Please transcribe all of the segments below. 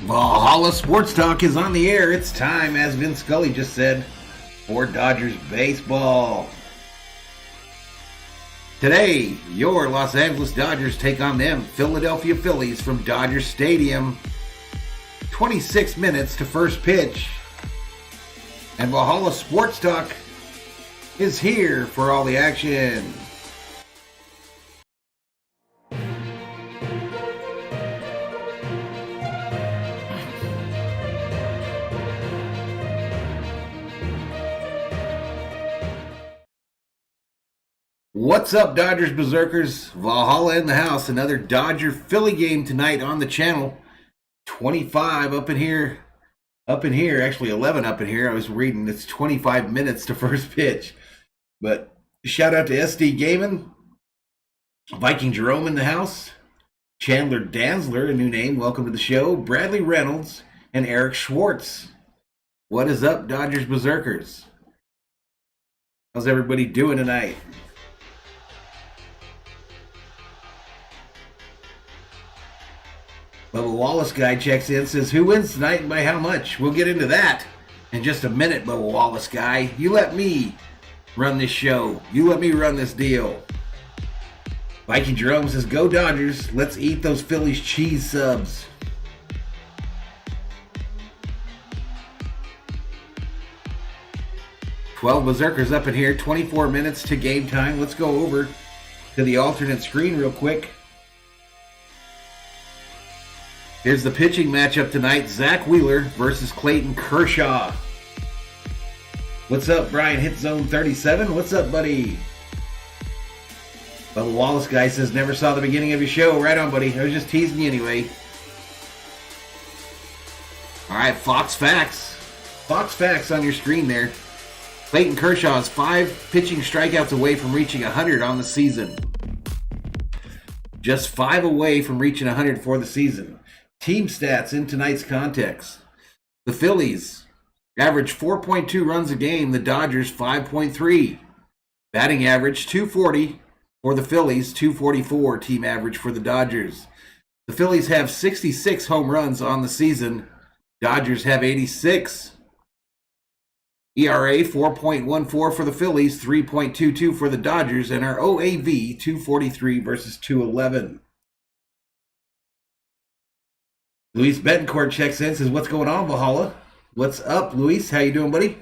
Valhalla Sports Talk is on the air. It's time, as Vince Scully just said, for Dodgers baseball. Today, your Los Angeles Dodgers take on them Philadelphia Phillies from Dodger Stadium. 26 minutes to first pitch. And Valhalla Sports Talk is here for all the action. What's up, Dodgers Berzerkers? Valhalla in the house. Another Dodger-Philly game tonight on the channel. 25 up in here. Actually 11 up in here. I was reading it's 25 minutes to first pitch. But shout out to SD Gaming. Viking Jerome in the house. Chandler Danzler, a new name. Welcome to the show. Bradley Reynolds and Eric Schwartz. What is up, Dodgers Berzerkers? How's everybody doing tonight? Bubba Wallace guy checks in, says, who wins tonight and by how much? We'll get into that in just a minute, Bubba Wallace guy. You let me run this show. You let me run this deal. Viking Jerome says, go Dodgers. Let's eat those Phillies cheese subs. "12 Berserkers up in here. 24 minutes to game time. Let's go over to the alternate screen real quick. Here's the pitching matchup tonight. Zach Wheeler versus Clayton Kershaw. What's up, Brian? Hit Zone 37. What's up, buddy? Bubba Wallace guy says, never saw the beginning of your show. Right on, buddy. I was just teasing you anyway. All right, Fox Facts. Fox Facts on your screen there. Clayton Kershaw is 5 pitching strikeouts away from reaching 100 on the season. Just 5 away from reaching 100 for the season. Team stats in tonight's context. The Phillies average 4.2 runs a game. The Dodgers 5.3. Batting average 240 for the Phillies, 244 team average for the Dodgers. The Phillies have 66 home runs on the season. Dodgers have 86. ERA 4.14 for the Phillies, 3.22 for the Dodgers, and our OAV 243 versus 211. Luis Betancourt checks in, says, what's going on, Valhalla? What's up, Luis? How you doing, buddy?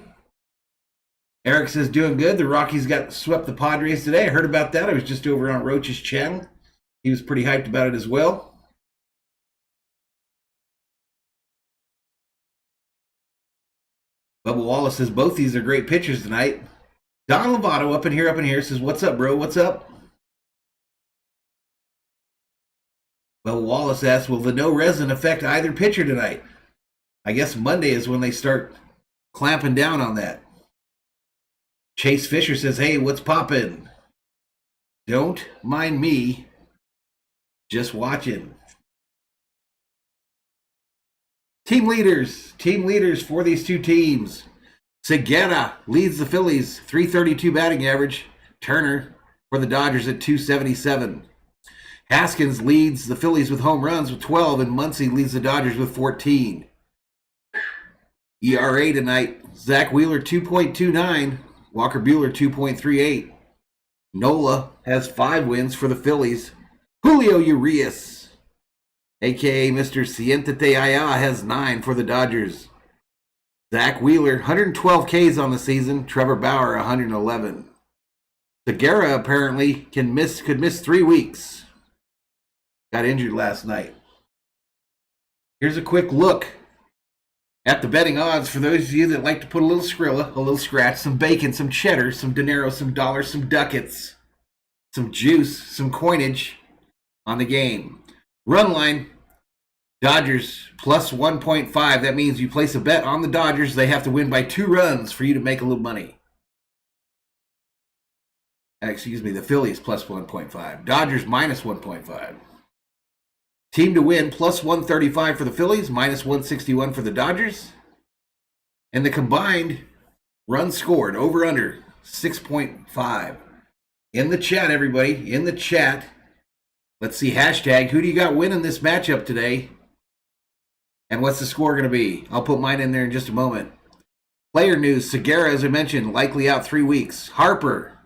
Eric says, doing good. The Rockies got swept the Padres today. I heard about that. I was just over on Roach's channel. He was pretty hyped about it as well. Bubba Wallace says, both these are great pitchers tonight. Don Lovato up in here says, what's up, bro? What's up? Bubba Wallace asks, will the no resin affect either pitcher tonight? I guess Monday is when they start clamping down on that. Chase Fisher says, hey, what's poppin'? Don't mind me. Just watching. Team leaders for these two teams. Segura leads the Phillies, 332 batting average. Turner for the Dodgers at 277. Haskins leads the Phillies with home runs with 12, and Muncy leads the Dodgers with 14. ERA tonight, Zach Wheeler 2.29, Walker Buehler 2.38. Nola has 5 wins for the Phillies. Julio Urias, a.k.a. Mr. Siéntate Allá, has 9 for the Dodgers. Zach Wheeler, 112 Ks on the season. Trevor Bauer, 111. Segura apparently could miss 3 weeks. Got injured last night. Here's a quick look at the betting odds for those of you that like to put a little Skrilla, a little scratch, some bacon, some cheddar, some dinero, some dollars, some ducats, some juice, some coinage on the game. Run line, Dodgers plus 1.5. That means you place a bet on the Dodgers. They have to win by 2 runs for you to make a little money. Excuse me, the Phillies plus 1.5. Dodgers minus 1.5. Team to win plus 135 for the Phillies, minus 161 for the Dodgers. And the combined runs scored, over under 6.5. In the chat, everybody, in the chat. Let's see, hashtag, who do you got winning this matchup today? And what's the score going to be? I'll put mine in there in just a moment. Player news, Segura, as I mentioned, likely out 3 weeks. Harper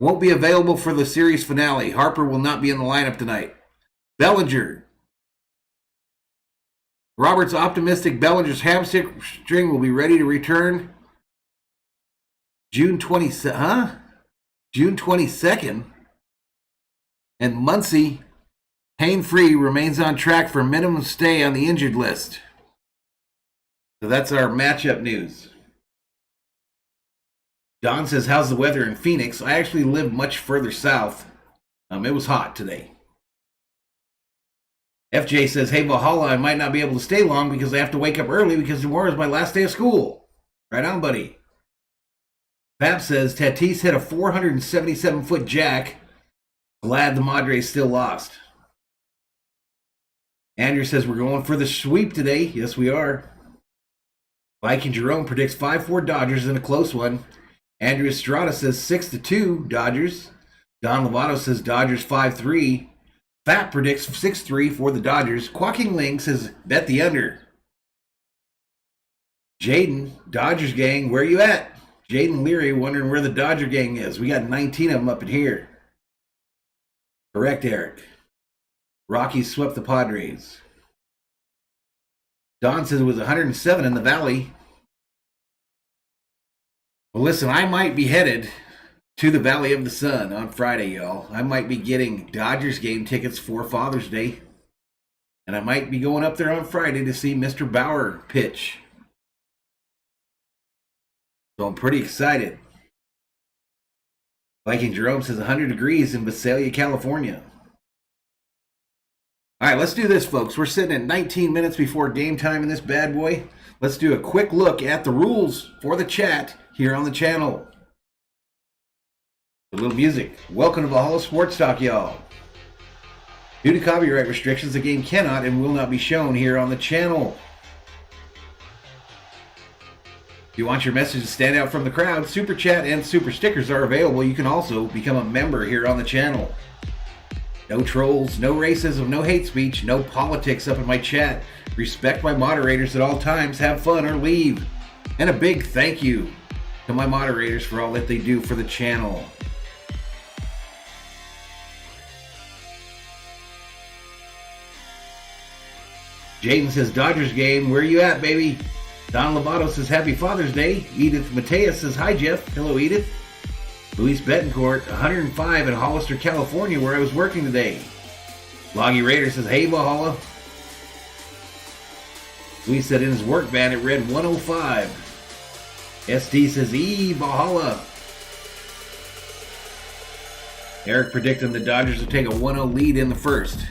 won't be available for the series finale. Harper will not be in the lineup tonight. Bellinger. Robert's optimistic Bellinger's hamstring will be ready to return June 22nd. And Muncy, pain-free, remains on track for minimum stay on the injured list. So that's our matchup news. Don says, how's the weather in Phoenix? I actually live much further south. It was hot today. FJ says, hey, Valhalla, I might not be able to stay long because I have to wake up early because tomorrow is my last day of school. Right on, buddy. Fab says, Tatis hit a 477-foot jack. Glad the Madres still lost. Andrew says, we're going for the sweep today. Yes, we are. Viking Jerome predicts 5-4 Dodgers in a close one. Andrew Estrada says 6-2 Dodgers. Don Lovato says Dodgers 5-3. Fat predicts 6-3 for the Dodgers. Quacking Ling says bet the under. Jaden, Dodgers gang, where you at? Jaden Leary wondering where the Dodger gang is. We got 19 of them up in here. Correct, Eric. Rockies swept the Padres. Don says it was 107 in the Valley. Well, listen, I might be headed to the Valley of the Sun on Friday, y'all. I might be getting Dodgers game tickets for Father's Day. And I might be going up there on Friday to see Mr. Bauer pitch. So I'm pretty excited. Viking Jerome says 100 degrees in Visalia, California. All right, let's do this, folks. We're sitting at 19 minutes before game time in this bad boy. Let's do a quick look at the rules for the chat here on the channel. A little music. Welcome to Valhalla Sports Talk, y'all. Due to copyright restrictions, the game cannot and will not be shown here on the channel. If you want your message to stand out from the crowd, Super Chat and Super Stickers are available. You can also become a member here on the channel. No trolls, no racism, no hate speech, no politics up in my chat. Respect my moderators at all times. Have fun or leave. And a big thank you to my moderators for all that they do for the channel. Jaden says, Dodgers game, where you at, baby? Don Lovato says, happy Father's Day. Edith Mateus says, hi, Jeff. Hello, Edith. Luis Betancourt, 105 in Hollister, California, where I was working today. Loggy Raider says, hey, Valhalla. Luis said in his work van it read 105. SD says, Valhalla. Eric predicting the Dodgers will take a 1-0 lead in the first.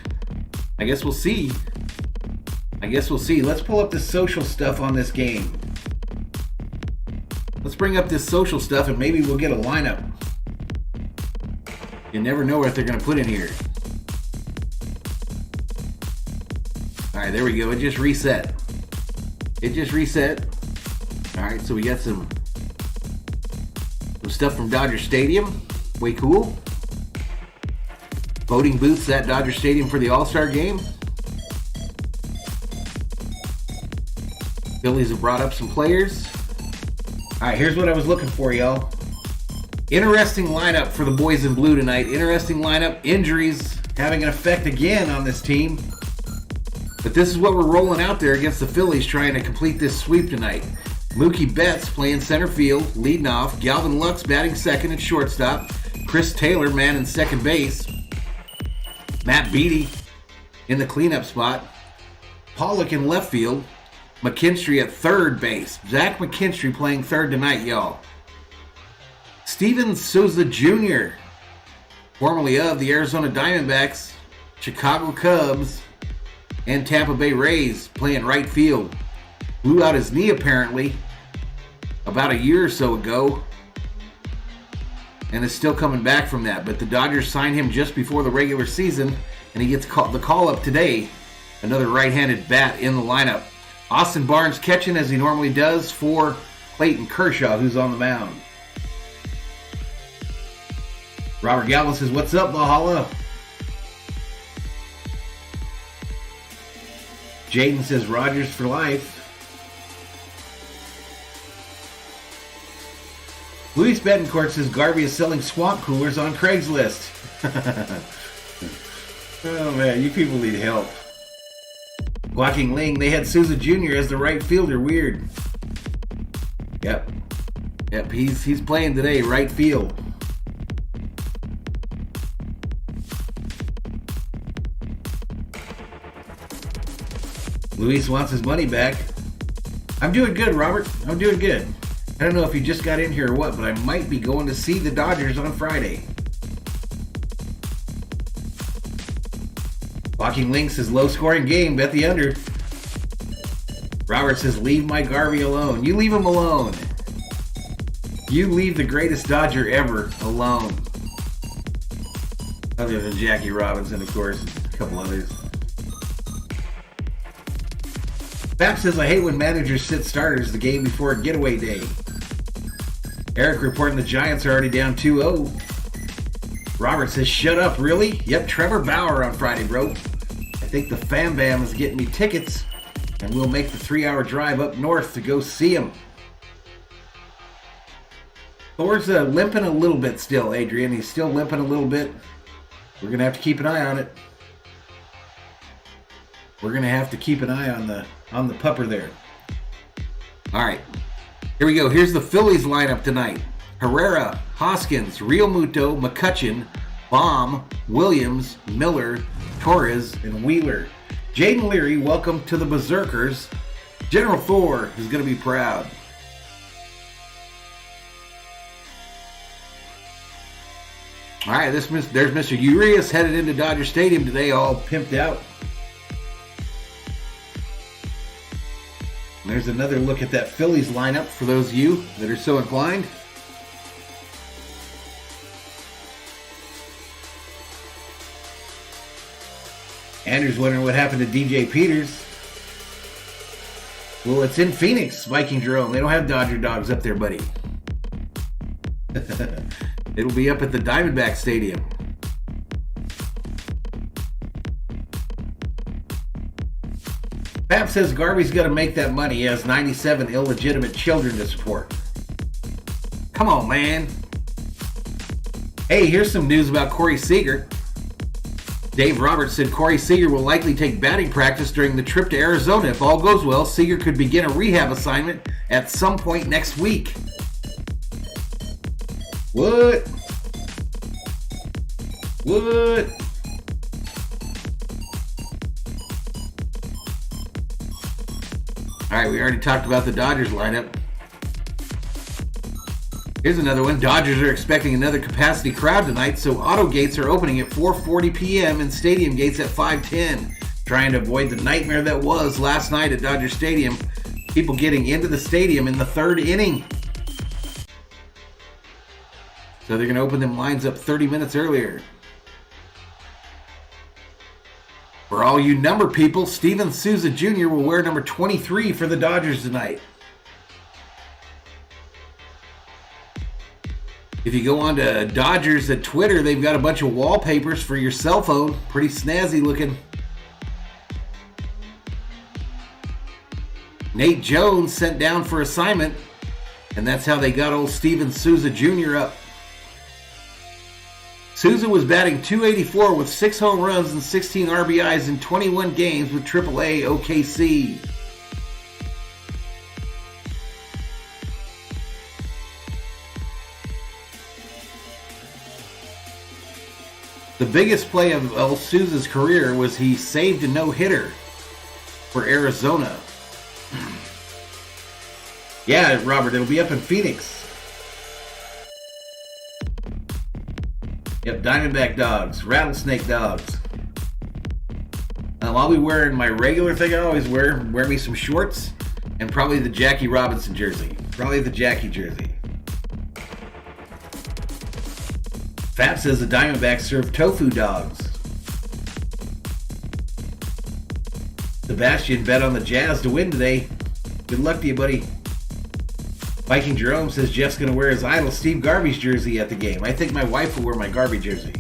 I guess we'll see. Let's pull up the social stuff on this game. Let's bring up this social stuff and maybe we'll get a lineup. You never know what they're going to put in here. All right, there we go. It just reset. All right, so we got some stuff from Dodger Stadium. Way cool. Voting booths at Dodger Stadium for the All-Star game. Phillies have brought up some players. All right, here's what I was looking for, y'all. Interesting lineup for the boys in blue tonight. Interesting lineup. Injuries having an effect again on this team. But this is what we're rolling out there against the Phillies trying to complete this sweep tonight. Mookie Betts playing center field, leading off. Galvin Lux batting second at shortstop. Chris Taylor manning second base. Matt Beattie in the cleanup spot. Pollock in left field. McKinstry at third base. Zach McKinstry playing third tonight, y'all. Steven Souza Jr., formerly of the Arizona Diamondbacks, Chicago Cubs, and Tampa Bay Rays playing right field. Blew out his knee apparently about a year or so ago and is still coming back from that. But the Dodgers signed him just before the regular season, and he gets the call up today. Another right-handed bat in the lineup. Austin Barnes catching as he normally does for Clayton Kershaw, who's on the mound. Robert Gallo says, "What's up, Valhalla?" Jaden says, "Rogers for life." Luis Betancourt says, "Garvey is selling swamp coolers on Craigslist." Oh man, you people need help. Joaquin Ling, they had Souza Jr. as the right fielder. Weird. Yep, he's playing today, right field. Luis wants his money back. I'm doing good, Robert. I'm doing good. I don't know if you just got in here or what, but I might be going to see the Dodgers on Friday. Joaquin Ling says, "Low-scoring game. Bet the under." Robert says, "Leave my Garvey alone." You leave him alone. You leave the greatest Dodger ever alone. Other than Jackie Robinson, of course. A couple others. Bap says, "I hate when managers sit starters the game before getaway day." Eric reporting the Giants are already down 2-0. Robert says, "Shut up, really?" Yep, Trevor Bauer on Friday, bro. I think the Fam Bam is getting me tickets, and we'll make the 3-hour drive up north to go see him. Thor's limping a little bit still, Adrian. He's still limping a little bit. We're going to have to keep an eye on it. We're going to have to keep an eye on the pupper there. All right. Here we go. Here's the Phillies lineup tonight. Herrera, Hoskins, Real Muto, McCutchen, Baum, Williams, Miller, Torres, and Wheeler. Jaden Leary, welcome to the Berzerkers. General Thor is going to be proud. All right, there's Mr. Urias headed into Dodger Stadium today, all pimped out. There's another look at that Phillies lineup for those of you that are so inclined. Andrew's wondering what happened to DJ Peters. Well, it's in Phoenix, Viking Jerome. They don't have Dodger dogs up there, buddy. It'll be up at the Diamondback Stadium. Pap says Garvey's got to make that money. He has 97 illegitimate children to support. Come on, man. Hey, here's some news about Corey Seager. Dave Roberts said Corey Seager will likely take batting practice during the trip to Arizona. If all goes well, Seager could begin a rehab assignment at some point next week. What? All right, we already talked about the Dodgers lineup. Here's another one. Dodgers are expecting another capacity crowd tonight, so auto gates are opening at 4:40 p.m. and stadium gates at 5:10, trying to avoid the nightmare that was last night at Dodger Stadium. People getting into the stadium in the third inning. So they're going to open them lines up 30 minutes earlier. For all you number people, Steven Souza Jr. will wear number 23 for the Dodgers tonight. If you go on to Dodgers at Twitter, they've got a bunch of wallpapers for your cell phone. Pretty snazzy looking. Nate Jones sent down for assignment, and that's how they got old Steven Souza Jr. up. Souza was batting .284 with 6 home runs and 16 RBIs in 21 games with AAA OKC. The biggest play of El Souza's career was he saved a no-hitter for Arizona. Yeah, Robert, it'll be up in Phoenix. Yep, Diamondback dogs, rattlesnake dogs. I'll be wearing my regular thing I always wear me some shorts, and probably the Jackie Robinson jersey. Probably the Jackie jersey. Fab says the Diamondbacks serve tofu dogs. Sebastian bet on the Jazz to win today. Good luck to you, buddy. Viking Jerome says Jeff's going to wear his idol Steve Garvey's jersey at the game. I think my wife will wear my Garvey jersey.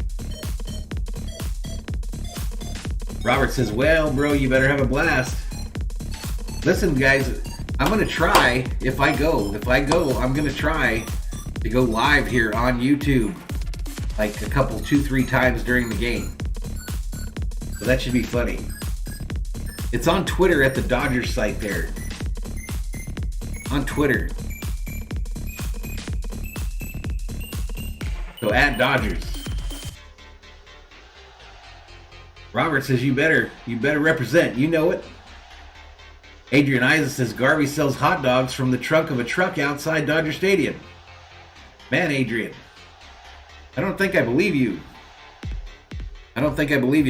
Robert says, well, bro, you better have a blast. Listen, guys, I'm going to try if I go. I'm going to try to go live here on YouTube like a couple, 2-3 times during the game. So that should be funny. It's on Twitter at the Dodgers site there. On Twitter. So at Dodgers. Robert says you better represent. You know it. Adrian Isaac says Garvey sells hot dogs from the trunk of a truck outside Dodger Stadium. Man, Adrian, I don't think I believe you.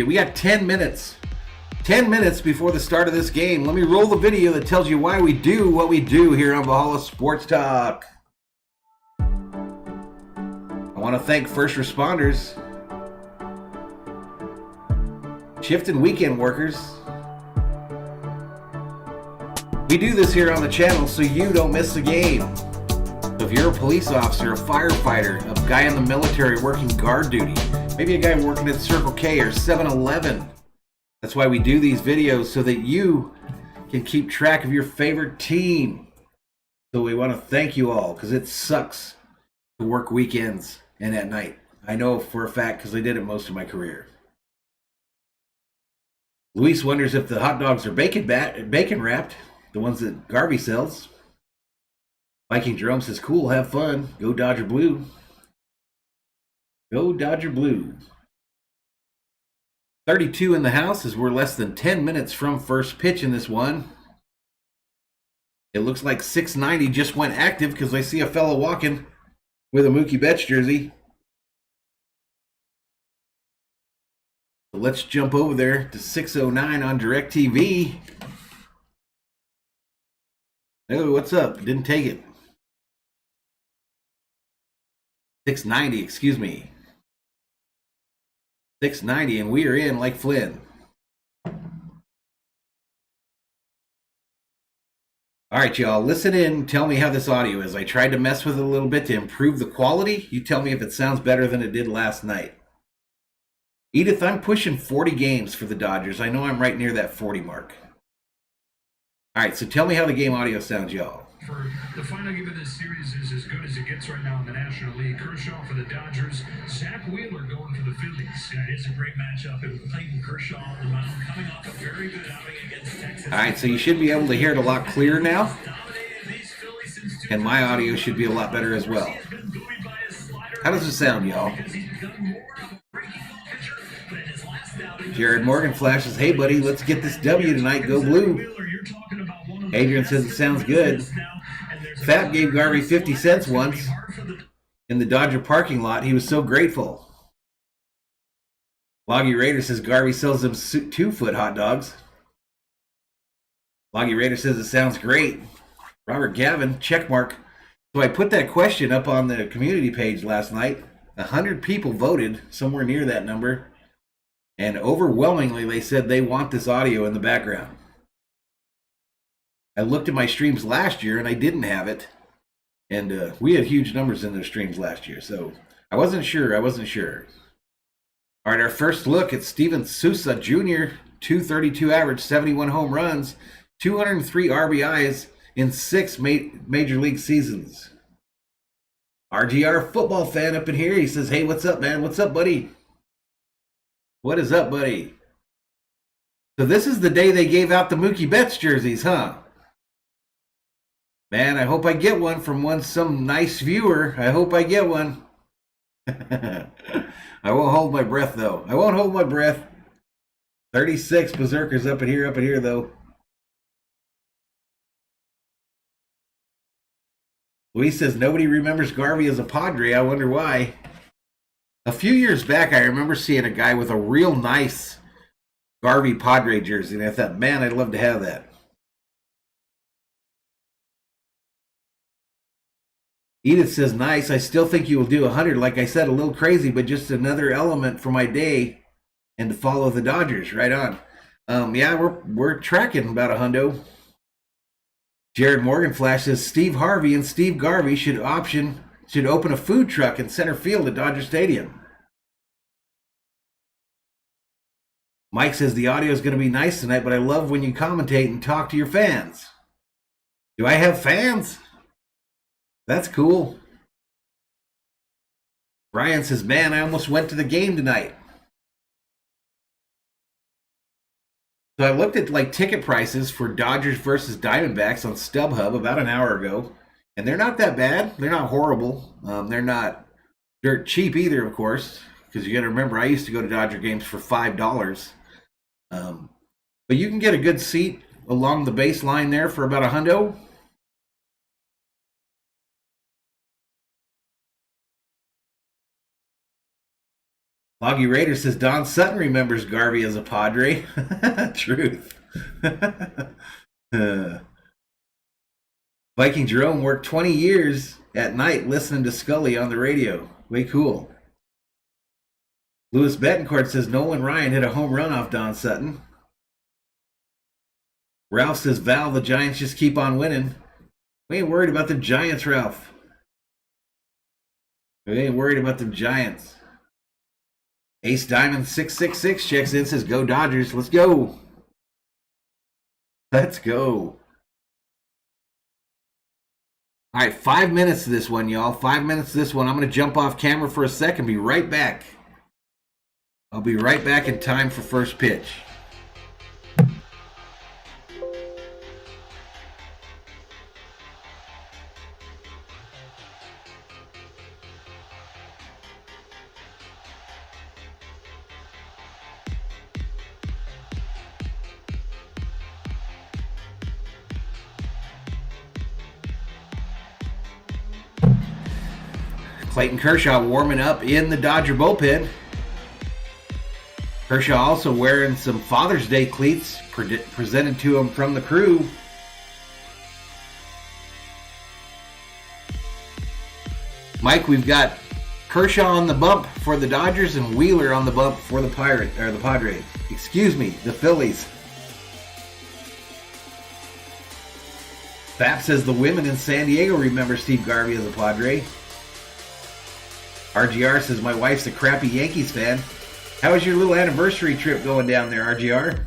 We got 10 minutes. 10 minutes before the start of this game. Let me roll the video that tells you why we do what we do here on Valhalla Sports Talk. I want to thank first responders, shift and weekend workers. We do this here on the channel so you don't miss a game. So if you're a police officer, a firefighter, a guy in the military working guard duty, maybe a guy working at Circle K or 7-Eleven, that's why we do these videos, so that you can keep track of your favorite team. So we want to thank you all, because it sucks to work weekends and at night. I know for a fact because I did it most of my career. Luis wonders if the hot dogs are bacon wrapped, the ones that Garvey sells. Viking Jerome says, cool, have fun. Go Dodger Blue. Go Dodger Blue. 32 in the house as we're less than 10 minutes from first pitch in this one. It looks like 690 just went active because I see a fellow walking with a Mookie Betts jersey. So let's jump over there to 609 on DirecTV. Oh, what's up? Didn't take it. 690, excuse me. 690, and we are in like Flynn. All right, y'all, listen in. Tell me how this audio is. I tried to mess with it a little bit to improve the quality. You tell me if it sounds better than it did last night. Edith, I'm pushing 40 games for the Dodgers. I know I'm right near that 40 mark. All right, so tell me how the game audio sounds, y'all. For the final game of this series is as good as it gets right now in the National League. Kershaw for the Dodgers, Zach Wheeler going for the Phillies. Yeah, it is a great matchup. It was Clayton Kershaw on the mound, coming off a very good outing against Texas. All right, so you should be able to hear it a lot clearer now. And my audio should be a lot better as well. How does it sound, y'all? Jared Morgan flashes, hey, buddy, let's get this W tonight. Go Blue. Adrian says it sounds good. Fat gave Garvey 50 cents once in the Dodger parking lot. He was so grateful. Loggy Raider says Garvey sells them 2-foot hot dogs. Loggy Raider says it sounds great. Robert Gavin, checkmark. So I put that question up on the community page last night. 100 people voted, somewhere near that number. And overwhelmingly, they said they want this audio in the background. I looked at my streams last year, and I didn't have it. And we had huge numbers in those streams last year, so I wasn't sure. All right, our first look at Steven Souza Jr., 232 average, 71 home runs, 203 RBIs in 6 major league seasons. RGR football fan up in here. He says, hey, what's up, man? What's up, buddy? What is up, buddy? So this is the day they gave out the Mookie Betts jerseys, huh? Man, I hope I get one from some nice viewer. I hope I get one. I won't hold my breath, though. 36 Berzerkers up in here, though. Luis says, nobody remembers Garvey as a Padre. I wonder why. A few years back, I remember seeing a guy with a real nice Garvey Padre jersey. And I thought, man, I'd love to have that. Edith says, nice. I still think you will do 100. Like I said, a little crazy, but just another element for my day and to follow the Dodgers. Right on. Yeah, we're tracking about a hundo. Jared Morgan Flash says Steve Harvey and Steve Garvey should open a food truck in center field at Dodger Stadium. Mike says the audio is going to be nice tonight, but I love when you commentate and talk to your fans. Do I have fans? That's cool. Brian says, man, I almost went to the game tonight. So I looked at like ticket prices for Dodgers versus Diamondbacks on StubHub about an hour ago, and they're not that bad. They're not horrible. They're not dirt cheap either, of course, because you got to remember I used to go to Dodger games for $5. But you can get a good seat along the baseline there for about a hundo. Loggy Raider says Don Sutton remembers Garvey as a Padre. Truth. Viking Jerome worked 20 years at night listening to Scully on the radio. Way cool. Louis Betancourt says Nolan Ryan hit a home run off Don Sutton. Ralph says Val, the Giants just keep on winning. We ain't worried about the Giants, Ralph. We ain't worried about the Giants. Ace Diamond 666 checks in, says go Dodgers. Let's go. Let's go. All right, 5 minutes to this one, y'all. 5 minutes to this one. I'm going to jump off camera for a second. Be right back. I'll be right back in time for first pitch. Clayton Kershaw warming up in the Dodger bullpen. Kershaw also wearing some Father's Day cleats presented to him from the crew. Mike, we've got Kershaw on the bump for the Dodgers and Wheeler on the bump for the Padres. Excuse me, the Phillies. Fap says the women in San Diego remember Steve Garvey as a Padre. RGR says my wife's a crappy Yankees fan. How was your little anniversary trip going down there, RGR?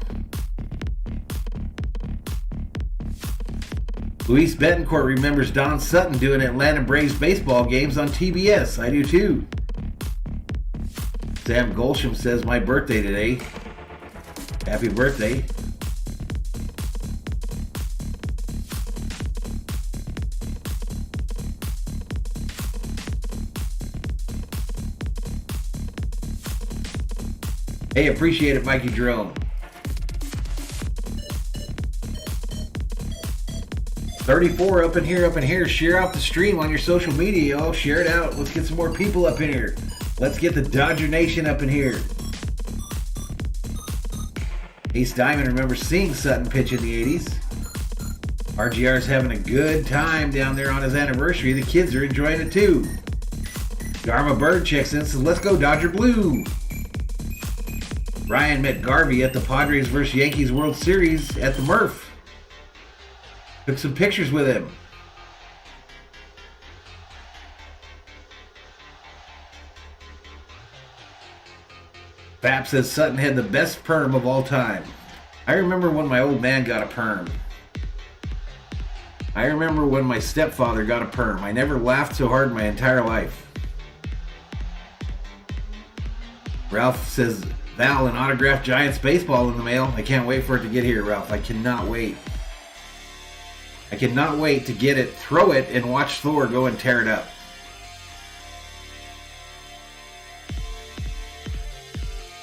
Luis Betancourt remembers Don Sutton doing Atlanta Braves baseball games on TBS. I do too. Sam Golsham says my birthday today. Happy birthday. Hey, appreciate it, Mikey Jerome. 34 up in here. Share out the stream on your social media, y'all. Share it out. Let's get some more people up in here. Let's get the Dodger Nation up in here. Ace Diamond remembers seeing Sutton pitch in the 80s. RGR's having a good time down there on his anniversary. The kids are enjoying it too. Dharma Bird checks in and says, let's go Dodger Blue. Ryan met Garvey at the Padres vs. Yankees World Series at the Murph. Took some pictures with him. Fap says Sutton had the best perm of all time. I remember when my old man got a perm. I remember when my stepfather got a perm. I never laughed so hard in my entire life. Ralph says, Val, an autographed Giants baseball in the mail. I can't wait for it to get here, Ralph. I cannot wait. I cannot wait to get it, throw it, and watch Thor go and tear it up.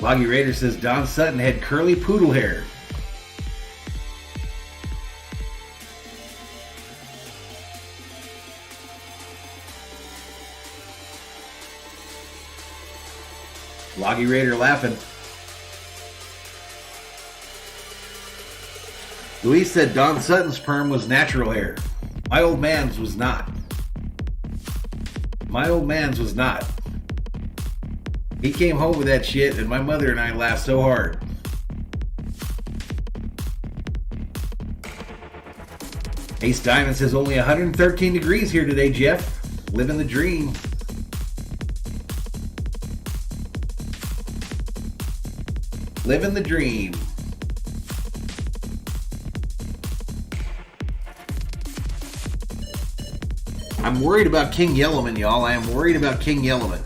Loggy Raider says Don Sutton had curly poodle hair. Loggy Raider laughing. Luis said Don Sutton's perm was natural hair. My old man's was not. My old man's was not. He came home with that shit, and my mother and I laughed so hard. Ace Diamond says only 113 degrees here today, Jeff. Living the dream. Living the dream. I'm worried about King Yellowman, y'all. I am worried about King Yellowman.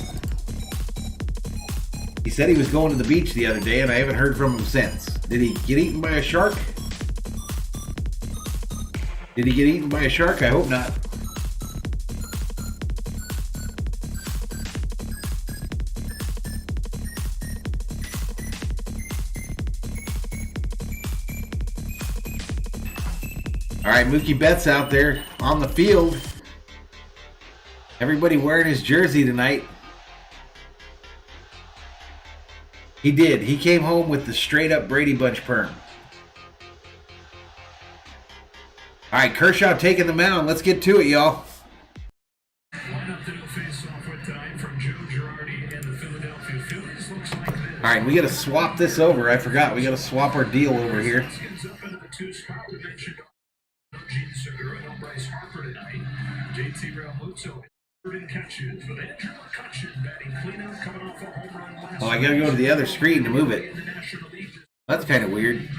He said he was going to the beach the other day, and I haven't heard from him since. Did he get eaten by a shark? Did he get eaten by a shark? I hope not. All right, Mookie Betts out there on the field. Everybody wearing his jersey tonight. He did. He came home with the straight-up Brady Bunch perm. All right, Kershaw taking the mound. Let's get to it, y'all. Lineup that'll face off with time from Joe Girardi and the Philadelphia Phillies. Looks like this. All right, we got to swap this over. I forgot. We got to swap our deal over here. Gets up into the two spot. We mentioned Gene Segura, no Bryce Harper tonight. JT Realmuto. Catches with Andrew McCutchen batting clean out, coming off a home run last. Oh, I got to go to the other screen to move it. That's kind of weird.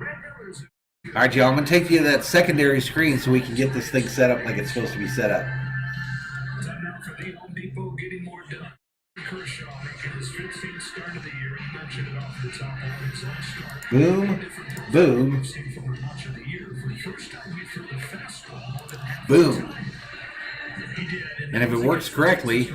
All right, y'all. I'm going to take you to that secondary screen so we can get this thing set up like it's supposed to be set up. Time now for the Home Depot getting more done. Kershaw making his 15th start of the year. He mentioned it off the top of his last start. Boom, boom, For much of the year, for the first time, he threw the fastball more than half boom. he did. And if it works correctly,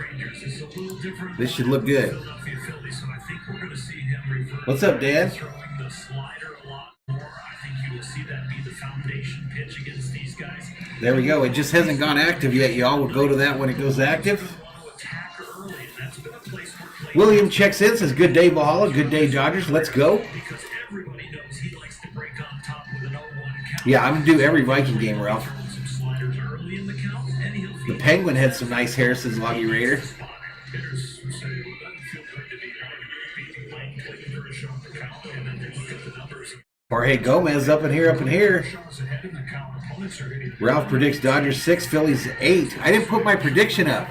this should look good. Philadelphia Phillies, so I think we're going to see him revert. What's up, Dad? Throwing the slider a lot more. I think you will see that be the foundation pitch against these guys. There we go. It just hasn't gone active yet, y'all. We'll go to that when it goes active. Want to attack early, and that's been a place where William checks in, says, good day, Valhalla. Good day, Dodgers. Let's go. because everybody knows he likes to break on top with an 0-1 count. Yeah, I'm going to do every Viking game, Ralph. Some sliders early in the count, and he'll The Penguin had some nice hair, says Loggy Raider. hitters say, well, that feel good to be beating Lane Clayton Kershaw on the count, and then they look at the numbers. Jorge Gomez up in here, up in here. Kershaw's ahead in the count. Opponents are hitting Ralph predicts Dodgers 6, Phillies 8. I didn't put my prediction up.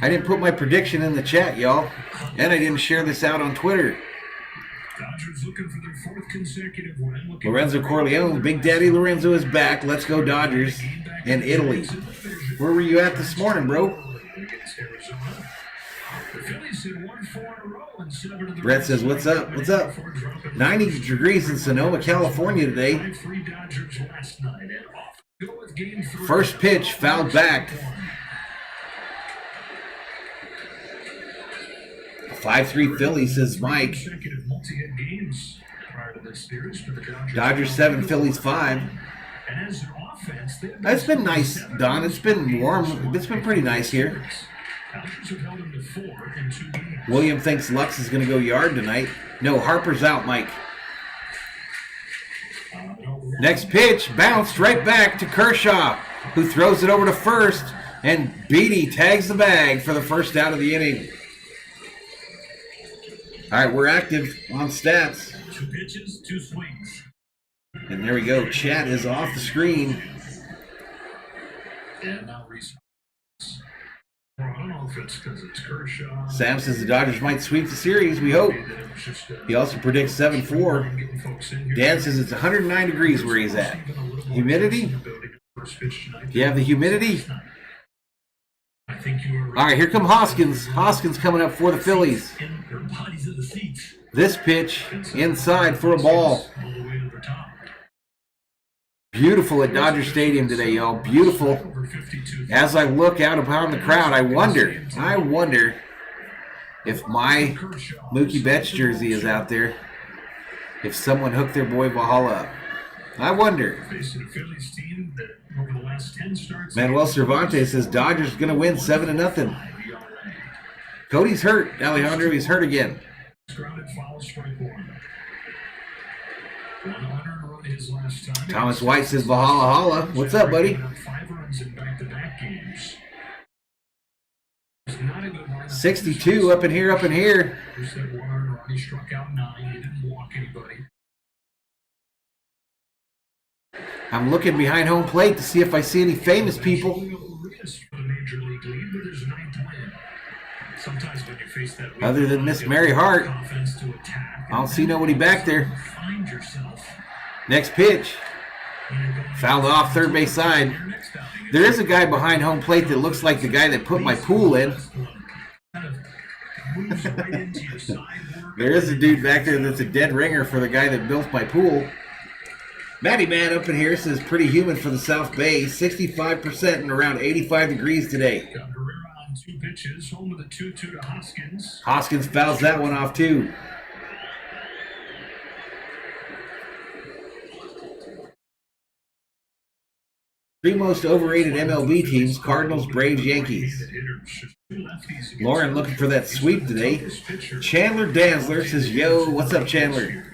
I didn't put my prediction in the chat, y'all. And I didn't share this out on Twitter. Dodgers looking for their fourth consecutive win. Lorenzo Corleone, Big Daddy Lorenzo is back. Let's go Dodgers and Italy. Where were you at this morning, bro? Against Arizona. The Phillies had won 4 in a row and 7 of the Brett says, what's up? What's up? 90 degrees in Sonoma, California today. 5-3 Dodgers last night and off. Go with game 3. First pitch, fouled back. 5-3 Phillies, says Mike. Consecutive multi-hit games prior to this series for the Dodgers. Dodgers 7, Phillies 5. And as an offense, It's been nice, Don. It's been warm. It's been pretty nice here. Dodgers have held them to 4 in 2 games. William thinks Lux is going to go yard tonight. No, Harper's out, Mike. Next pitch, bounced right back to Kershaw, who throws it over to first, and Beatty tags the bag for the first out of the inning. All right, we're active on stats. 2 pitches, 2 swings. And there we go. Chat is off the screen. And now response. Well, I don't know if it's because it's Kershaw. Sam says the Dodgers might sweep the series. We hope. He also predicts 7-4. Dan says it's 109 degrees where he's at. Humidity? Do you have the humidity? I think you were All right, here come Hoskins. Hoskins coming up for the Phillies. In their bodies in the seats. This pitch inside for a ball. all the way to the top. Beautiful at Dodger Stadium today, y'all. Beautiful. Over 52. As I look out upon the crowd, I wonder if my Mookie Betts jersey is out there. If someone hooked their boy Valhalla up. I wonder. Facing a Phillies team that over the last 10 starts. Manuel Cervantes says Dodgers going to win 7-0. Cody's hurt. Alejandro, he's hurt again. Grounded foul, strike one. 100 run his last time. Thomas White says Valhalla Holla. What's up, buddy? 5 runs in back-to-back games. It's not a good lineup. 62 up in here, up in here. There's that 100 run. He struck out 9. He didn't walk anybody. I'm looking behind home plate to see if I see any famous people. For the major league lead with his 9th win. Sometimes when you face that Other than Miss Mary Hart, offense to attack, I don't see nobody back there. find yourself. Next pitch. Fouled off third base side. There is a guy behind home plate that looks like the guy that put my pool in. There is a dude back there that's a dead ringer for the guy that built my pool. Matty Man up in here says pretty humid for the South Bay. 65% and around 85 degrees today. Got Herrera on 2 pitches. Home with a 2-2 to Hoskins. Hoskins fouls that one off too. Three most overrated MLB teams: Cardinals, Braves, Yankees. Lauren looking for that sweep today. Chandler Dansler says, yo, what's up, Chandler?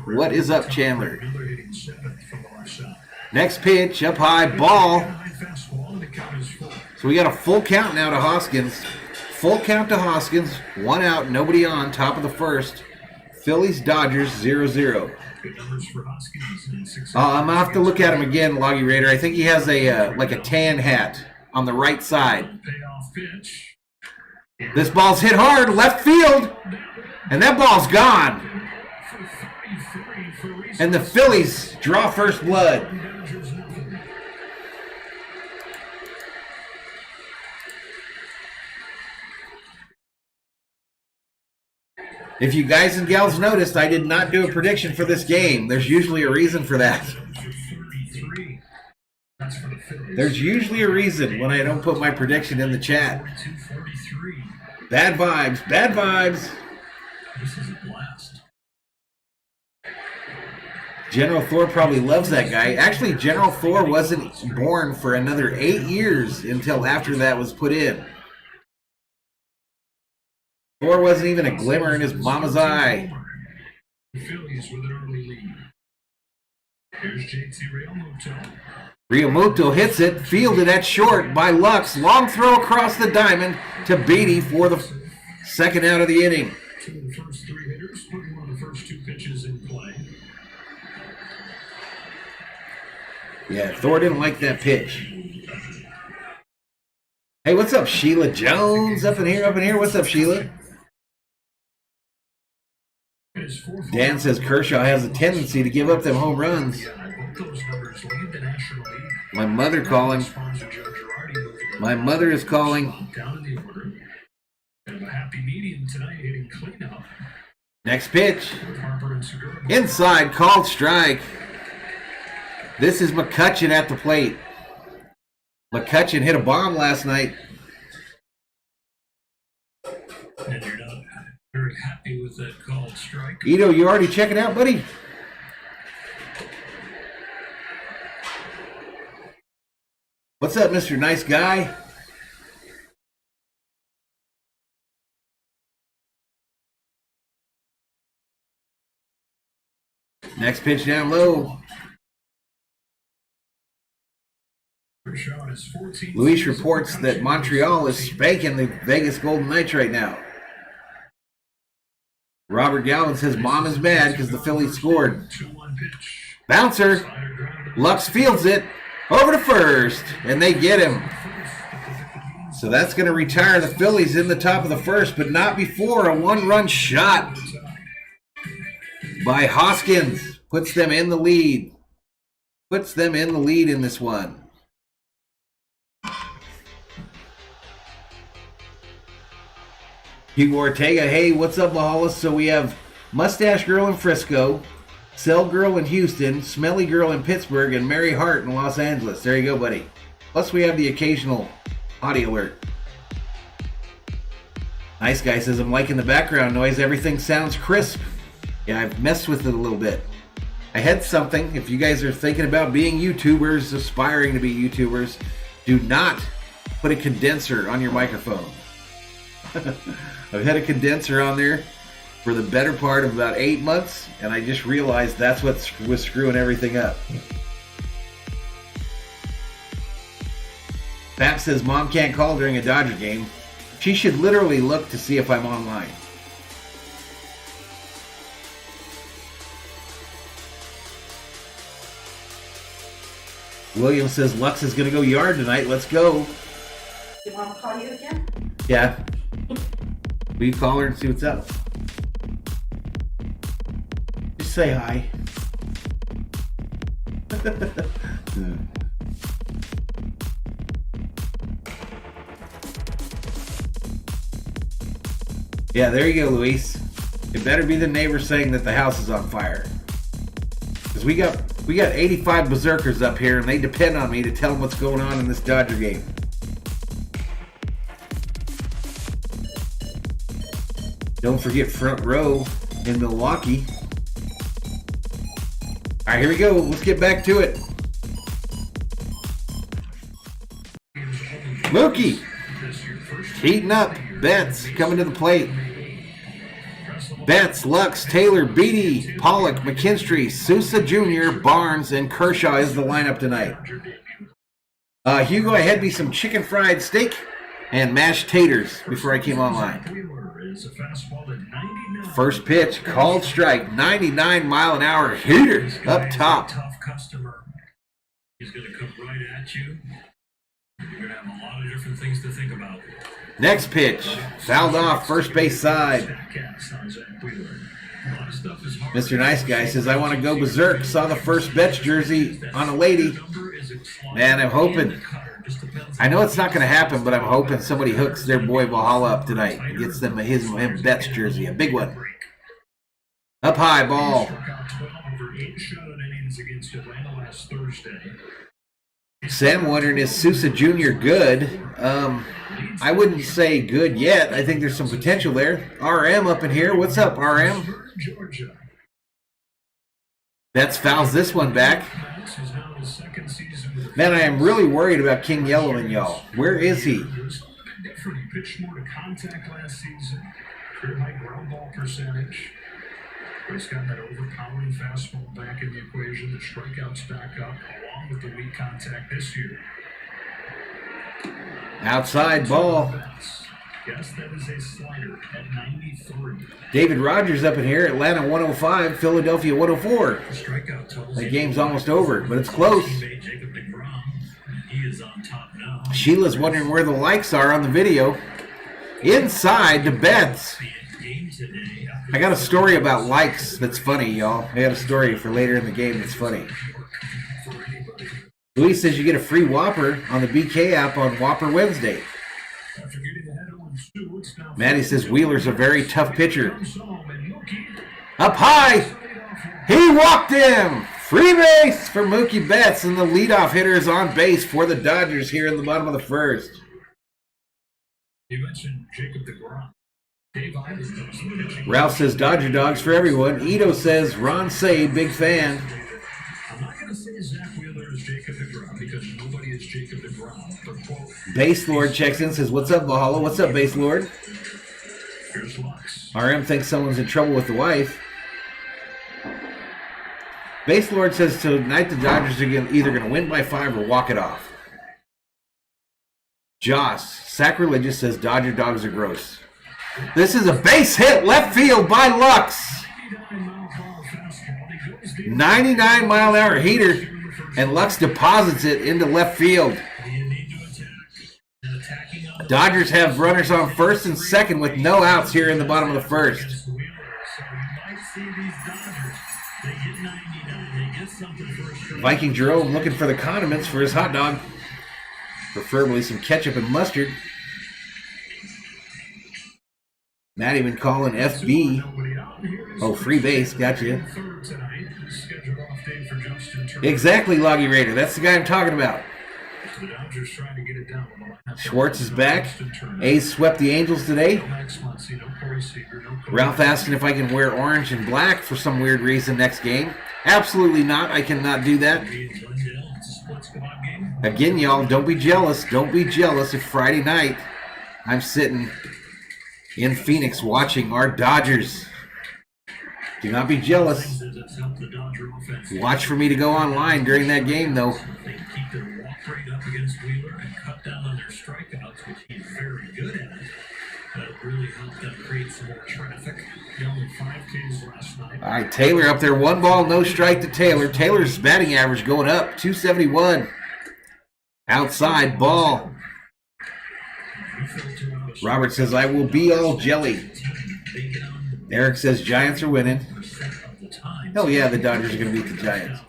What is up, Chandler? Next pitch, up high, ball. So we got a full count now to Hoskins. Full count to Hoskins. 1 out, nobody on, top of the first. Phillies, Dodgers, 0-0. I'm gonna have to look at him again, Loggy Raider. I think he has a like a tan hat on the right side. This ball's hit hard, left field, and that ball's gone. And the Phillies draw first blood. If you guys and gals noticed, I did not do a prediction for this game. There's usually a reason for that. There's usually a reason when I don't put my prediction in the chat. Bad vibes, bad vibes. This is a blast. General Thor probably loves that guy. Actually, General Thor wasn't born for another 8 years until after that was put in. Thor wasn't even a glimmer in his mama's eye. The Phillies with an early lead. Here's JT Realmuto. Realmuto hits it, fielded at short by Lux. Long throw across the diamond to Beatty for the second out of the inning. 2 of the first 3 hitters, putting one of the first 2 pitches in play. Yeah, Thor didn't like that pitch. Hey, what's up, Sheila Jones? Up in here, up in here. What's up, Sheila? Dan says Kershaw has a tendency to give up them home runs. My mother calling. My mother is calling. Next pitch. Inside, called strike. This is McCutchen at the plate. McCutchen hit a bomb last night. And you're not very happy with that called strike. Ito, you already checking out, buddy? What's up, Mr. Nice Guy? Next pitch down low. Luis reports that Montreal is spanking the Vegas Golden Knights right now. Robert Galvin says Mom is mad because the Phillies scored. Bouncer. Lux fields it over to first, and they get him. So that's going to retire the Phillies in the top of the first, but not before a 1-run shot by Hoskins. Puts them in the lead. Puts them in the lead in this one. Hugo Ortega, hey, what's up, Valhalla? So we have Mustache Girl in Frisco, Cell Girl in Houston, Smelly Girl in Pittsburgh, and Mary Hart in Los Angeles. There you go, buddy. Plus we have the occasional audio alert. Nice Guy says, I'm liking the background noise. Everything sounds crisp. Yeah, I've messed with it a little bit. I had something. If you guys are thinking about being YouTubers, aspiring to be YouTubers, do not put a condenser on your microphone. I've had a condenser on there for the better part of about 8 months, and I just realized that's what was screwing everything up. Pap says Mom can't call during a Dodger game. She should literally look to see if I'm online. William says Lux is going to go yard tonight. Let's go. You want to call you again? Yeah. Will you call her and see what's up? Just say hi. Yeah, there you go, Luis. It better be the neighbor saying that the house is on fire. Because we got 85 Berzerkers up here, and they depend on me to tell them what's going on in this Dodger game. Don't forget front row in Milwaukee. All right, here we go. Let's get back to it. Mookie heating up. Betts coming to the plate. Betts, Lux, Taylor, Beatty, Pollock, McKinstry, Sousa Jr., Barnes, and Kershaw is the lineup tonight. Hugo, I had me some chicken fried steak and mashed taters before I came online. First pitch, called strike, 99-mile-an-hour heater up top. Tough customer. He's going to come right at you. You're going to have a lot of different things to think about. Next pitch, fouled off first base side. Mr. Nice Guy says, I want to go berserk. Saw the first Betts jersey on a lady. Man, I'm hoping. I know it's not going to happen, but I'm hoping somebody hooks their boy Valhalla up tonight and gets them his Betts jersey, a big one. Up high, ball. Sam wondering, is Sousa Jr. good? I wouldn't say good yet. I think there's some potential there. RM up in here. What's up, RM? Betts fouls this one back. Man, I am really worried about King Yellow and y'all. Where is he? He pitched more to contact last season. Career high ground ball percentage. But he's got that overpowering fastball back in the equation. The strikeouts back up, along with the weak contact this year. Outside ball. Yes, that is a slider at 93. David Rogers up in here. Atlanta 105, Philadelphia 104. Strikeout totals. That game's almost over, but it's close. He is on top now. Sheila's wondering where the likes are on the video. Inside the Betts. I got a story about likes that's funny, y'all. I got a story for later in the game that's funny. Luis says you get a free Whopper on the BK app on Whopper Wednesday. Maddie says Wheeler's a very tough pitcher. Up high! He walked him! Free base for Mookie Betts, and the leadoff hitter is on base for the Dodgers here in the bottom of the first. You mentioned Jacob DeGrom. Ralph says Dodger dogs for everyone. Ito says Ron Say, big fan. I'm not going to say Zach Wheeler is Jacob DeGrom because nobody is Jacob DeGrom. But quote, Base Lord checks in, says, what's up, Valhalla? What's up, Base Lord? here's Lux. RM thinks someone's in trouble with the wife. Base Lord says tonight the Dodgers are either going to win by 5 or walk it off. Joss, sacrilegious, says Dodger dogs are gross. This is a base hit left field by Lux. 99-mile-an-hour heater, and Lux deposits it into left field. Dodgers have runners on first and second with no outs here in the bottom of the first. Viking Jerome looking for the condiments for his hot dog. Preferably some ketchup and mustard. Maddie been calling FB. Oh, free base, gotcha. Exactly, Loggy Raider. That's the guy I'm talking about. Schwartz is back. A's swept the Angels today. Ralph asking if I can wear orange and black for some weird reason next game. Absolutely not. I cannot do that. Again, y'all, don't be jealous. Don't be jealous if Friday night I'm sitting in Phoenix watching our Dodgers. Do not be jealous. Watch for me to go online during that game, though. They keep their walk rate up against Wheeler and cut down on their strikeouts, which he's very good at. That'll really help them create some more traffic. He only 5 Ks last night. All right, Taylor up there. 1 ball, no strike to Taylor. Taylor's batting average going up, 271. Outside, ball. Robert says, I will be all jelly. Eric says, Giants are winning. Hell yeah, the Dodgers are going to beat the Giants.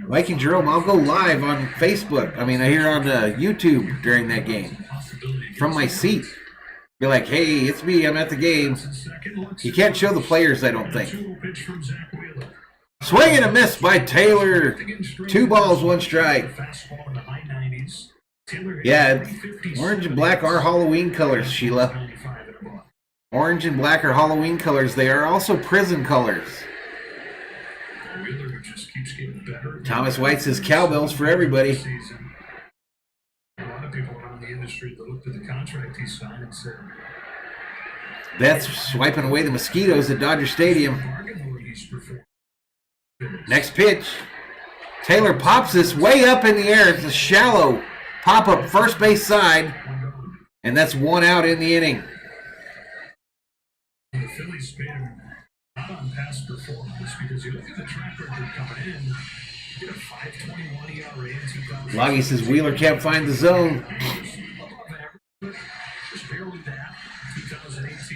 Mike and Jerome, I'll go live on Facebook. Here on YouTube during that game. From my seat. Be like, hey, it's me. I'm at the game. You can't show the players, I don't think. Swing and a miss by Taylor. 2 balls, 1 strike. Yeah, orange and black are Halloween colors, Sheila. Orange and black are Halloween colors. They are also prison colors. Thomas White says cowbells for everybody. A lot of people around the industry that looked at the contract he signed and said, Beth's swiping away the mosquitoes at Dodger Stadium. Next pitch. Taylor pops this way up in the air. It's a shallow pop-up first base side. And that's 1 out in the inning. the Phillies paid him not on past performance because you look at the track record coming in, you get a 5.21 ERA in 2000. Loggy says Wheeler can't find the zone.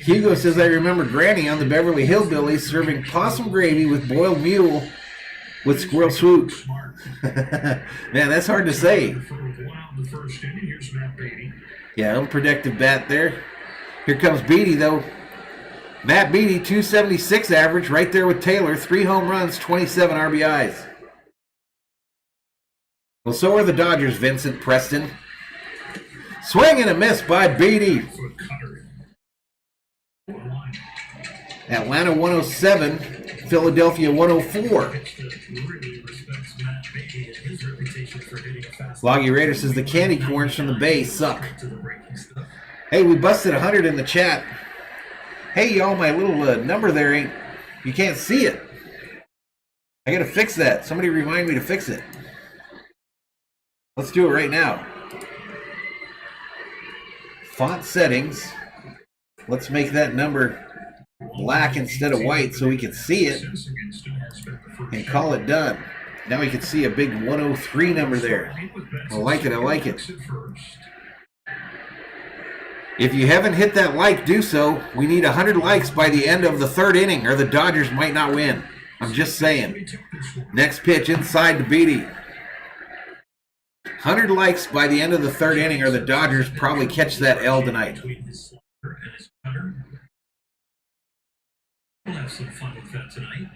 Hugo says, I remember Granny on the Beverly Hillbillies serving possum gravy with boiled mule with squirrel swoop. Man, that's hard to say. Yeah, unprotected bat there. Here comes Beatty, though. Matt Beatty, 276 average, right there with Taylor. 3 home runs, 27 RBIs. Well, so are the Dodgers, Vincent Preston. Swing and a miss by Beatty. Atlanta 107, Philadelphia 104. Loggy Raider says the candy corns from the Bay suck. Hey, we busted 100 in the chat. Hey, y'all, my little number there ain't, you can't see it. I gotta fix that. Somebody remind me to fix it. Let's do it right now. Font settings. Let's make that number black instead of white so we can see it and call it done. Now we can see a big 103 number there. I like it, I like it. If you haven't hit that like, do so. We need 100 likes by the end of the 3rd inning or the Dodgers might not win. I'm just saying. Next pitch inside to Beatty. 100 likes by the end of the 3rd inning or the Dodgers probably catch that L tonight. We'll have some fun with that tonight.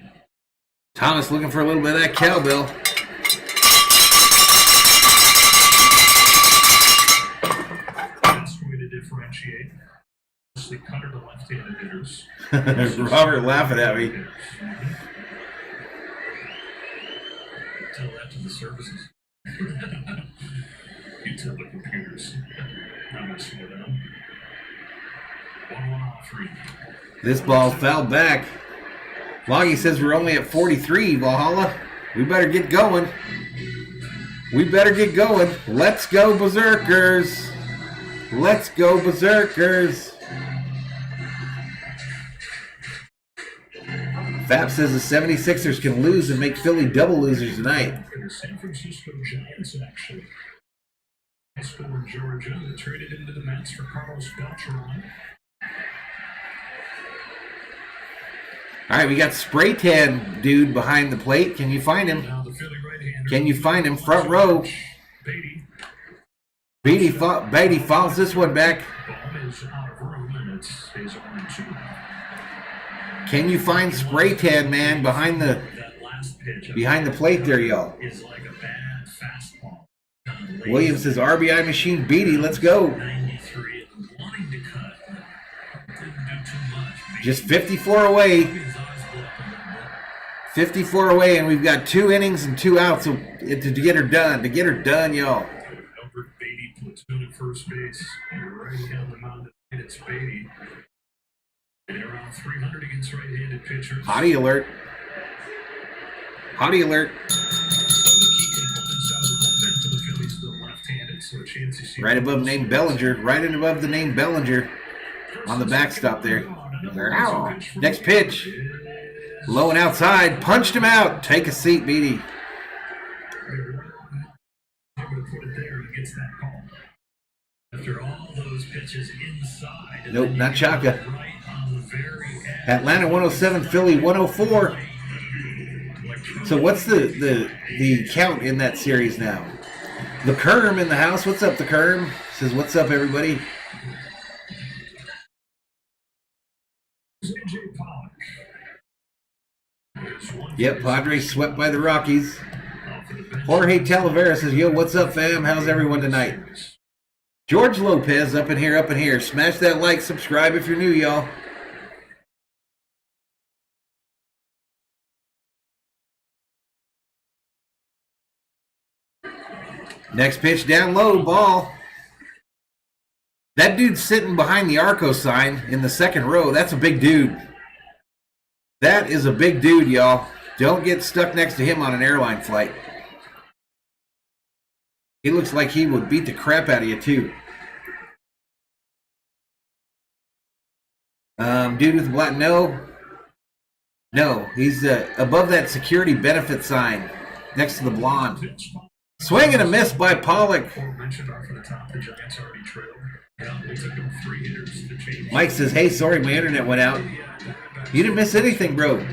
Thomas looking for a little bit of that cowbell. Best way to differentiate. Mostly cutter to left-handed hitters. Robert laughing at me. Tell that to the services. You tell the computers. I'm messing with them. 1-1 offering. This ball foul back. Loggy says we're only at 43, Valhalla. We better get going. We better get going. Let's go, Berserkers. Let's go, Berserkers. Fab says the 76ers can lose and make Philly double losers tonight. The San Francisco Giants, actually. High school in Georgia that traded into the Mets for Carlos Beltran. All right, we got Spray Tan dude behind the plate. Can you find him? Now the Philly right-hander. Can you find him? Front row. Beatty fouls this one back. Ball is out of room, and it stays 0-2. Can you find Spray Tan, man, behind the plate there, y'all? Is like a bad fastball. Williams says RBI machine Beatty. Let's go. 93 and wanting to cut. Didn't do too much. Just 54 away. 54 away, and we've got 2 innings and 2 outs to get her done. To get her done, y'all. Albert Beatty platoon first base. Right on the mound, it's Beatty. And around 300 against right-handed pitchers. Hottie alert. Hottie alert. Right above name Bellinger. Right in above the name Bellinger. On the backstop there. Next pitch. Low and outside. Punched him out. Take a seat, Beatty. After all those pitches inside. Nope, not Chaka. Atlanta 107, Philly 104. So what's the count in that series now? The Kerm in the house. What's up, the Kerm? Says, what's up, everybody? Yep, Padres swept by the Rockies. Jorge Talavera says, yo, what's up, fam? How's everyone tonight? George Lopez up in here, up in here. Smash that like, subscribe if you're new, y'all. Next pitch down low, ball. That dude's sitting behind the Arco sign in the second row. That's a big dude. That is a big dude, y'all. Don't get stuck next to him on an airline flight. He looks like he would beat the crap out of you, too. Dude with the black, no. No, he's above that security benefit sign next to the blonde. Swing and a miss by Pollock. Mike says, hey, sorry, my internet went out. You didn't miss anything, bro.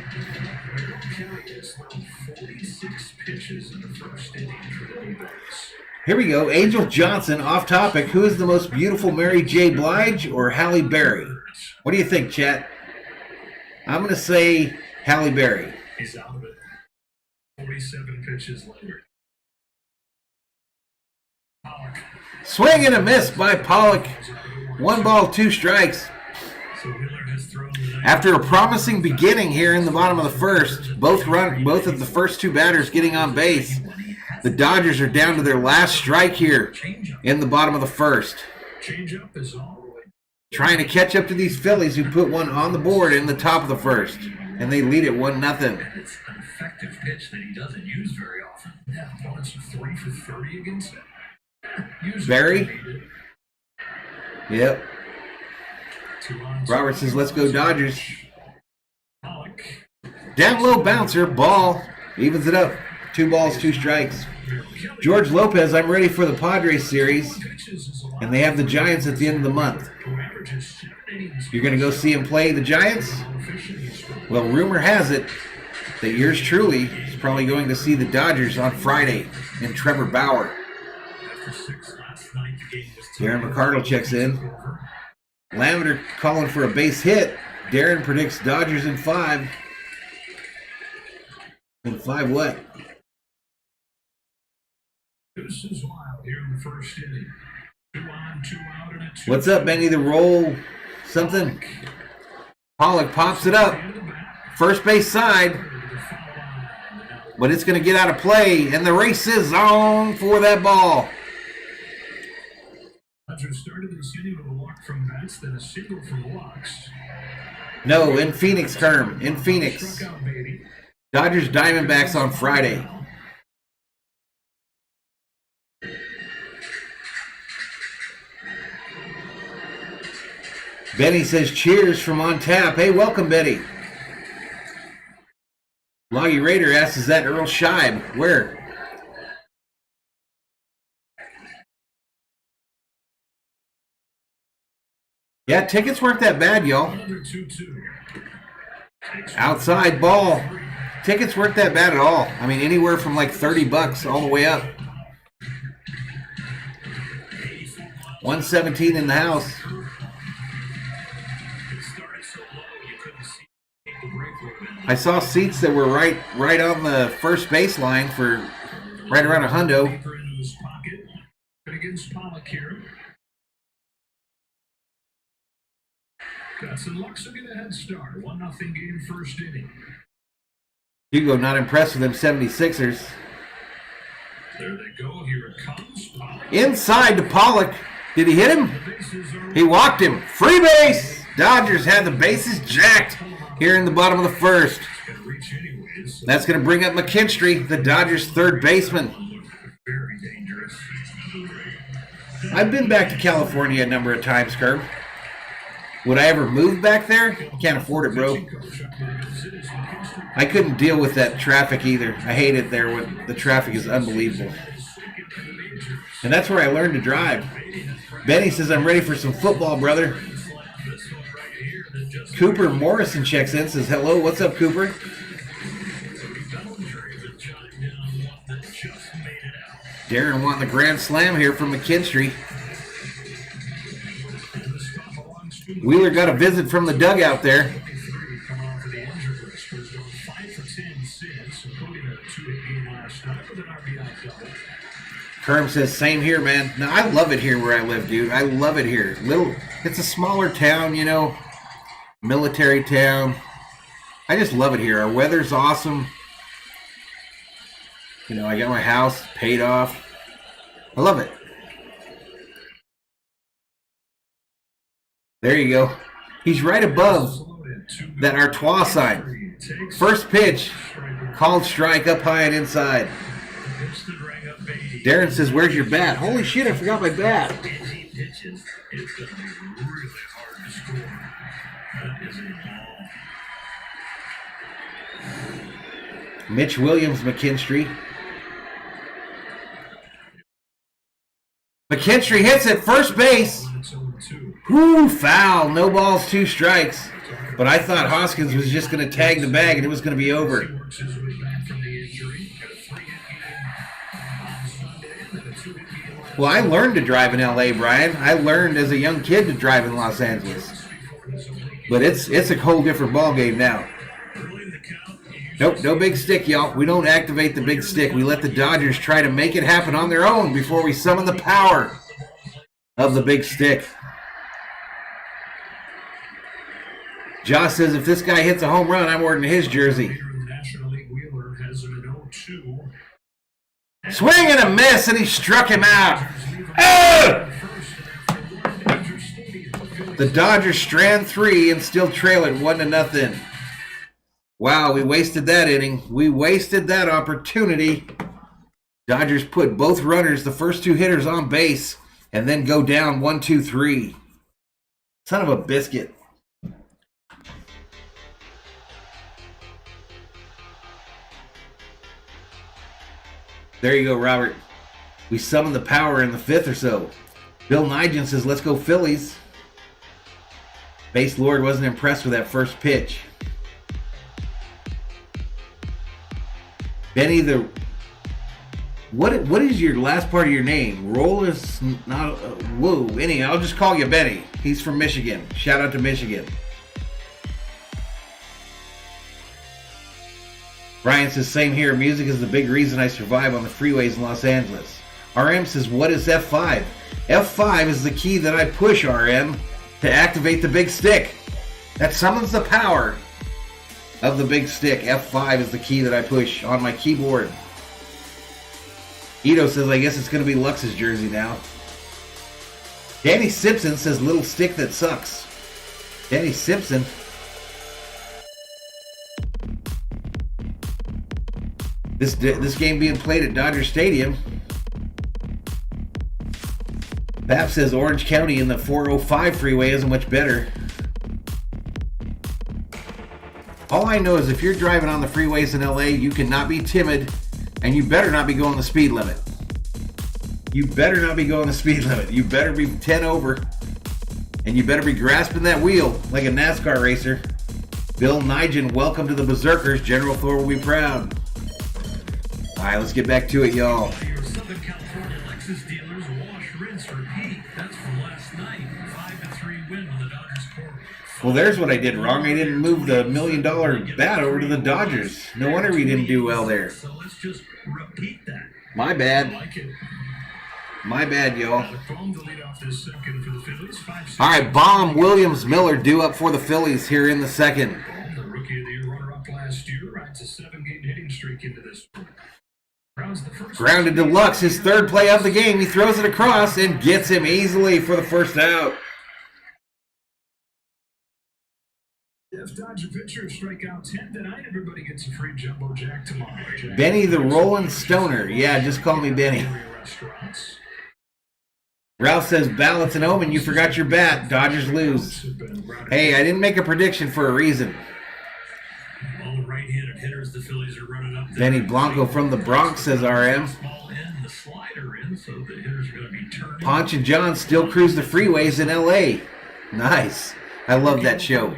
Here we go. Angel Johnson, off topic. Who is the most beautiful, Mary J. Blige or Halle Berry? What do you think, chat? I'm going to say Halle Berry. He's out of it. 47 pitches later. Swing and a miss by Pollock. 1 ball, 2 strikes. After a promising beginning here in the bottom of the first, both of the first 2 batters getting on base, the Dodgers are down to their last strike here in the bottom of the first. Trying to catch up to these Phillies who put one on the board in the top of the first, and they lead it 1-0. It's an effective pitch that he doesn't use very often. Yeah, opponents 3 for 30 against it. Berry? Yep. Robert says, let's go Dodgers. Down low bouncer, ball. Evens it up. 2 balls, 2 strikes. George Lopez, I'm ready for the Padres series. And they have the Giants at the end of the month. You're going to go see him play the Giants? Well, rumor has it that yours truly is probably going to see the Dodgers on Friday in Trevor Bauer. Darren McCardle checks in. Lavender calling for a base hit. Darren predicts Dodgers in 5. In 5 what? This is wild here in the first inning. 2 on, 2 out, and a 2. What's up, Benny? The roll something. Pollock pops it up. First base side. But it's going to get out of play, and the race is on for that ball. Dodgers started this inning with a walk from Betts, then a single from Lux. No, in Phoenix, Kerm. In Phoenix. Dodgers Diamondbacks on Friday. Benny says cheers from on tap. Hey, welcome, Betty. Loggy Raider asks, is that Earl Scheib? Where? Yeah, tickets weren't that bad, y'all. Outside ball. Tickets weren't that bad at all. I mean, anywhere from like $30 all the way up. 117 in the house. I saw seats that were right on the first baseline for right around a hundo. Against Pollock here. That's Lux will get a head start. 1-0 game, first inning. Hugo not impressed with them 76ers. There they go. Here it comes. Pollock. Inside to Pollock. Did he hit him? He walked him. Free base. Dodgers have the bases jacked here in the bottom of the first. That's going to bring up McKinstry, the Dodgers' third baseman. Very dangerous. I've been back to California a number of times, Curb. Would I ever move back there? Can't afford it, bro. I couldn't deal with that traffic either. I hate it there. The traffic is unbelievable. And that's where I learned to drive. Benny says, I'm ready for some football, brother. Cooper Morrison checks in, says, hello, what's up, Cooper? Darren wanting the grand slam here from McKinstry. Wheeler got a visit from the dugout there. Kerm says, same here, man. No, I love it here where I live, dude. I love it here. It's a smaller town, you know, military town. I just love it here. Our weather's awesome. You know, I got my house paid off. I love it. There you go. He's right above that Artois sign. First pitch, called strike up high and inside. Darren says, where's your bat? Holy shit, I forgot my bat. Mitch Williams, McKinstry. McKinstry hits it, first base. Whoo, foul. No balls, 2 strikes. But I thought Hoskins was just going to tag the bag and it was going to be over. Well, I learned to drive in L.A., Brian. I learned as a young kid to drive in Los Angeles. But it's a whole different ballgame now. Nope, no big stick, y'all. We don't activate the big stick. We let the Dodgers try to make it happen on their own before we summon the power of the big stick. Josh says, if this guy hits a home run, I'm ordering his jersey. Swing and a miss, and he struck him out. Oh! The Dodgers strand 3 and still trail it 1-0. Wow, we wasted that inning. We wasted that opportunity. Dodgers put both runners, the first 2 hitters, on base, and then go down 1-2-3. Son of a biscuit. There you go, Robert. We summoned the power in the 5th or so. Bill Nigel says, let's go Phillies. Base Lord wasn't impressed with that first pitch. Benny, what is your last part of your name? Roll is not, whoa. Anyhow, I'll just call you Benny. He's from Michigan. Shout out to Michigan. Brian says, same here. Music is the big reason I survive on the freeways in Los Angeles. RM says, what is F5? F5 is the key that I push, RM, to activate the big stick. That summons the power of the big stick. F5 is the key that I push on my keyboard. Ito says, I guess it's going to be Lux's jersey now. Danny Simpson says, little stick that sucks. Danny Simpson. This game being played at Dodger Stadium. Pap says Orange County in the 405 freeway isn't much better. All I know is if you're driving on the freeways in LA, you cannot be timid, and you better not be going the speed limit. You better not be going the speed limit. You better be 10 over, and you better be grasping that wheel like a NASCAR racer. Bill Nigel, welcome to the Berzerkers. General Thor will be proud. All right, let's get back to it, y'all. Your Southern California Lexus dealers wash, rinse, repeat. That's from last night. 5-3 win on the Dodgers score. Well, there's what I did wrong. I didn't move the $1 million bat over to the Dodgers. No wonder we didn't do well there. So let's just repeat that. My bad. My bad, y'all. All right, Baum, Williams, Miller due up for the Phillies here in the second. The rookie of the year runner-up last year rides a 7-game hitting streak into this one. Grounded Deluxe, his third play of the game. He throws it across and gets him easily for the first out. If Dodger pitcher strike out 10 tonight, everybody gets a free jumbo jack tomorrow. Benny the Rolling Stoner. Yeah, just call me Benny. Ralph says, balance and omen, you forgot your bat. Dodgers lose. Hey, I didn't make a prediction for a reason. All the right-handed hitters, the Phillies are running up. Benny Blanco from the Bronx says RM. Small end, the slider in, so the hitters are going to be turning. Ponch and John still cruise the freeways in LA. Nice. I love that show.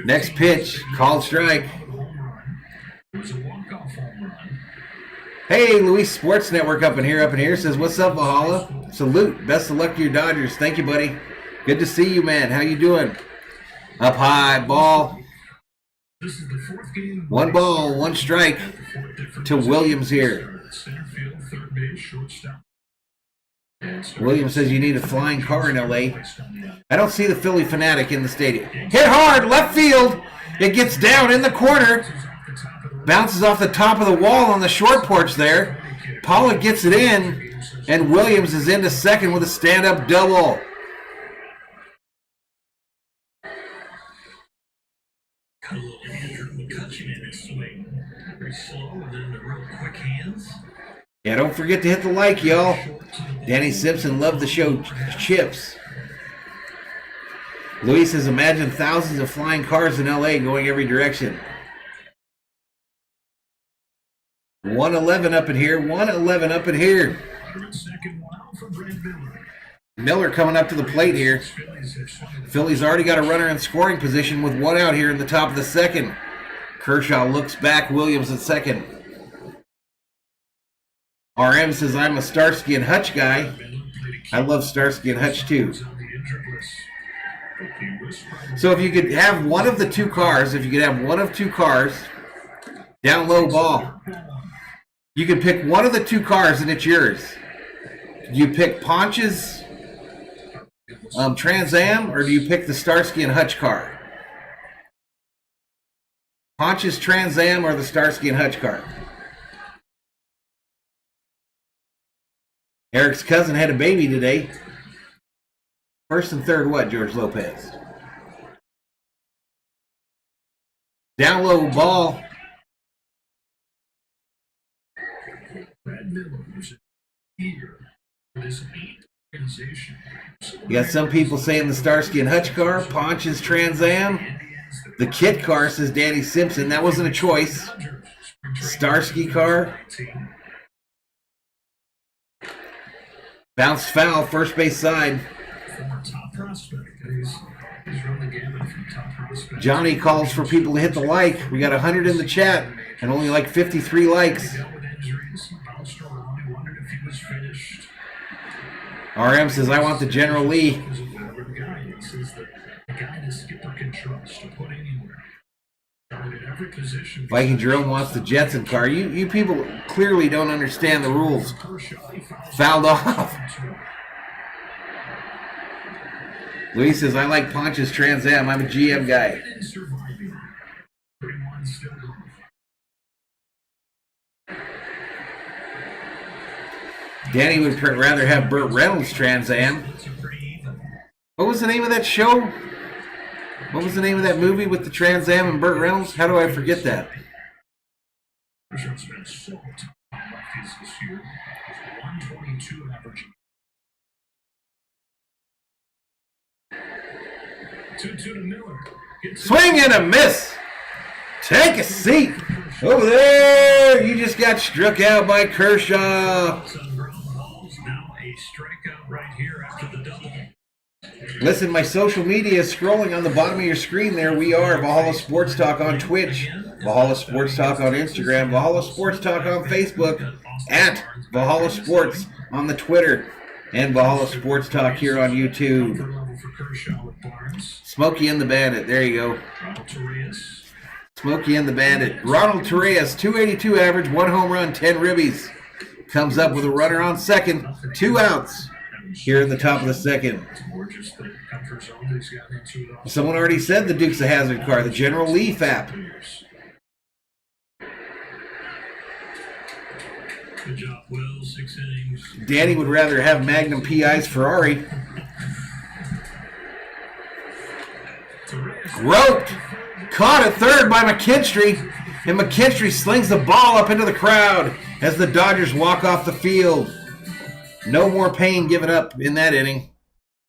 Next pitch, called strike. It was a walk-off home run. Hey, Luis Sports Network up in here, says, what's up, Valhalla? Salute. Best of luck to your Dodgers. Thank you, buddy. Good to see you, man. How you doing? Up high, ball. This is the fourth game. 1 ball, 1 strike to Williams here. Center field, third base, shortstop. Williams says you need a flying car in LA. I don't see the Philly fanatic in the stadium. Hit hard, left field. It gets down in the corner. Bounces off the top of the wall on the short porch there. Pollock gets it in, and Williams is into second with a stand-up double. Got a little Andrew McCutcheon in his swing. Very slow, and then the real quick hands. Yeah, don't forget to hit the like, y'all. Danny Simpson loved the show Chips. Luis says, imagine thousands of flying cars in LA going every direction. 111 up in here, 111 up in here. Miller coming up to the plate here. Phillies already got a runner in scoring position with 1 out here in the top of the second. Kershaw looks back, Williams at second. RM says, I'm a Starsky and Hutch guy. I love Starsky and Hutch too. So if you could have one of the 2 cars, down low ball, you can pick one of the 2 cars and it's yours. Do you pick Ponch's Trans Am, or do you pick the Starsky and Hutch car? Ponch's Trans Am or the Starsky and Hutch car? Eric's cousin had a baby today. First and third, what, George Lopez? Down low ball. You got some people saying the Starsky and Hutch car, Ponch's Trans Am. The Kit car, says Danny Simpson. That wasn't a choice. Starsky car. Bounced foul, first base side. Johnny calls for people to hit the like. We got 100 in the chat and only like 53 likes. RM says, I want the General Lee. Viking Jerome wants the Jetson car. You people clearly don't understand the rules. Fouled off. Luis says, I like Ponch's Trans Am. I'm a GM guy. Danny would rather have Burt Reynolds' Trans Am. What was the name of that show? What was the name of that movie with the Trans Am and Burt Reynolds? How do I forget that? 122 average. 2-2 to Miller. Swing and a miss. Take a seat. Over there, you just got struck out by Kershaw. Now a strikeout right here after the double. Listen, my social media is scrolling on the bottom of your screen there. We are Valhalla Sports Talk on Twitch, Valhalla Sports Talk on Instagram, Valhalla Sports Talk on Facebook, at Valhalla Sports on the Twitter, and Valhalla Sports Talk here on YouTube. Smokey and the Bandit. There you go. Smokey and the Bandit. Ronald Torres, 282 average, 1 home run, 10 ribbies. Comes up with a runner on second, 2 outs here in the top of the second. Someone already said the Dukes of Hazzard car, the General Lee FAP. Good job, Will. 6 innings. Danny would rather have Magnum PI's Ferrari. Roped. Caught at third by McKinstry. And McKinstry slings the ball up into the crowd as the Dodgers walk off the field. No more pain given up in that inning.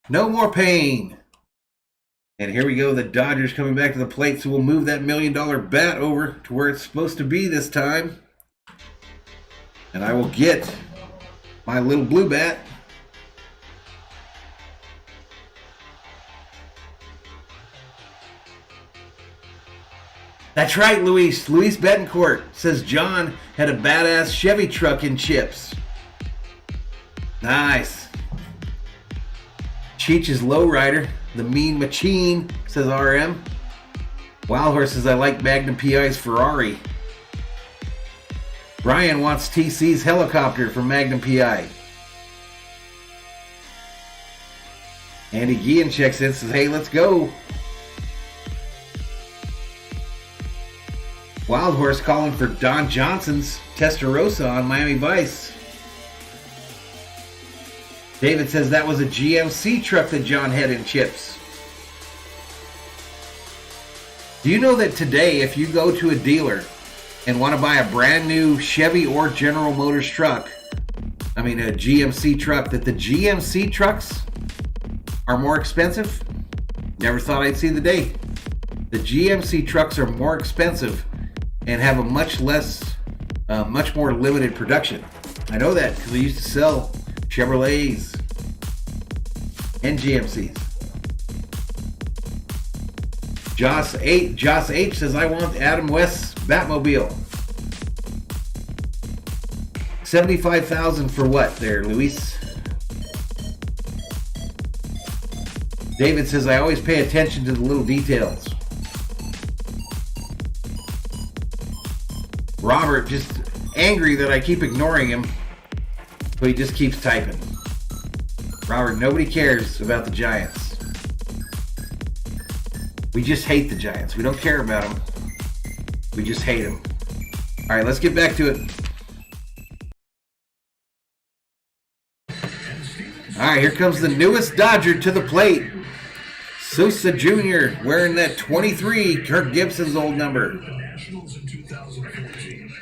No more pain. And here we go, the Dodgers coming back to the plate, so we'll move that $1 million bat over to where it's supposed to be this time. And I will get my little blue bat. That's right, Luis. Luis Betancourt says John had a badass Chevy truck in chips. Nice. Cheech's lowrider, the mean machine, says RM. Wild Horse says I like Magnum PI's Ferrari. Brian wants TC's helicopter from Magnum PI. Andy Guillen checks in, says, hey, let's go. Wild Horse calling for Don Johnson's Testarossa on Miami Vice. David says that was a GMC truck that John had in chips. Do you know that today, if you go to a dealer and want to buy a brand new Chevy or General Motors truck, a GMC truck, that the GMC trucks are more expensive? Never thought I'd see the day. The GMC trucks are more expensive and have a much more limited production. I know that because we used to sell Chevrolets and GMCs. Joss H says, I want Adam West's Batmobile. $75,000 for what there, Luis? David says, I always pay attention to the little details. Robert just angry that I keep ignoring him, but he just keeps typing. Robert, nobody cares about the Giants. We just hate the Giants. We don't care about them. We just hate them. All right, let's get back to it. All right, here comes the newest Dodger to the plate. Sousa Jr. wearing that 23, Kirk Gibson's old number. The Nationals in 2014.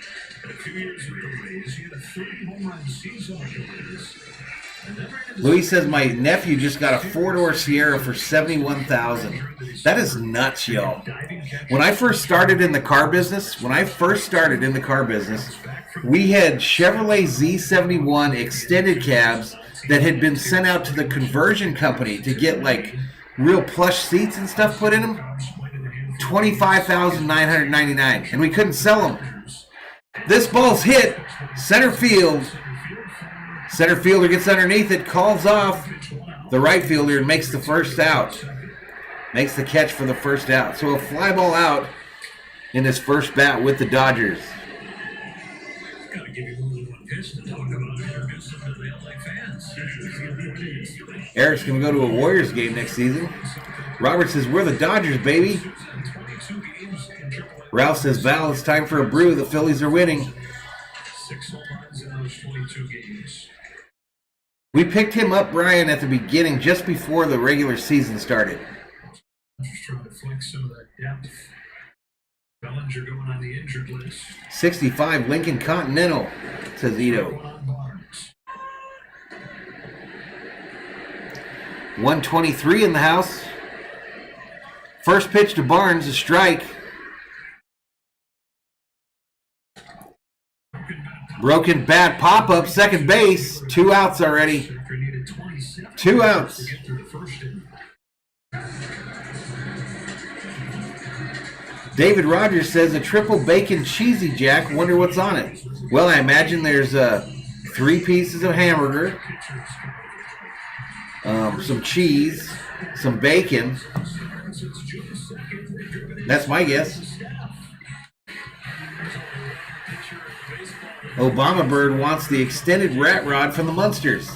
A few years with the Rays, he had a 30 home run season with the Rays. Louis says my nephew just got a 4-door Sierra for $71,000. That is nuts, y'all. When I first started in the car business, we had Chevrolet Z71 extended cabs that had been sent out to the conversion company to get like real plush seats and stuff put in them. $25,999, and we couldn't sell them. This ball's hit center field. Center fielder gets underneath it, calls off the right fielder, and makes the first out. Makes the catch for the first out. So a fly ball out in his first bat with the Dodgers. Gotta give you more than one pitch to talk about introduce them to the LA fans. Eric's going to go to a Warriors game next season. Robert says, we're the Dodgers, baby. Ralph says, Val, it's time for a brew. The Phillies are winning. 6 home runs in those 22 games. We picked him up, Brian, at the beginning, just before the regular season started. Just trying to flex some of that depth. Bellinger going on the injured list. 65 Lincoln Continental, says Ito. Going on Barnes. 123 in the house. First pitch to Barnes, a strike. Broken bat pop-up, second base. 2 outs already. 2 outs. David Rogers says a triple bacon cheesy jack. Wonder what's on it. Well, I imagine there's 3 pieces of hamburger, some cheese, some bacon. That's my guess. Obama Bird wants the extended rat rod from the Munsters.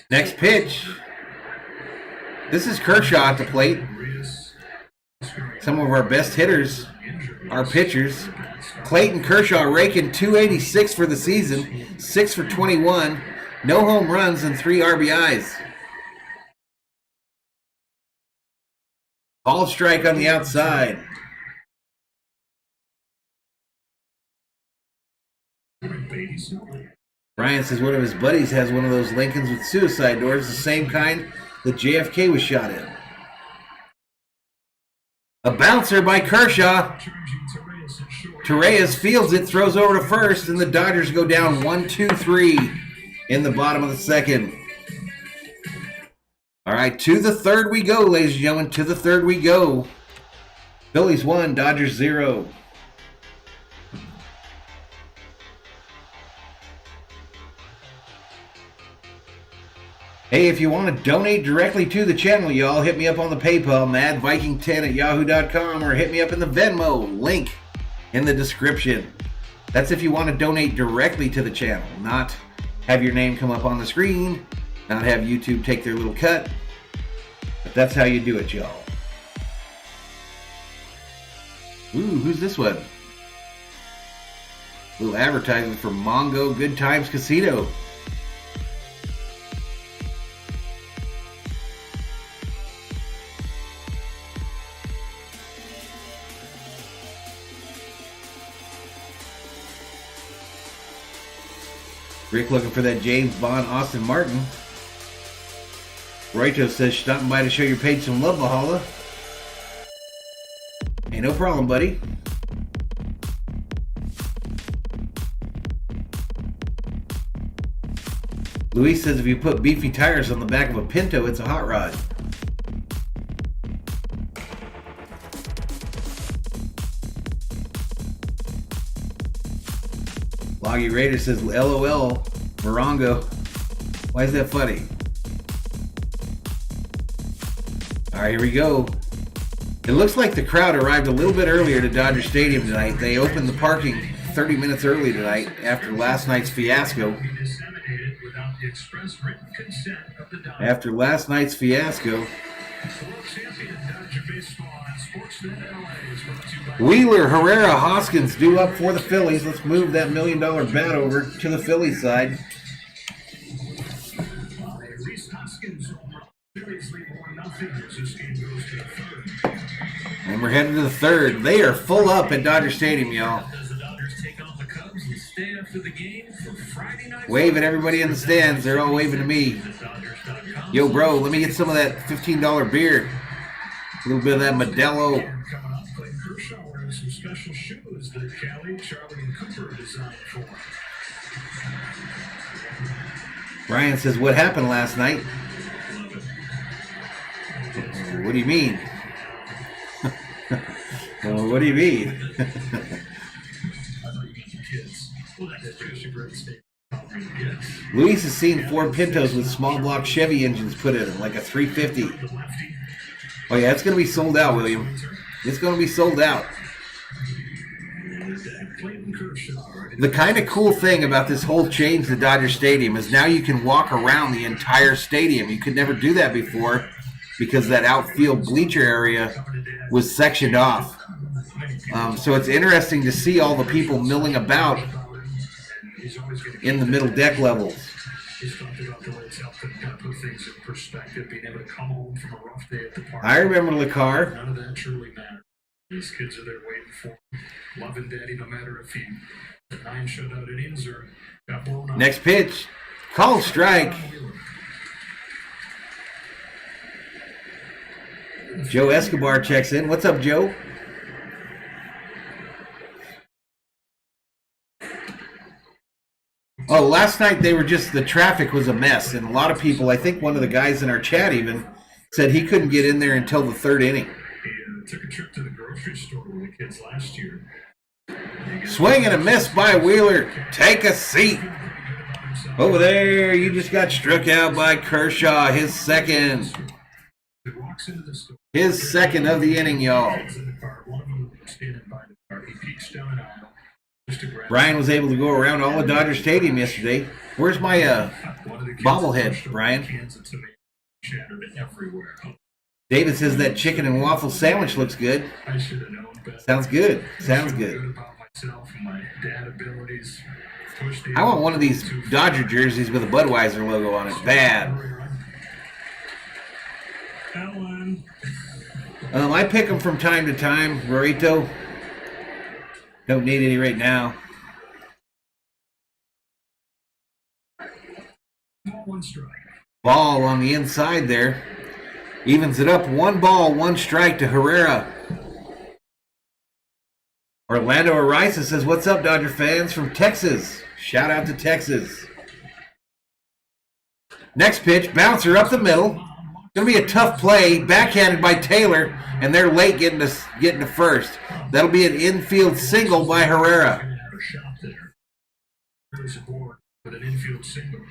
Next pitch. This is Kershaw at the plate. Some of our best hitters are pitchers. Clayton Kershaw raking 286 for the season, 6 for 21, no home runs and 3 RBIs. Ball strike on the outside. Brian says one of his buddies has one of those Lincolns with suicide doors, the same kind that JFK was shot in. A bouncer by Kershaw. Torreyes fields it, throws over to first, and the Dodgers go down 1-2-3 in the bottom of the second. All right, to the third we go, ladies and gentlemen. To the third we go. Phillies 1, Dodgers 0. Hey, if you want to donate directly to the channel, y'all, hit me up on the PayPal, madviking10@yahoo.com, or hit me up in the Venmo, link in the description. That's if you want to donate directly to the channel, not have your name come up on the screen, not have YouTube take their little cut. But that's how you do it, y'all. Ooh, who's this one? A little advertisement for Mongo Good Times Casino. Rick looking for that James Bond Austin Martin. Roito says stopping by to show your page some love, Valhalla. Hey, no problem, buddy. Luis says if you put beefy tires on the back of a Pinto, it's a hot rod. Loggy Raider says LOL, Morongo. Why is that funny? Alright, here we go. It looks like the crowd arrived a little bit earlier to Dodger Stadium tonight. They opened the parking 30 minutes early tonight after last night's fiasco. Wheeler, Herrera, Hoskins due up for the Phillies. Let's move that $1 million bat over to the Phillies side. And we're heading to the third. They are full up at Dodger Stadium, y'all. Wave at everybody in the stands. They're all waving to me. Yo, bro, let me get some of that $15 beer. A little bit of that Modelo. Some special shoes that Callie, Charlie, and Cooper designed for. Brian says, what happened last night? What do you mean? Well, what do you mean? Luis has seen Ford Pintos with small block Chevy engines put in them, like a 350. Oh yeah, it's going to be sold out, William. It's going to be sold out. The kind of cool thing about this whole change to Dodger Stadium is now you can walk around the entire stadium. You could never do that before because that outfield bleacher area was sectioned off. So it's interesting to see all the people milling about in the middle deck levels. I remember the car. None of that truly matters. These kids are there waiting for loving daddy, no matter if he the 9 shutout innings or got blown up. Next pitch, called strike. Joe Escobar checks in. What's up, Joe? Oh, last night the traffic was a mess, and a lot of people, I think one of the guys in our chat even said he couldn't get in there until the third inning. Took a trip to the grocery store with the kids last year. Swing and a miss by Wheeler. Take a seat. Over there, you just got struck out by Kershaw. His second. His second of the inning, y'all. Brian was able to go around all of Dodger Stadium yesterday. Where's my bobblehead, Brian? David says that chicken and waffle sandwich looks good. Sounds good. Sounds good. Myself and my dad abilities. I want one of these Dodger jerseys with a Budweiser logo on it. Bad. Ellen. I pick them from time to time. Rorito. Don't need any right now. One strike. Ball on the inside there. Evens it up. 1 ball, 1 strike to Herrera. Orlando Arisa says, "What's up, Dodger fans from Texas?" Shout out to Texas. Next pitch, bouncer up the middle. Gonna be a tough play, backhanded by Taylor, and they're late getting to first. That'll be an infield single by Herrera. Have a shot there. There's a board with an infield single.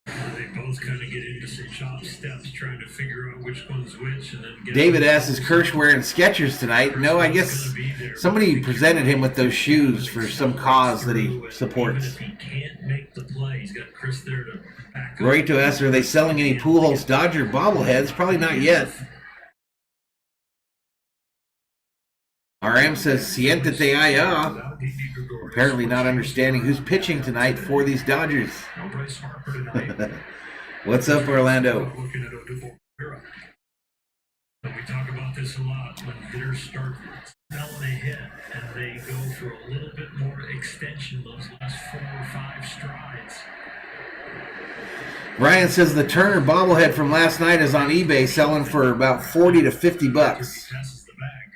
They both kind of get into some chop steps trying to figure out which one's which. And then get David asks, "Is Kirsch wearing Skechers tonight?" No, I guess somebody presented him with those shoes for some cause that he supports. Even if he can't make the play, he's got Chris there to back up. Rorito asks, "Are they selling any Pujols Dodger bobbleheads?" Probably not yet. RM says, "Siéntate allá." Apparently not understanding who's pitching tonight for these Dodgers. No Bryce Harper tonight. What's up, Orlando? Looking at Odubel Herrera. And we talk about this a lot when hitters start smelling a hit and they go for a little bit more extension those last 4 or 5 strides. Ryan says the Turner bobblehead from last night is on eBay selling for about $40 to $50. Passes the bag.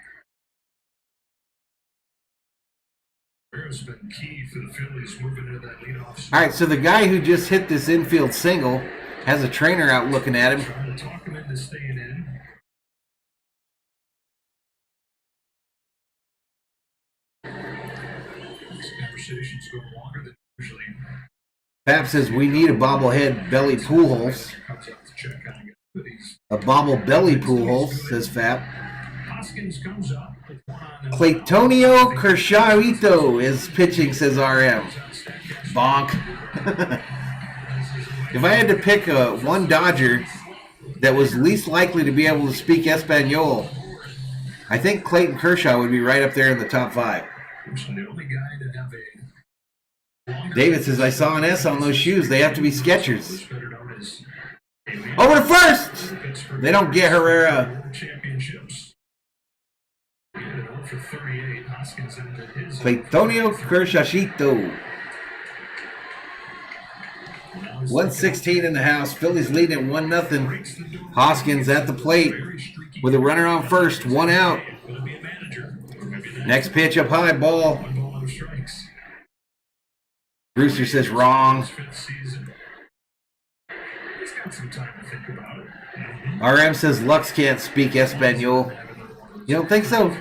Herrera's been key for the Phillies moving into that leadoff. All right, so the guy who just hit this infield single has a trainer out looking at him. Trying to talk him into staying in. These conversations go longer than usually. Pap says we need a bobblehead belly Pujols. Comes out to check on it, but he's A bobble belly Pujols, says Fap. Hoskins comes up with one on Claytonio Kershawito is pitching, says RM. Bonk. If I had to pick one Dodger that was least likely to be able to speak Espanol, I think Clayton Kershaw would be right up there in the top 5. the only guy to have a David says, "I saw an S on those shoes. They have to be Skechers." better known as Over to first! They don't get Herrera. championships. He had an 0 for 38. Hoskins ended his Claytonio Kershawito. 116 in the house. Phillies leading at 1-0. Hoskins at the plate with a runner on first. 1 out. Next pitch up high. Ball. 1 ball, no strikes. Brewster says wrong. His 5th season. He's got some time to think about it. RM says Lux can't speak Espanol. You don't think so?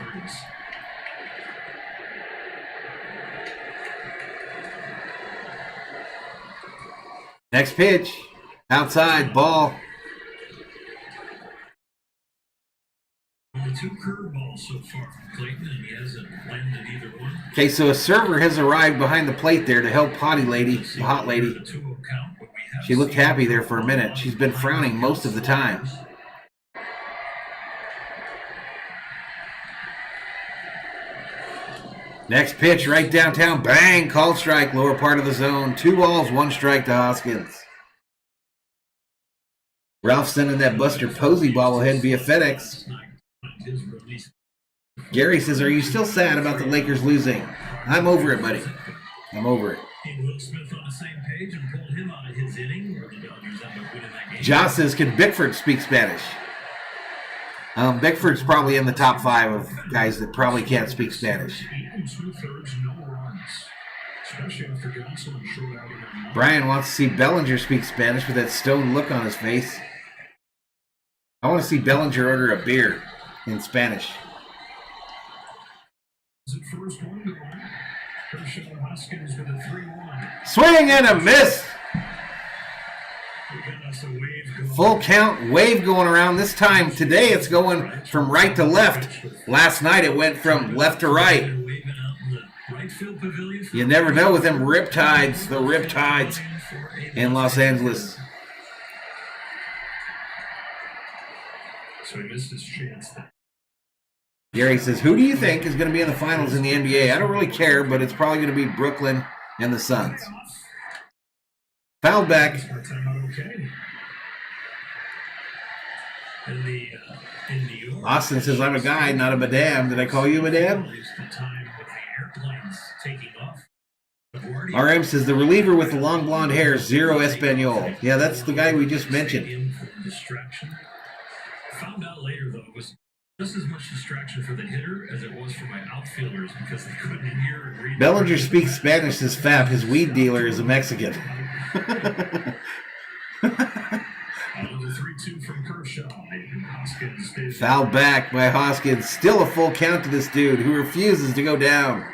Next pitch. Outside. Ball. Only 2 curveballs so far from Clayton, and he hasn't landed either one. Okay, so a server has arrived behind the plate there to help Potty Lady, the hot lady. The 2-0 count, but we have She looked happy there for a minute. She's been frowning most of the time. Next pitch right downtown. Bang! Called strike. Lower part of the zone. 2 balls, 1 strike to Hoskins. Ralph sending that Buster Posey bobblehead via FedEx. his release. Gary says, "Are you still sad about the Lakers losing?" I'm over it, buddy. I'm over it. He and Will Smith on the same page and pulled him out of his inning, where the Dodgers end up winning that game. Josh says, "Can Bickford speak Spanish?" Bickford's probably in the top 5 of guys that probably can't speak Spanish. 8 2/3, no runs. Especially after Johnson was short out in that. Brian wants to see Bellinger speak Spanish with that stone look on his face. I want to see Bellinger order a beer in Spanish. Is it first one goal? Kershaw Hoskins with a 3-1. Swing and a miss. We got us a wave going. Full count, wave going around. This time today it's going from right to left. Last night it went from left to right. They're waving out in the right field pavilion. You never know with them riptides, the riptides in Los Angeles. So he missed his chance. Gary says, who do you think is going to be in the finals in the NBA? I don't really care, but it's probably going to be Brooklyn and the Suns. Fouled back. Austin says, I'm a guy, not a madame. Did I call you a madame? RM says, the reliever with the long blonde hair, Zero Espanol. Yeah, that's the guy we just mentioned. Found out later, though, it was just as much distraction for the hitter as it was for my outfielders because they couldn't hear and read. Bellinger speaks Spanish, says Fap. His weed dealer is a Mexican. Foul back by Hoskins. Still a full count to this dude who refuses to go down.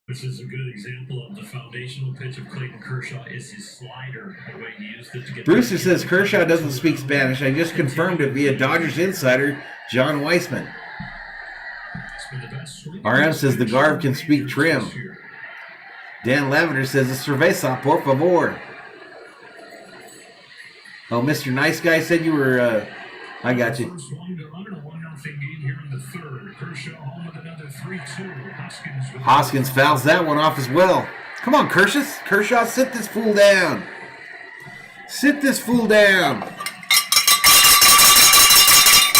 Which is a good example of the foundational pitch of Clayton Kershaw is his slider, the way he used it to get. Brewster says Kershaw doesn't speak Spanish. I just confirmed it via Dodgers insider John Weissman. RM says the Garb can speak trim. Dan Lavender says a cerveza, por favor. Oh, Mr. Nice Guy said you were, I got you. Hoskins fouls that one off as well. Come on, Kershaw, sit this fool down. Sit this fool down.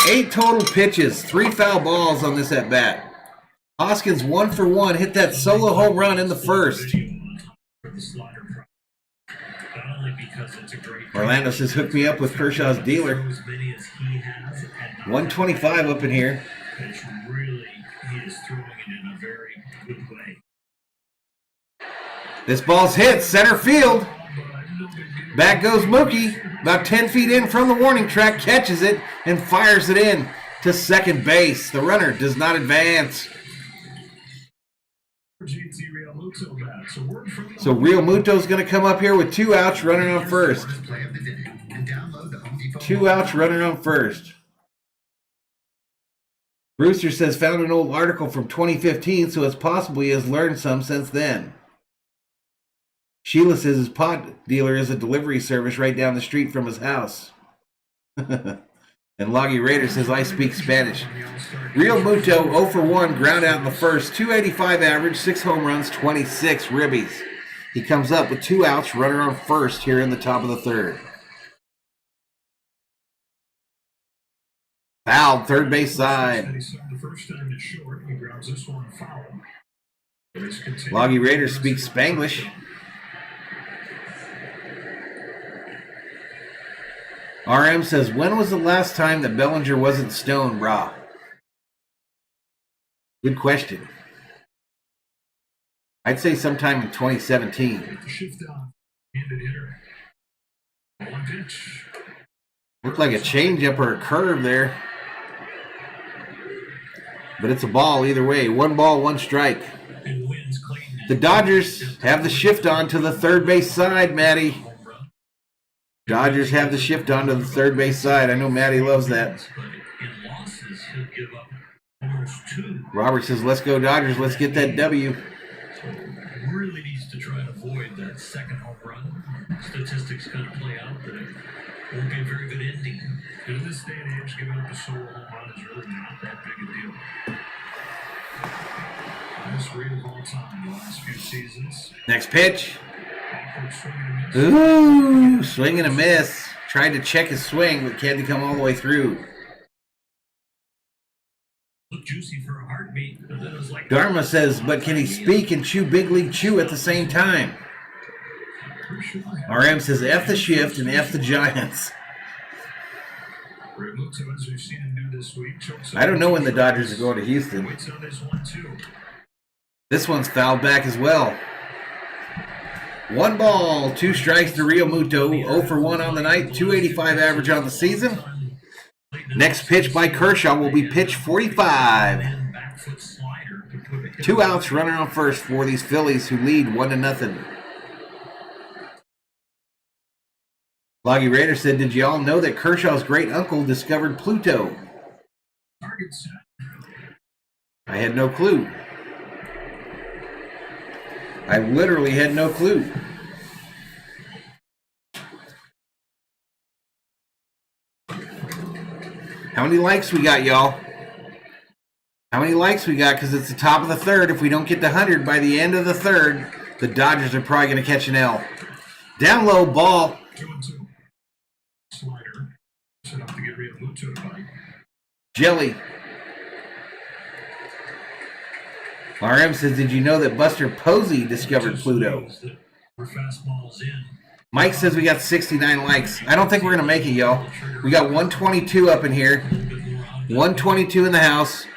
8 total pitches, 3 foul balls on this at bat. Hoskins 1 for 1, hit that solo home run in the first. Orlando says, hook me up with Kershaw's dealer. 125 up in here. This ball's hit, center field. Back goes Mookie, about 10 feet in from the warning track, catches it and fires it in to second base. The runner does not advance. So Real Muto's going to come up here with 2 outs, running on first. 2 outs, running on first. Brewster says found an old article from 2015, so it's possible he has learned some since then. Sheila says his pot dealer is a delivery service right down the street from his house. And Loggy Raider says, I speak Spanish. Real Muto, 0 for 1, ground out in the first. 285 average, 6 home runs, 26 ribbies. He comes up with 2 outs, runner on first here in the top of the third. Fouled, third base side. Loggy Raider speaks Spanglish. RM says, when was the last time that Bellinger wasn't stoned, brah? Good question. I'd say sometime in 2017. Looked like a changeup or a curve there. But it's a ball either way. 1 ball, 1 strike. The Dodgers have the shift on to the third base side, Matty. Dodgers have the shift onto the third base side. I know Matty loves that. Robert says, let's go Dodgers. Let's get that W. Really needs to try and avoid that second home run. Statistics kind of play out that it won't be a very good ending. In this day and age, giving up a solo home run is really not that big a deal. Highest rate of all time in the last few seasons. Next pitch. Ooh, swing and a miss. Tried to check his swing, but had to come all the way through. Looked juicy for a heartbeat, but then it was like Dharma says, but can he speak and chew Big League Chew at the same time? RM says, F the shift and F the Giants. I don't know when the Dodgers are going to Houston. This one's fouled back as well. 1 ball, 2 strikes to Real Muto. 0 for 1 on the night, 285 average on the season. Next pitch by Kershaw will be pitch 45. 2 outs, runner on first for these Phillies who lead 1-0. Loggy Raider said, did you all know that Kershaw's great uncle discovered Pluto? I had no clue. I literally had no clue. How many likes we got, y'all? How many likes we got? Because it's the top of the third. If we don't get to 100 by the end of the third, the Dodgers are probably going to catch an L. Down low, ball. 2-2. Slider. Set up to get Real Muto to bite. Jelly. RM says, did you know that Buster Posey discovered Pluto? Where fastballs in. Mike says we got 69 likes. I don't think we're going to make it, y'all. We got 122 up in here. 122 in the house.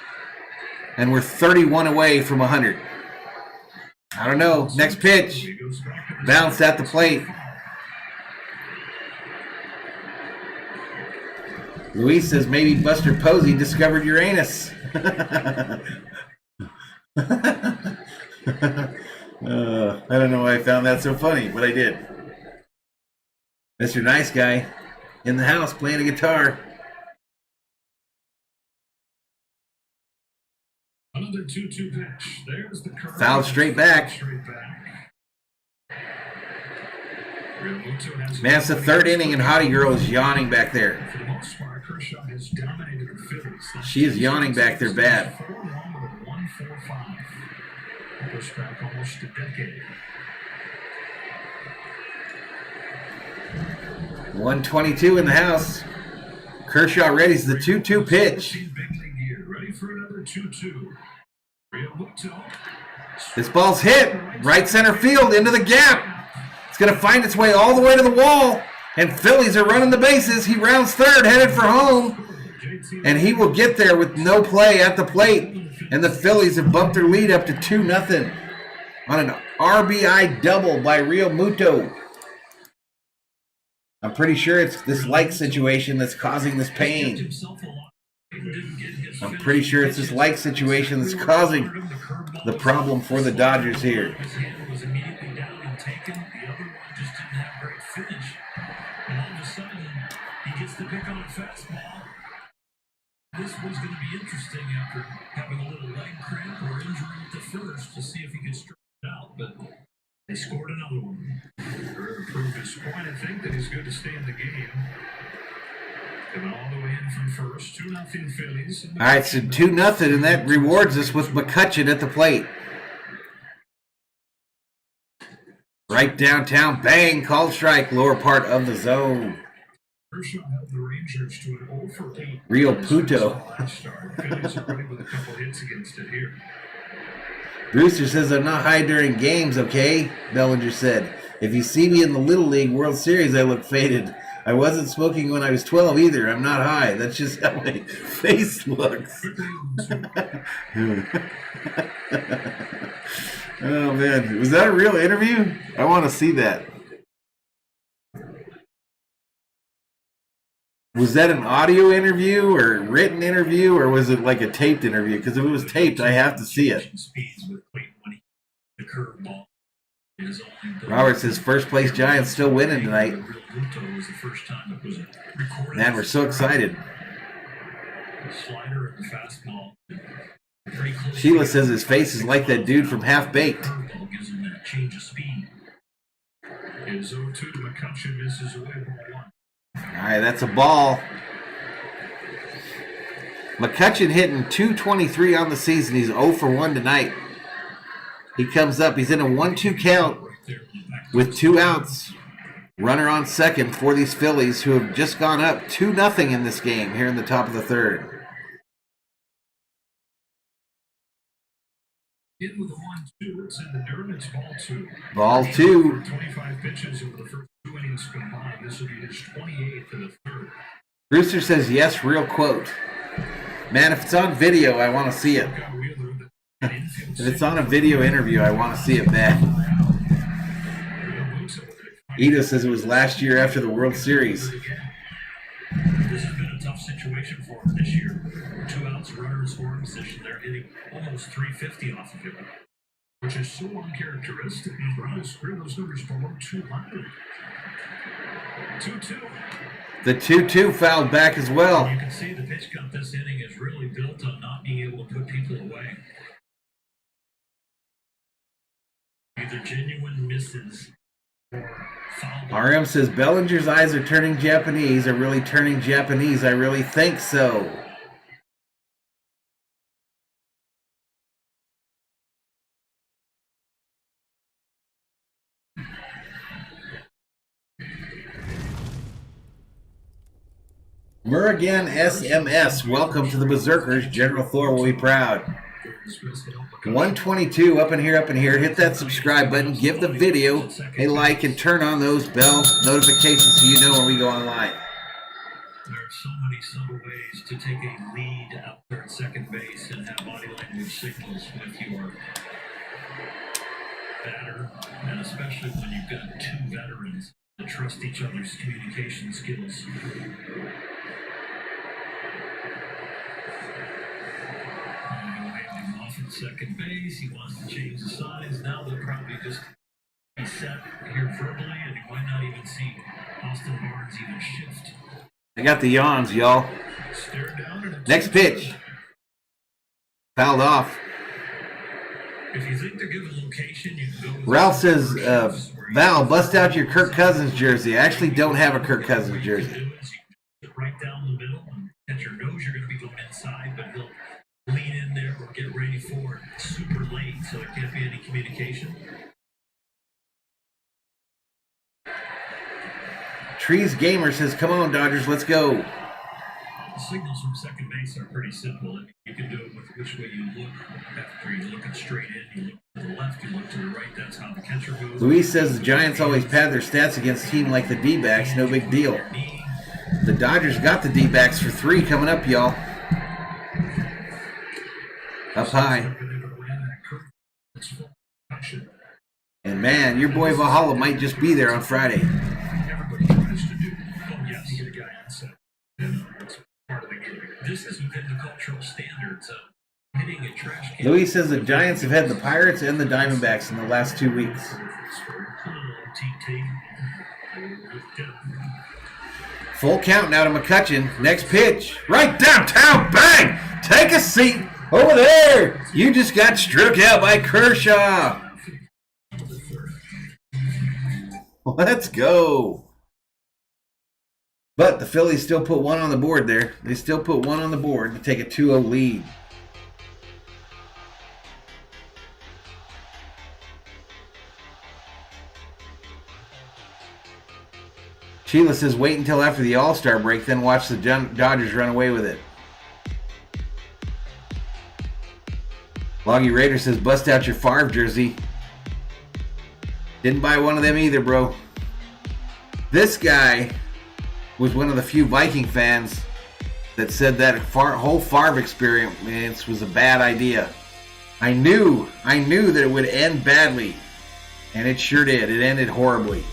And we're 31 away from 100. I don't know. Next pitch. Bounced at the plate. Luis says maybe Buster Posey discovered Uranus. I don't know why I found that so funny, but I did. Mr. Nice Guy in the house playing a guitar. Another 2-2 pitch. There's the curve. Fouled straight back. Man, it's the third inning and Hottie Girl is yawning back there. For the most part, Kershaw has dominated the Phillies. She is yawning back there bad. 1-4-5. Push back almost a decade. 122 in the house. Kershaw ready's the 2-2 pitch. Big league year. Ready for another 2-2. Real Muto. This ball's hit. Right center field into the gap. It's going to find its way all the way to the wall. And Phillies are running the bases. He rounds third, headed for home. And he will get there with no play at the plate. And the Phillies have bumped their lead up to 2-0 on an RBI double by Real Muto. I'm pretty sure it's this like situation that's causing this pain. I'm pretty sure it's this like situation that's causing the problem for the Dodgers here. His hand was immediately down and taken. The other one just didn't have a great finish. And all of a sudden, he gets the pick on a fastball. This was going to be interesting after having a little leg cramp or injury at the first to see if he could straighten it out. But they scored another one. To prove his point, I think that he's good to stay in the game. Coming all the way in from first. 2-0 Phillies. All right, so 2-0, and that rewards us with McCutcheon at the plate. Right downtown, bang, called strike, lower part of the zone. Kershaw held the Rangers to an 0-for-8. Real Puto. Phillies are ready with a couple hits against it here. Brewster says, I'm not high during games, okay? Bellinger said, if you see me in the Little League World Series, I look faded. I wasn't smoking when I was 12 either. I'm not high. That's just how my face looks. Oh, man. Was that a real interview? I want to see that. Was that an audio interview or written interview, or was it like a taped interview? Because if it was taped, I have to see it. Robert says first place Giants still winning tonight. Man, we're so excited. Sheila says his face is like that dude from Half Baked. Is 0-2 to McCutcheon, misses away ball one. All right, that's a ball. McCutcheon hitting 223 on the season. He's 0 for 1 tonight. He comes up. He's in a 1-2 count with 2 outs. Runner on second for these Phillies, who have just gone up 2-0 in this game here in the top of the third. In with a 1-2, it's in the dirt, it's ball 2. Ball 2. 25 pitches over the first 2 innings combined. This will be his 28th for the third. Brewster says, yes, real quote. Man, if it's on video, I want to see it. If it's on a video interview, I want to see it bad. Ida says it was last year after the World Series. This has been a tough situation for him this year. 2 outs, runner in scoring position. They're hitting almost 350 off of him, which is so uncharacteristic. Throughout his career, those numbers below 200. 2-2. The 2-2 fouled back as well. You can see the pitch count this inning is really built on not being able to put people away. Either genuine misses or foul. RM says Bellinger's eyes are turning Japanese. Are really turning Japanese. I really think so. Murrigan SMS, welcome to the Berserkers. General Thor will be proud. 122 up in here. Hit that subscribe button. Give the video a like and turn on those bell notifications so you know when we go online. There are so many subtle ways to take a lead out there at second base and have body language signals with your batter, and especially when you've got two veterans that trust each other's communication skills. Off at second base, he wants to change the size. Now they'll probably just be set here verbally, and you might not even see Austin Barnes even shift. I got the yawns, y'all. Next pitch. Fouled off. If you think to give a location, you can go with Ralph says, Val, bust out your Kirk Cousins jersey. I actually don't have a Kirk Cousins jersey. Right down the middle, and at your nose, you're going to be going inside, but he'll lean in there or get ready for it super late, so there can't be any communication. Trees Gamer says, come on, Dodgers, let's go. The signals from second base are pretty simple. You can do it with which way you look. After you're looking straight in, you look to the left, you look to the right. That's how the catcher goes. Luis says the Giants always pad their stats against a team like the D-backs. No big deal. The Dodgers got the D-backs for 3 coming up, y'all. Up high. And man, your boy Valhalla might just be there on Friday. Everybody tries to do. Oh, yes, you get a guy inside. That's part of the game. This is within the cultural standards of hitting a trash can. Luis says the Giants have had the Pirates and the Diamondbacks in the last 2 weeks. Full count now to McCutcheon. Next pitch. Right downtown. Bang! Take a seat over there. You just got struck out by Kershaw. Let's go. But the Phillies still put 1 on the board there. They still put 1 on the board to take a 2-0 lead. Sheila says, wait until after the All-Star break, then watch the Dodgers run away with it. Loggy Raider says, bust out your Favre jersey. Didn't buy one of them either, bro. This guy was one of the few Viking fans that said that whole Favre experience was a bad idea. I knew that it would end badly, and it sure did. It ended horribly.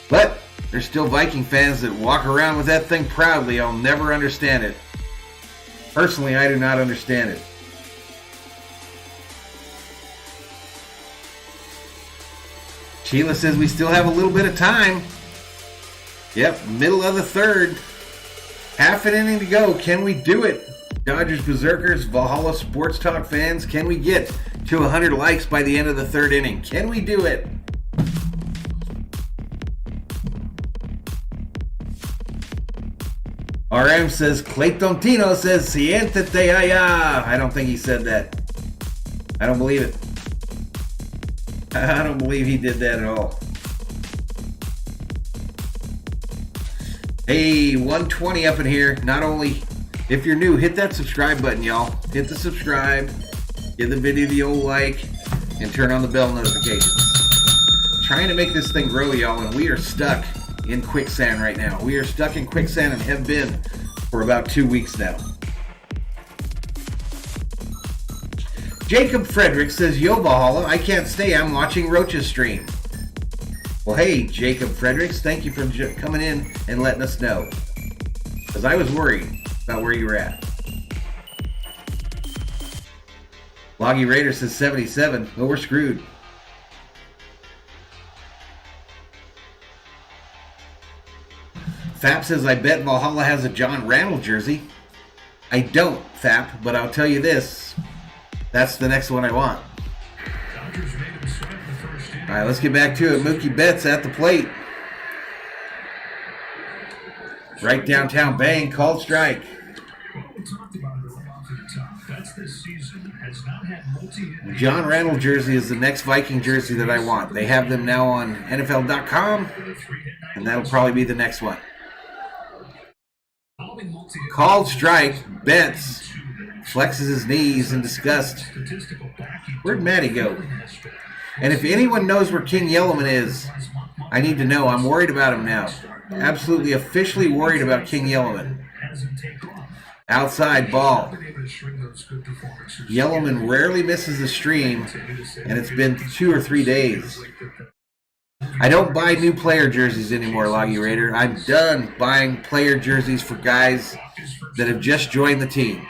But there's still Viking fans that walk around with that thing proudly. I'll never understand it. Personally, I do not understand it. Sheila says we still have a little bit of time. Yep, middle of the third. Half an inning to go. Can we do it? Dodgers Berzerkers, Valhalla Sports Talk fans, can we get to 100 likes by the end of the third inning? Can we do it? RM says, Clayton Tino says, siéntate allá. I don't think he said that. I don't believe it. I don't believe he did that at all. Hey, 120 up in here. Not only, if you're new, hit that subscribe button, y'all. Hit the subscribe, give the video the old like, and turn on the bell notifications. Trying to make this thing grow, y'all, and we are stuck in quicksand right now. We are stuck in quicksand and have been for about 2 weeks now. Jacob Frederick says, yo, Valhalla, I can't stay. I'm watching Roach's stream. Well, hey, Jacob Fredericks, thank you for coming in and letting us know. Because I was worried about where you were at. Loggy Raider says 77. Well, we're screwed. Fap says, I bet Valhalla has a John Randall jersey. I don't, Fap, but I'll tell you this. That's the next one I want. All right, let's get back to it. Mookie Betts at the plate. Right downtown, bang, called strike. John Randall jersey is the next Viking jersey that I want. They have them now on NFL.com, and that'll probably be the next one. Called strike. Betts flexes his knees in disgust. Where'd Matty go? And if anyone knows where King Yellowman is, I need to know. I'm worried about him now. Absolutely officially worried about King Yellowman. Outside ball. Yellowman rarely misses the stream, and it's been 2 or 3 days. I don't buy new player jerseys anymore, Loggy Raider. I'm done buying player jerseys for guys that have just joined the team.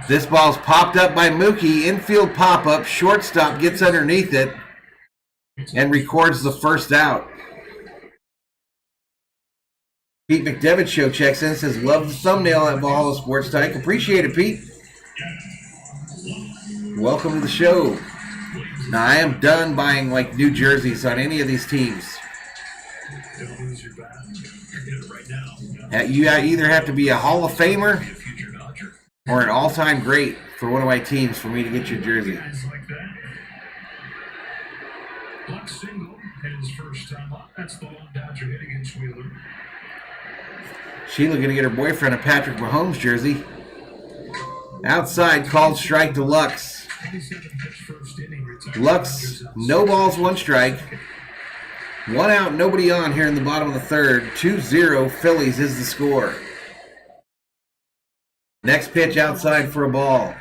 This ball's popped up by Mookie. Infield pop-up. Shortstop gets underneath it and records the first out. Pete McDevitt Show checks in and says, love the thumbnail at Valhalla Sports Talk. Appreciate it, Pete. Welcome to the show. Now, I am done buying like new jerseys on any of these teams. You either have to be a Hall of Famer or an all-time great for one of my teams for me to get your jersey. Luck single his first time up. That's the lone Dodger hit against Wheeler. Sheila gonna get her boyfriend a Patrick Mahomes jersey. Outside, called strike to Lux. Lux, no balls, 1 strike. 1 out, nobody on here in the bottom of the third. 2-0, Phillies is the score. Next pitch outside for a ball.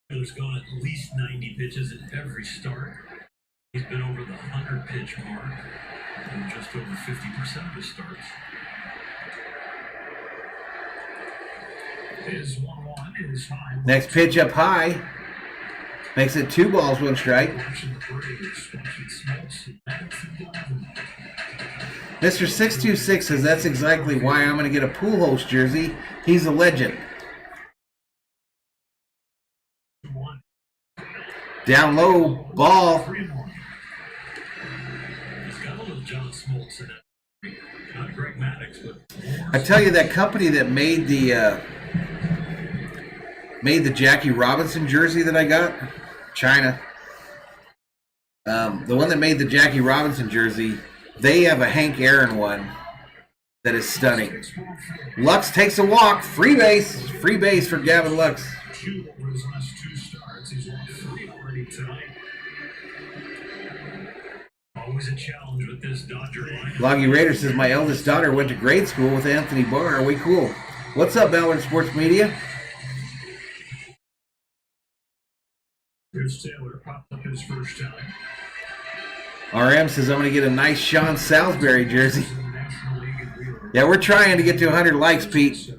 He's gone at least 90 pitches in every start. He's been over the 100-pitch mark in just over 50% of his starts. Next pitch up high. Makes it 2 balls, 1 strike. Mr. 626 says that's exactly why I'm going to get a Pujols jersey. He's a legend. Down low, ball. I tell you, that company that made the Jackie Robinson jersey that I got, China. The one that made the Jackie Robinson jersey, they have a Hank Aaron one that is stunning. Lux takes a walk, free base for Gavin Lux. Always a challenge with this Dodger lineup. Loggy Raider says my eldest daughter went to grade school with Anthony Barr. Way cool. What's up, Ballard Sports Media? Here's Taylor, popped up his first time. RM says I'm going to get a nice Sean Salisbury jersey. Yeah, we're trying to get to 100 likes, Pete.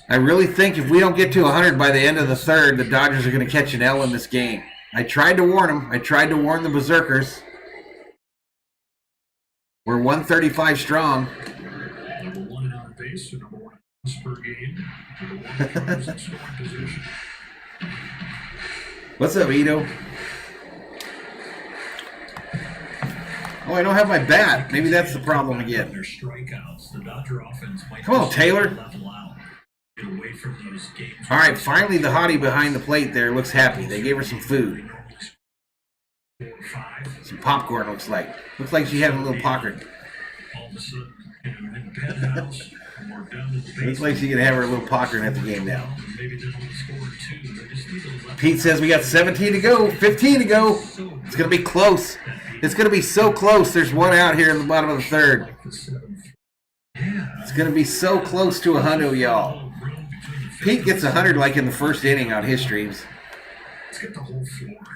I really think if we don't get to 100 by the end of the third, the Dodgers are going to catch an L in this game. I tried to warn them. I tried to warn the Berserkers. We're 135 strong. Number 1 on base, number 1 per game. Number 1 in scoring position. What's up, Ito? Oh, I don't have my bat. Maybe that's the problem again. Their strikeouts, the Dodger offense might Come on, Taylor. level out. Get away from those games. All right, finally the hottie behind the plate there looks happy. They gave her some food. Some popcorn, looks like. Looks like she had a little popcorn. All of a sudden, in the penthouse, or down at the Looks like she can have her little popcorn at the game now. Maybe they've only scored 2. They just need to let Pete says we got 17 to go, 15 to go. It's going to be close. It's going to be so close. There's 1 out here in the bottom of the third. It's going to be so close to 100, y'all. Pete gets 100 like in the first inning on his streams. Let's get the whole floor.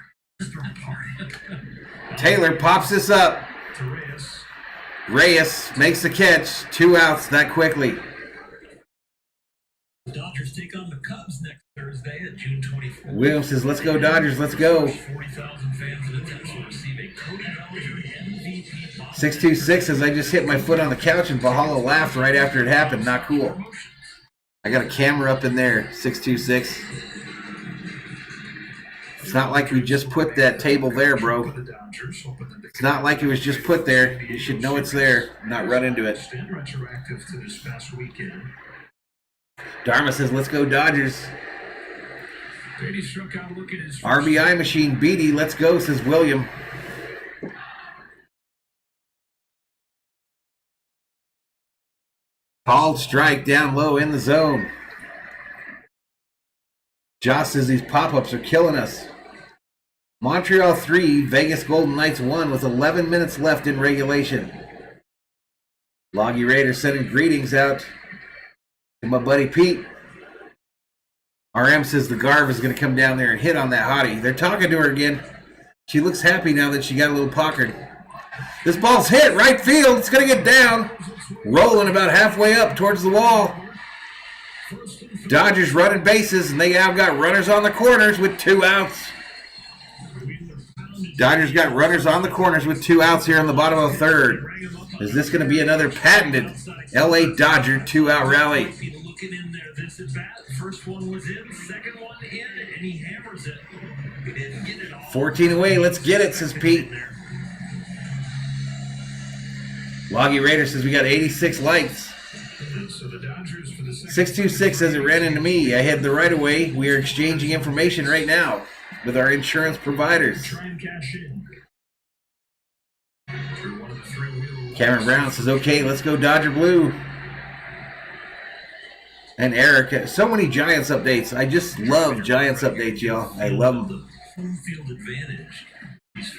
Taylor pops this up. To Reyes. Reyes makes the catch. 2 outs that quickly. The Dodgers take on the Cubs next Thursday at June 24th. Williams says, let's go Dodgers, let's go. 40,000 fans in attendance will receive a Cody Bellinger MVP box. 626 says, I just hit my foot on the couch and Valhalla laughed right after it happened. Not cool. I got a camera up in there, 626. It's not like we just put that table there, bro. It's not like it was just put there. You should know it's there, not run into it. Retroactive to this past weekend. Dharma says, let's go Dodgers. Beatty struck out looking his RBI machine, Beatty, let's go, says William. Called strike down low in the zone. Josh says these pop-ups are killing us. Montreal 3, Vegas Golden Knights 1 with 11 minutes left in regulation. Loggy Raider sending greetings out to my buddy Pete. RM says the Garv is going to come down there and hit on that hottie. They're talking to her again. She looks happy now that she got a little puckered. This ball's hit right field. It's going to get down. Rolling about halfway up towards the wall. Dodgers running bases, and they now got runners on the corners with 2 outs. Dodgers got runners on the corners with 2 outs here in the bottom of the third. Is this going to be another patented LA Dodger 2-out rally? Looking in there, this at bat. First one was in, second one in, and he hammers it. He didn't get it all. 14 away, let's get it, says Pete. Loggy Raider says we got 86 likes. 626 says it ran into me. I had the right of way. We are exchanging information right now with our insurance providers. Cameron Brown says, okay, let's go Dodger Blue. And Eric, so many Giants updates. I just love Giants updates, y'all. I love them.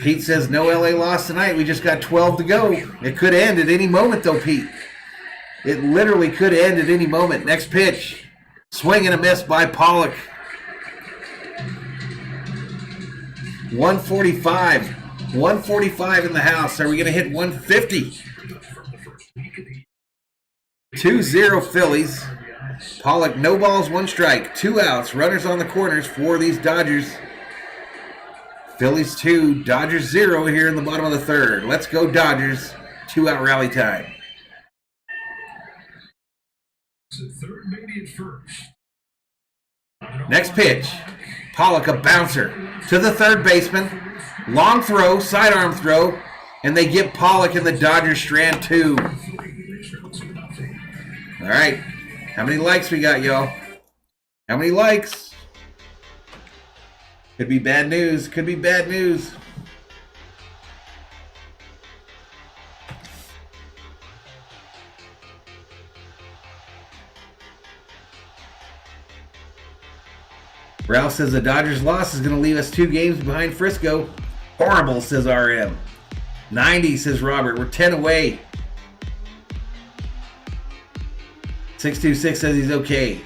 Pete says, no LA loss tonight. We just got 12 to go. It could end at any moment, though, Pete. It literally could end at any moment. Next pitch. Swing and a miss by Pollock. 145. 145 in the house. Are we going to hit 150? 2-0 Phillies. Pollock, no balls, 1 strike. 2 outs. Runners on the corners for these Dodgers. Phillies 2, Dodgers 0 here in the bottom of the third. Let's go Dodgers. 2-out rally time. Next pitch. Pollock, a bouncer to the third baseman. Long throw, sidearm throw, and they get Pollock in the Dodgers strand 2. All right. How many likes we got, y'all? How many likes? Could be bad news. Could be bad news. Ralph says the Dodgers loss is going to leave us 2 games behind Frisco. Horrible, says RM. 90, says Robert. We're 10 away. 626 says he's okay.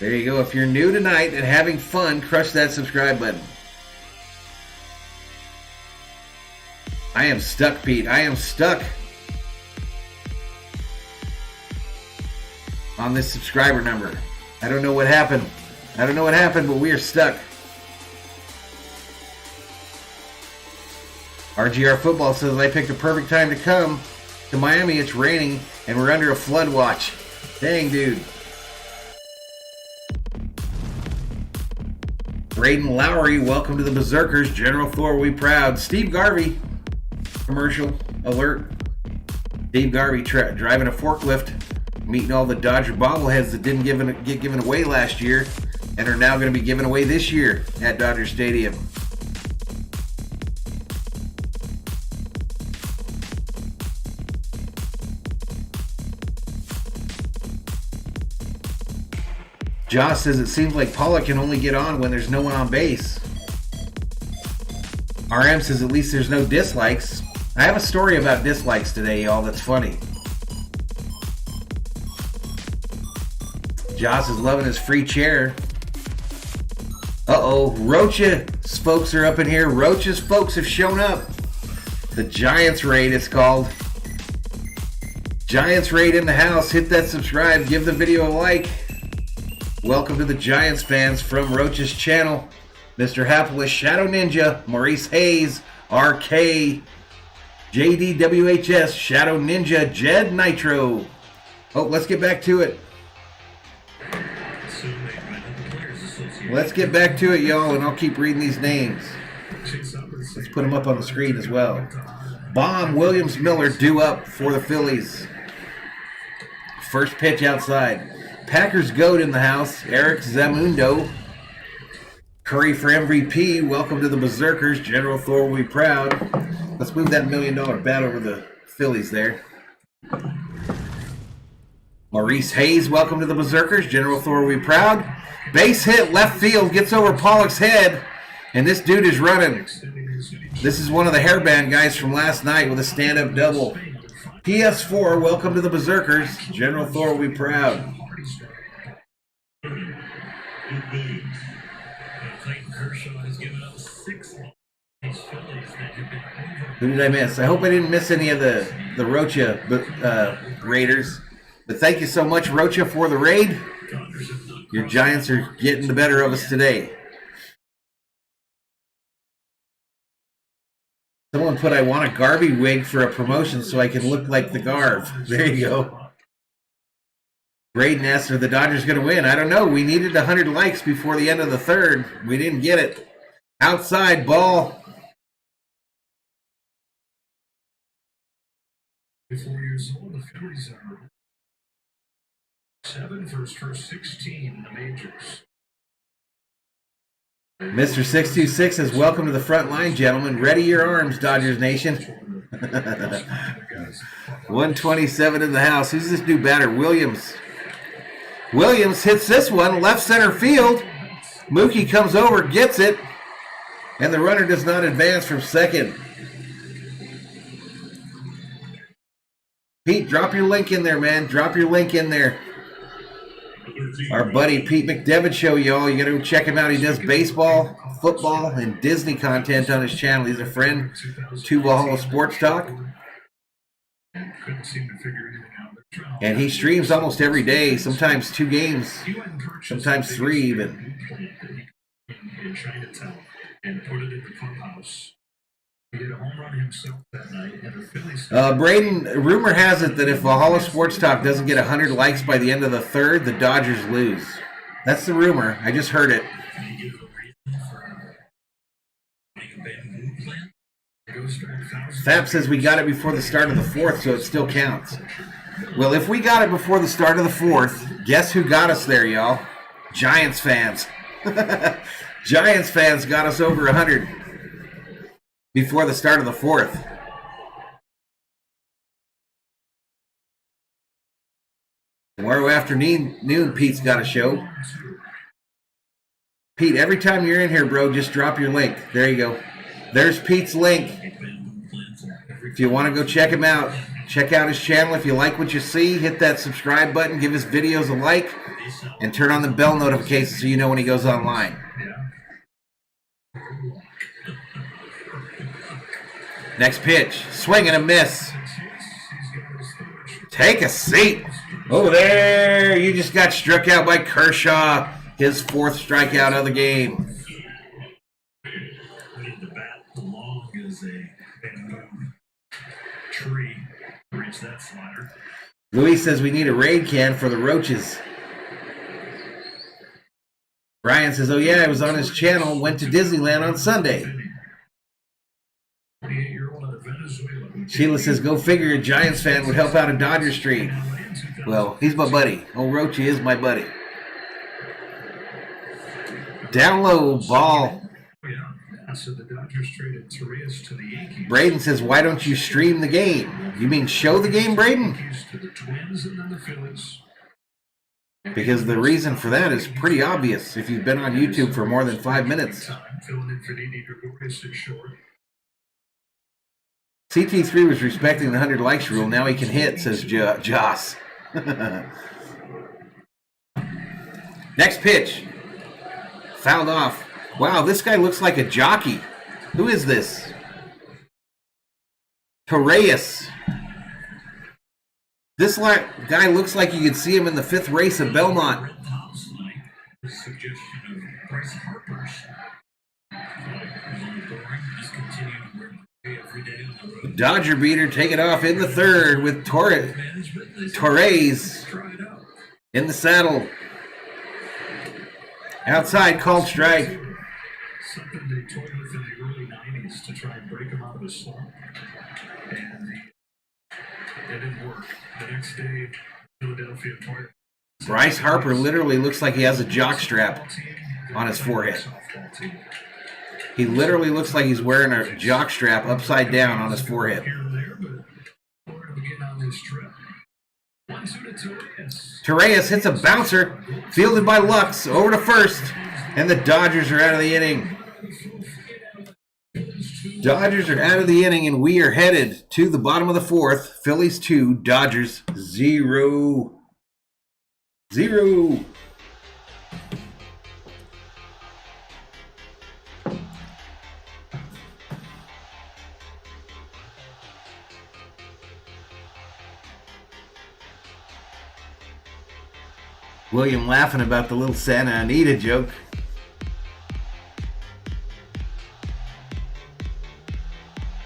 There you go. If you're new tonight and having fun, crush that subscribe button. I am stuck, Pete. I am stuck on this subscriber number. I don't know what happened. I don't know what happened, but we are stuck. RGR Football says I picked a perfect time to come to Miami. It's raining and we're under a flood watch. Dang, dude. Braden Lowry, welcome to the Berzerkers. General Thor, we proud. Steve Garvey, commercial alert. Steve Garvey driving a forklift, meeting all the Dodger bobbleheads that didn't get given away last year and are now going to be given away this year at Dodger Stadium. Josh says it seems like Pollock can only get on when there's no one on base. RM says at least there's no dislikes. I have a story about dislikes today, y'all, that's funny. Josh is loving his free chair. Uh-oh, Rocha's folks are up in here. Rocha's folks have shown up. The Giants raid, it's called. Giants raid in the house. Hit that subscribe. Give the video a like. Welcome to the Giants fans from Roach's channel. Mr. Hapless, Shadow Ninja, Maurice Hayes, RK, JDWHS, Shadow Ninja, Jed Nitro. Oh, let's get back to it. Let's get back to it, y'all, and I'll keep reading these names. Let's put them up on the screen as well. Bomb Williams Miller due up for the Phillies. First pitch outside. Packers GOAT in the house. Eric Zamundo. Curry for MVP. Welcome to the Berzerkers. General Thor, we proud. Let's move that $1 million bat over the Phillies there. Maurice Hayes, welcome to the Berserkers. General Thor, we proud. Base hit left field, gets over Pollock's head, and this dude is running. This is one of the hairband guys from last night with a stand-up double. PS4, welcome to the Berserkers. General Thor, we proud. Clayton Kershaw has given up 6 Phillies that have been over. Who did I miss? I hope I didn't miss any of the Rocha Raiders. But thank you so much, Rocha, for the raid. Your Giants are getting the better of us today. Someone put, I want a Garvey wig for a promotion so I can look like the Garv. There you go. Braden asked, are the Dodgers going to win? I don't know. We needed 100 likes before the end of the third. We didn't get it. Outside ball. 4 years old, the Phillies are 7 for his first 16 in the majors. Mr. 626 says, welcome to the front line, gentlemen. Ready your arms, Dodgers Nation. 127 in the house. Who's this new batter? Williams. Williams hits this one, left center field. Mookie comes over, gets it, and the runner does not advance from second. Pete, drop your link in there, man. Drop your link in there. Our buddy Pete McDevitt show, y'all. You got to check him out. He does baseball, football, and Disney content on his channel. He's a friend to Valhalla Sports Talk. And he streams almost every day, sometimes 2 games, sometimes 3 even. In Chinatown and put it in the clubhouse. He did a home run himself that night, and the Phillies. Braden, rumor has it that if Valhalla Sports Talk doesn't get 100 likes by the end of the third, the Dodgers lose. That's the rumor. I just heard it. Fap says we got it before the start of the fourth, so it still counts. Well, if we got it before the start of the fourth, guess who got us there, y'all? Giants fans. Giants fans got us over 100 before the start of the fourth. Tomorrow afternoon, Pete's got a show. Pete, every time you're in here, bro, just drop your link. There you go. There's Pete's link. If you want to go check him out, check out his channel. If you like what you see, hit that subscribe button, give his videos a like, and turn on the bell notifications so you know when he goes online. Next pitch, swing and a miss. Take a seat. Over there, you just got struck out by Kershaw. His 4th strikeout of the game. The bat long as a tree reach that slider. Luis says we need a raid can for the roaches. Brian says, oh yeah, I was on his channel, went to Disneyland on Sunday. Sheila says, go figure a Giants fan would help out a Dodger stream. Well, he's my buddy. Old Roachy is my buddy. Down low, ball. So the Dodgers traded Torres to the Yankees. Braden says, why don't you stream the game? You mean show the game, Braden? To the Twins and then the Phillies. Because the reason for that is pretty obvious if you've been on YouTube for more than 5 minutes. Filling in for Didi Gregorius is short. CT3 was respecting the 100 likes rule. Now he can hit, says Joss. Next pitch. Fouled off. Wow, this guy looks like a jockey. Who is this? Torres. This guy looks like you could see him in the 5th race of Belmont. Suggestion of Bryce Harper's. Dodger beater, take it off in the 3rd with Torres in the saddle. Outside, called strike. Something they toyed with in the early 90s to try and break him out of his slump. And it didn't work. The next day, Philadelphia toyed. Bryce Harper literally looks like he has a jock strap on his forehead. He literally looks like he's wearing a jock strap upside down on his forehead. Torreyes hits a bouncer, fielded by Lux, over to first, and the Dodgers are out of the inning. Dodgers are out of the inning, and we are headed to the bottom of the fourth. Phillies 2, Dodgers 0. William laughing about the little Santa Anita joke.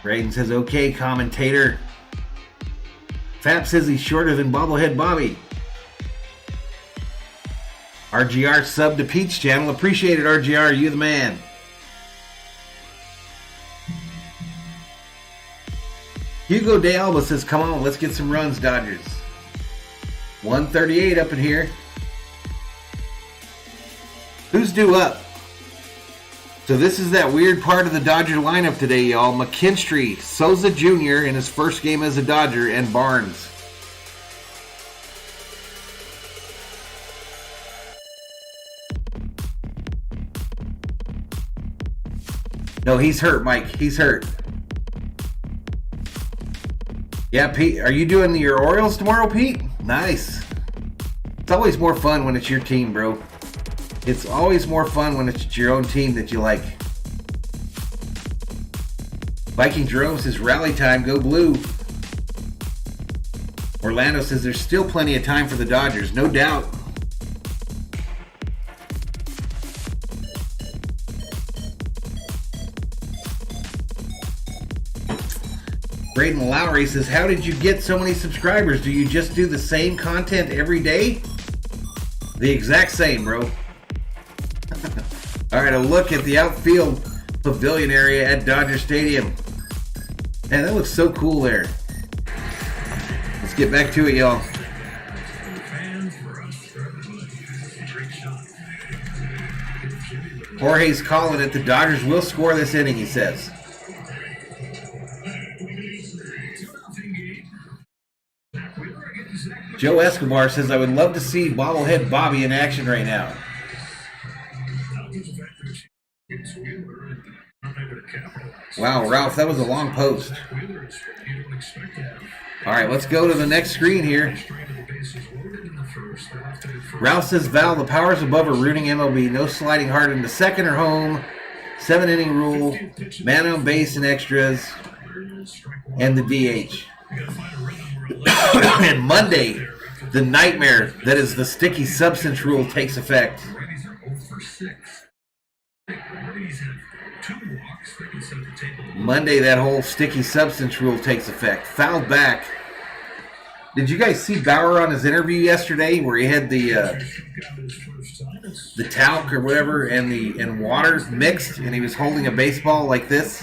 Braden says, okay, commentator. Fap says he's shorter than Bobblehead Bobby. RGR sub to Pete's channel. Appreciate it, RGR. You the man. Hugo De Alba says, come on, let's get some runs, Dodgers. 138 up in here. Who's due up? So this is that weird part of the Dodger lineup today, y'all. McKinstry, Souza Jr. in his first game as a Dodger, and Barnes. No, he's hurt, Mike. He's hurt. Yeah, Pete, are you doing your Orioles tomorrow, Pete? Nice. It's always more fun when it's your team, bro. It's always more fun when it's your own team that you like. Viking Jerome says, rally time, go blue. Orlando says, there's still plenty of time for the Dodgers, no doubt. Braden Lowry says, how did you get so many subscribers? Do you just do the same content every day? The exact same, bro. All right, a look at the outfield pavilion area at Dodger Stadium. Man, that looks so cool there. Let's get back to it, y'all. Jorge's calling it. The Dodgers will score this inning, he says. Joe Escobar says, I would love to see Bobblehead Bobby in action right now. Wow, Ralph, that was a long post. All right, let's go to the next screen here. Ralph says, Val, the powers above are rooting MLB. No sliding hard into second or home. 7-inning rule. Man on base and extras. And the DH. And Monday, the nightmare that is the sticky substance rule takes effect. Monday, that whole sticky substance rule takes effect. Fouled back. Did you guys see Bauer on his interview yesterday where he had the talc or whatever and water mixed and he was holding a baseball like this?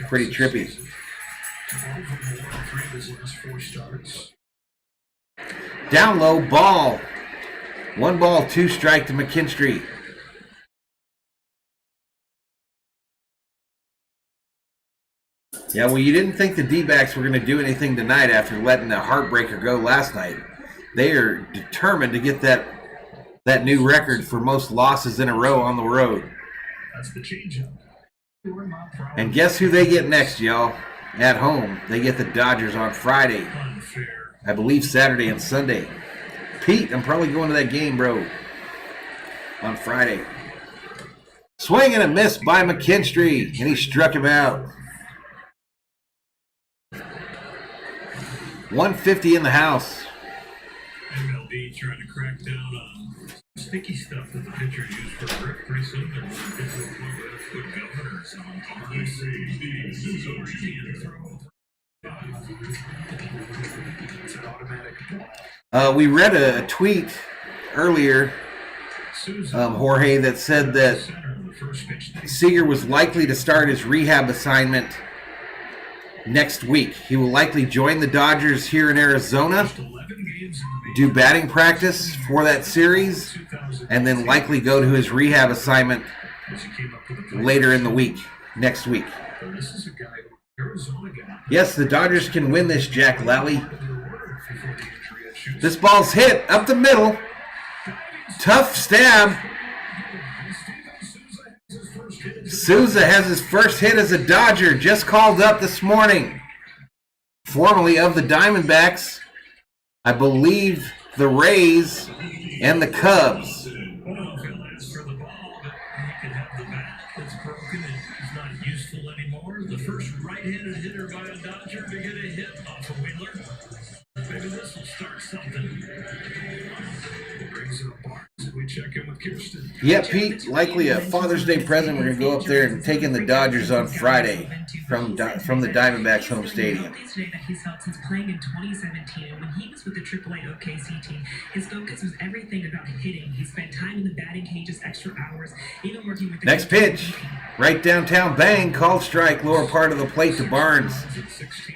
Pretty trippy. Down low, ball. 1 ball, 2 strike to McKinstry. Yeah, well, you didn't think the D-backs were going to do anything tonight after letting the heartbreaker go last night. They are determined to get that new record for most losses in a row on the road. That's the changeup. And guess who they get next, y'all? At home, they get the Dodgers on Friday. I believe Saturday and Sunday. Pete, I'm probably going to that game, bro. On Friday. Swing and a miss by McKinstry, and he struck him out. 150 in the house. MLB trying to crack down on sticky stuff that the pitchers use for grip. Pretty soon they're going to get to a point where they put governors on. It's an automatic. We read a tweet earlier, Jorge, that said that Seager was likely to start his rehab assignment next week. He will likely join the Dodgers here in Arizona, do batting practice for that series, and then likely go to his rehab assignment later in the week, next week. Yes, the Dodgers can win this, Jack Lally. This ball's hit up the middle. Tough stab. Souza has his first hit as a Dodger, just called up this morning. Formerly of the Diamondbacks, I believe the Rays and the Cubs. Well, if he'll ask for the ball, but he could have the bat that's broken and is not useful anymore. The first right-handed hitter by a Dodger to get a hit off a Wheeler. Maybe this will start something. Brings it up Barnes. We check in with Kirsten. Yeah, Pete, likely a Father's Day present. We're going to go up there and take in the Dodgers on Friday from the Diamondbacks home stadium. Today that he's felt since playing in 2017, and when he was with the AAA OKC team, his focus was everything about hitting. He spent time in the batting cages, extra hours, even working with the Next pitch, right downtown, bang, called strike, lower part of the plate to Barnes.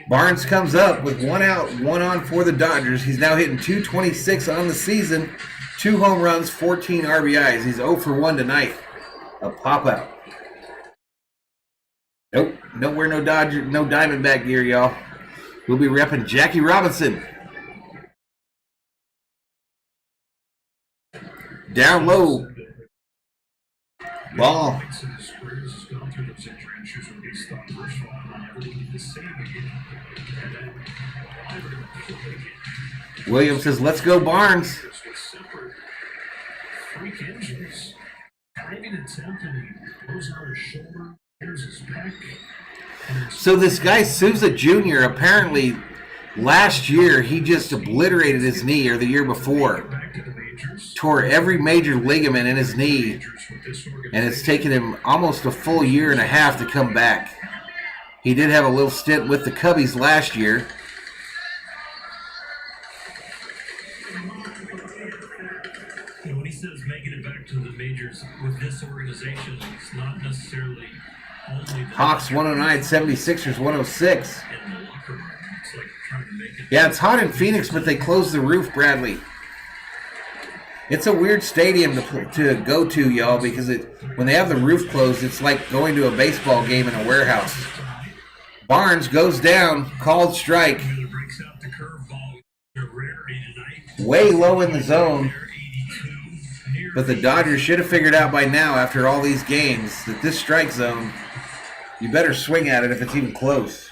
Barnes comes up with 1 out, 1 on for the Dodgers. He's now hitting .226 on the season, 2 home runs, 14 RBIs. He's 0 for 1 tonight. A pop out. Nope, nowhere, no Dodger, no Diamondback gear, y'all. We'll be repping Jackie Robinson. Down low. Ball. Williams says, let's go Barnes. Freak injuries. Diving attempt and he goes on his shoulder. Here's his back. So this guy Souza Jr. apparently last year he just obliterated his knee, or the year before. Back to the majors. Tore every major ligament in his knee, and it's taken him almost a full year and a half to come back. He did have a little stint with the Cubbies last year. You know, when he says making it back to the majors with this organization, it's not necessarily only the Hawks 109, 76ers 106. in the locker room. It's like trying to make it. Yeah, it's hot in Phoenix, but they closed the roof, Bradley. It's a weird stadium to go to, y'all, because when they have the roof closed, it's like going to a baseball game in a warehouse. Barnes goes down, called strike. Wheeler breaks out the curveball. A rarity tonight. Way low in the zone. They're 82. Near But the Dodgers should have figured out by now, after all these games, that this strike zone, you better swing at it if it's even close.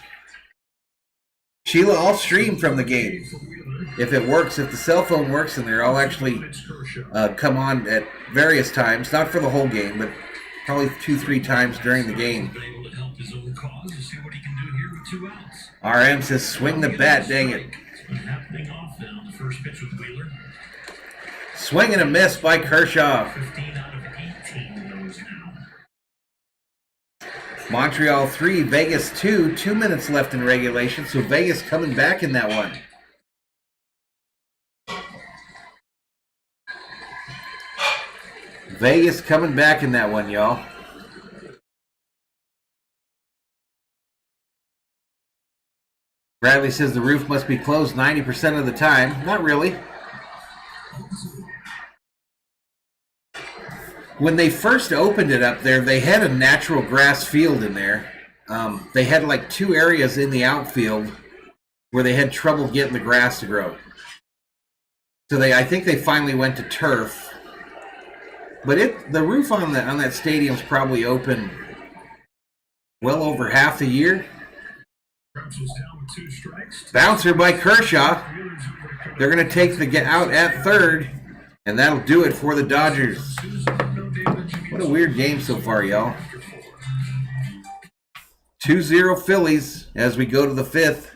Sheila, I'll stream from the game. If it works, if the cell phone works in there, I'll actually come on at various times. Not for the whole game, but probably 2-3 times during the game. been able to help his own cause and see what he can do here with 2 outs. RM says, swing the bat, dang it. It's been happening often on the first pitch with Wheeler. Swing and a miss by Kershaw. 15 out of 18 those now. Montreal 3, Vegas 2. 2 minutes left in regulation, so Vegas coming back in that one. Vegas coming back in that one, y'all. Bradley says the roof must be closed 90% of the time. Not really. When they first opened it up there, they had a natural grass field in there. They had like 2 areas in the outfield where they had trouble getting the grass to grow. So I think they finally went to turf. But the roof on that stadium's probably open well over half the year. Krabs was down with 2 strikes. Bouncer by Kershaw. They're going to take the out at third, and that'll do it for the Dodgers. What a weird game so far, y'all. 2-0 Phillies as we go to the 5th.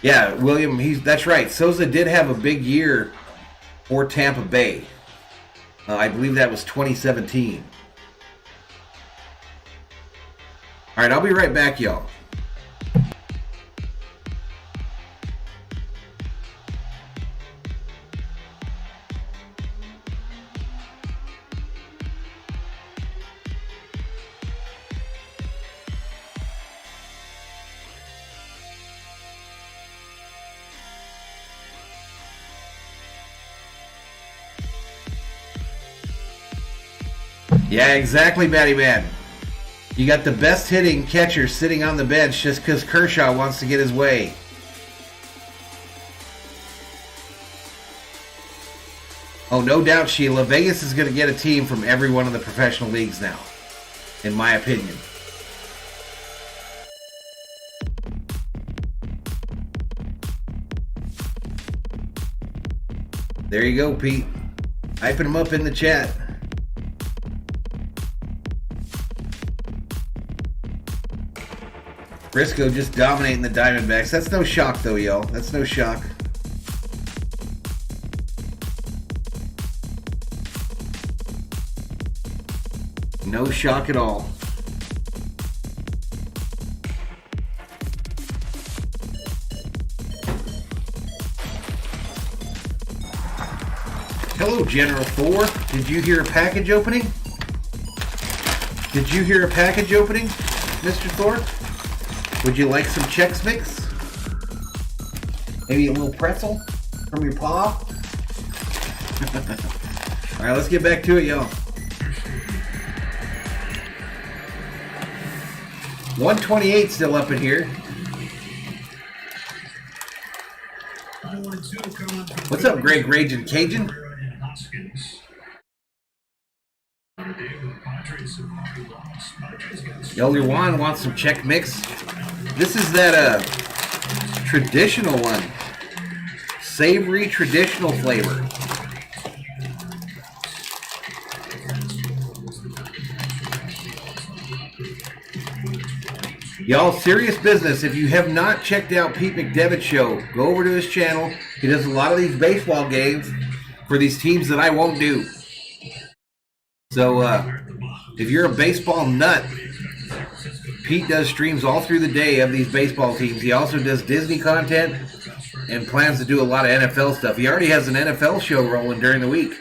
Yeah, William, that's right. Souza did have a big year for Tampa Bay. I believe that was 2017. All right, I'll be right back, y'all. Yeah, exactly, Batty Man. You got the best hitting catcher sitting on the bench just because Kershaw wants to get his way. Oh, no doubt, Sheila. Vegas is going to get a team from every one of the professional leagues now, in my opinion. There you go, Pete. Hyping them up in the chat. Briscoe just dominating the Diamondbacks. That's no shock, though, y'all. That's no shock. No shock at all. Hello, General Thor. Did you hear a package opening? Did you hear a package opening, Mr. Thor? Would you like some Chex Mix? Maybe a little pretzel from your paw? All right, let's get back to it, y'all. 128 still up in here. What's up, Greg Raging Cajun? Elder Juan wants some Chex Mix. This is that traditional one. Savory traditional flavor. Y'all, serious business. If you have not checked out Pete McDevitt's show, go over to his channel. He does a lot of these baseball games for these teams that I won't do. So, if you're a baseball nut, Pete does streams all through the day of these baseball teams. He also does Disney content and plans to do a lot of NFL stuff. He already has an NFL show rolling during the week.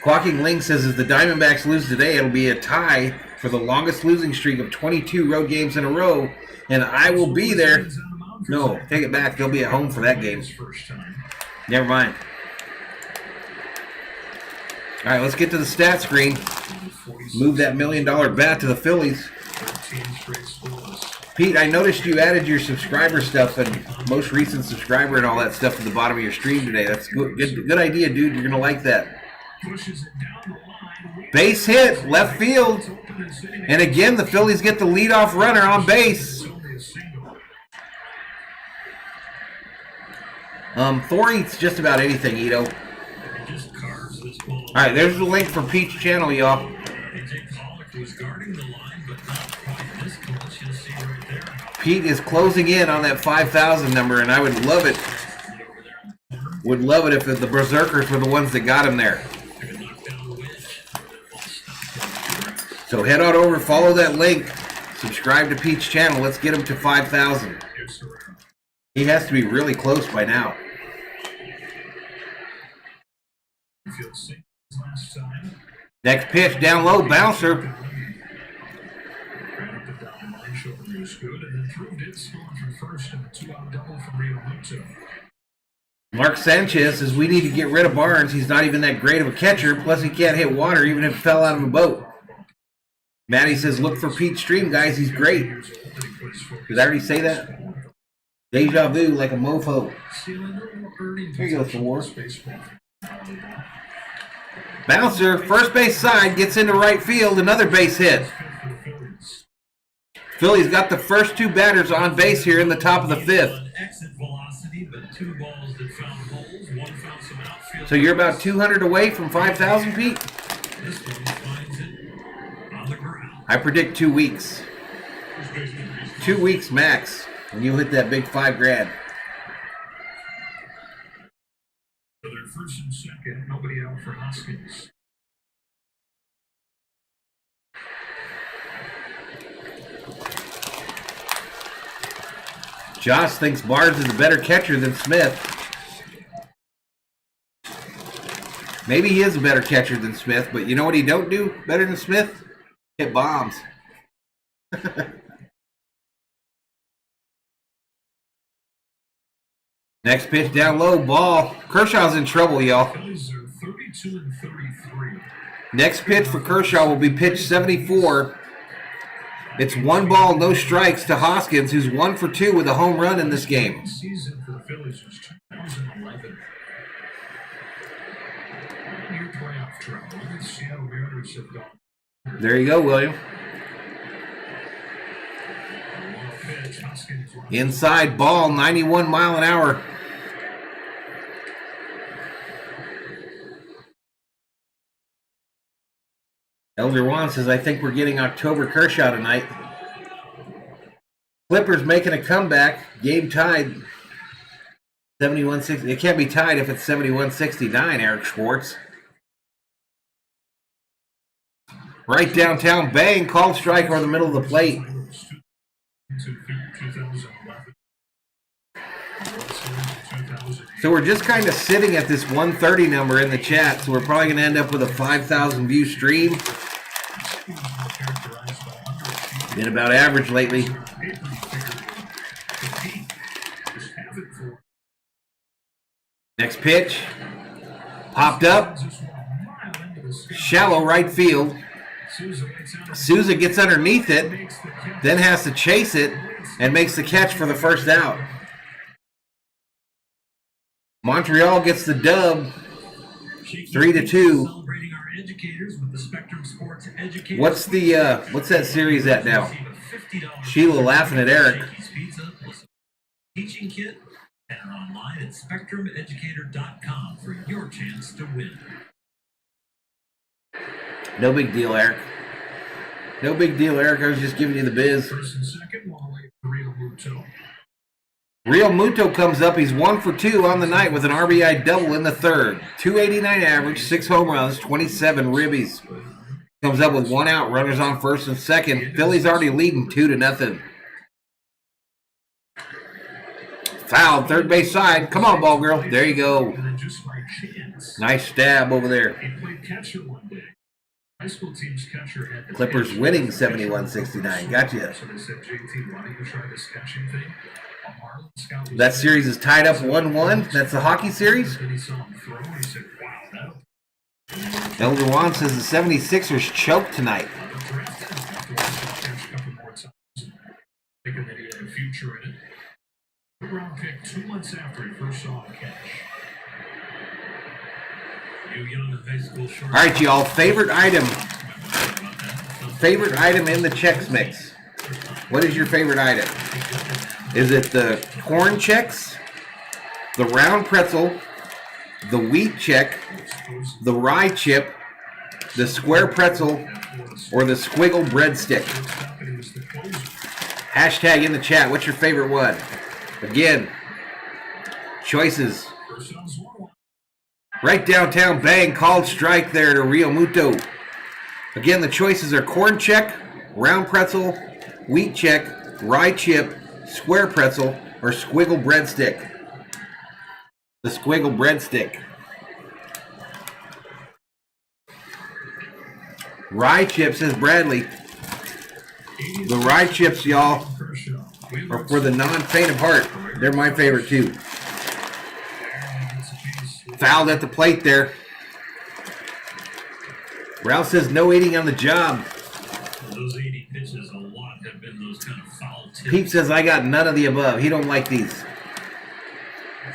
Quacking Ling says, if the Diamondbacks lose today, it'll be a tie for the longest losing streak of 22 road games in a row, and I will be there. No, take it back. They'll be at home for that game. Never mind. All right, let's get to the stat screen. Move that $1 million bat to the Phillies. Pete, I noticed you added your subscriber stuff and most recent subscriber and all that stuff to the bottom of your stream today. That's good idea, dude. You're going to like that. Base hit, left field. And again, the Phillies get the leadoff runner on base. Thor eats just about anything, Ito. Alright, there's the link for Pete's channel, y'all. Pete is closing in on that 5,000 number, and I would love it. Would love it if the Berzerkers were the ones that got him there. So head on over, follow that link, subscribe to Pete's channel. Let's get him to 5,000. He has to be really close by now. Next pitch, down low, bouncer. Mark Sanchez says we need to get rid of Barnes. He's not even that great of a catcher. Plus, he can't hit water even if he fell out of a boat. Matty says, look for Pete's stream, guys. He's great. Did I already say that? Deja vu like a mofo. Here you go, Thor. Bouncer, first base side, gets into right field. Another base hit. Phillies got the first two batters on base here in the top of the fifth. So you're about 200 away from 5,000, Pete? I predict 2 weeks. 2 weeks max, and you'll hit that big $5,000. First and second, nobody out for Hoskins. Josh thinks Barnes is a better catcher than Smith. Maybe he is a better catcher than Smith, but you know what he don't do better than Smith? Hit bombs. Next pitch down low, ball. Kershaw's in trouble, y'all. Phillies are 32 and 33. Next pitch for Kershaw will be pitch 74. It's 1 ball, no strikes to Hoskins, who's 1 for 2 with a home run in this game. Season for the Phillies was 2011. Your playoff drought. The Seattle Mariners have gone. There you go, William. Inside ball, 91 mile an hour. Elder Juan says, I think we're getting October Kershaw tonight. Clippers making a comeback. Game tied. 71-60. It can't be tied if it's 71-69, Eric Schwartz. Right downtown, bang, called strike over the middle of the plate. So we're just kind of sitting at this 130 number in the chat, so we're probably going to end up with a 5,000 view stream. Been about average lately. Next pitch. Popped up. Shallow right field. Souza gets underneath it, then has to chase it, and makes the catch for the first out. Montreal gets the dub, 3-2. What's that series at now? Sheila laughing at Eric. Teaching kit and online at spectrumeducator.com for your chance to win. No big deal, Eric. No big deal, Eric. I was just giving you the biz. First and second, Real Muto. Real Muto comes up. He's 1 for 2 on the night with an RBI double in the third. 289 average, 6 home runs, 27 ribbies. Comes up with 1 out, runners on first and second. Phillies already leading 2-0. Foul, third base side. Come on, ball girl. There you go. Nice stab over there. He played catcher one day. High school team's catcher had Clippers winning 71-69. Gotcha. So they said, JT, why don't you try this catching thing? That series is tied up 1-1. That's the hockey series. Then he saw him throw and he said, wow, that'll Elder Juan says the 76ers choked tonight. Thinking that he had a future in it. Round pick 2 months after he first saw him catch. All right, y'all. Favorite item in the Chex Mix. What is your favorite item? Is it the corn Chex, the round pretzel, the wheat check, the rye chip, the square pretzel, or the squiggle breadstick? Hashtag in the chat. What's your favorite one? Again, choices. Right downtown, bang, called strike there to Real Muto. Again, the choices are corn check, round pretzel, wheat check, rye chip, square pretzel, or squiggle breadstick. The squiggle breadstick. Rye chips, says Bradley. The rye chips, y'all, are for the non-faint of heart. They're my favorite, too. Fouled at the plate there. Ralph says no eating on the job. Those 80 pitches, a lot have been those kind of foul tips. Pete says I got none of the above. He don't like these.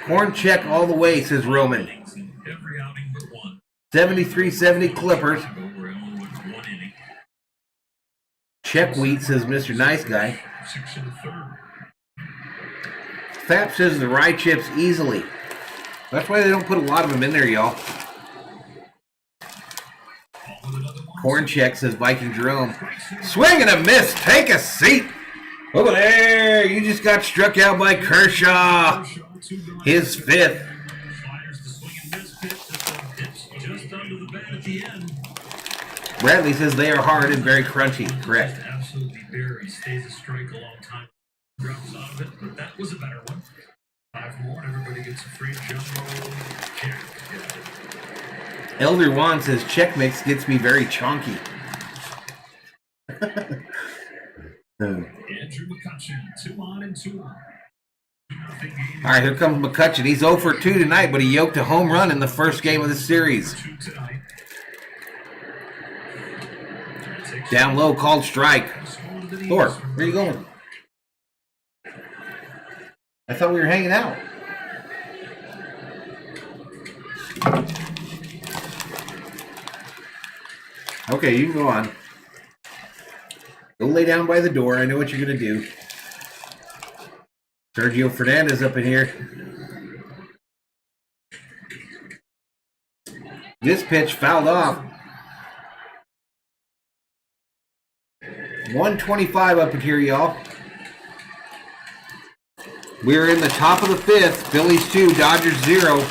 Corn check all the way, says Roman. Every outing but one. 73-70 Clippers. Check wheat, says Mr. Nice Guy. 6 1/3. Fap says the rye chips easily. That's why they don't put a lot of them in there, y'all. Corn check, says Viking Jerome. Swing and a miss. Take a seat. Over there. You just got struck out by Kershaw. His 5th. Just under the bat at the end. Bradley says they are hard and very crunchy. Correct. Absolutely buried. Stays a strike a long time. Drops out of it, but that was a better one. 5 more and everybody gets a free jumbo check. Elder Juan says check mix gets me very chonky. Andrew McCutcheon, 2 on and 2 on. All right, here comes McCutchen. He's 0 for 2 tonight, but he yoked a home run in the first game of the series. Down low, called strike. Thor, where are you going? I thought we were hanging out. Okay, you can go on. Go lay down by the door. I know what you're going to do. Sergio Fernandez up in here. This pitch fouled off. 125 up in here, y'all. We're in the top of the fifth. Phillies 2, Dodgers 0.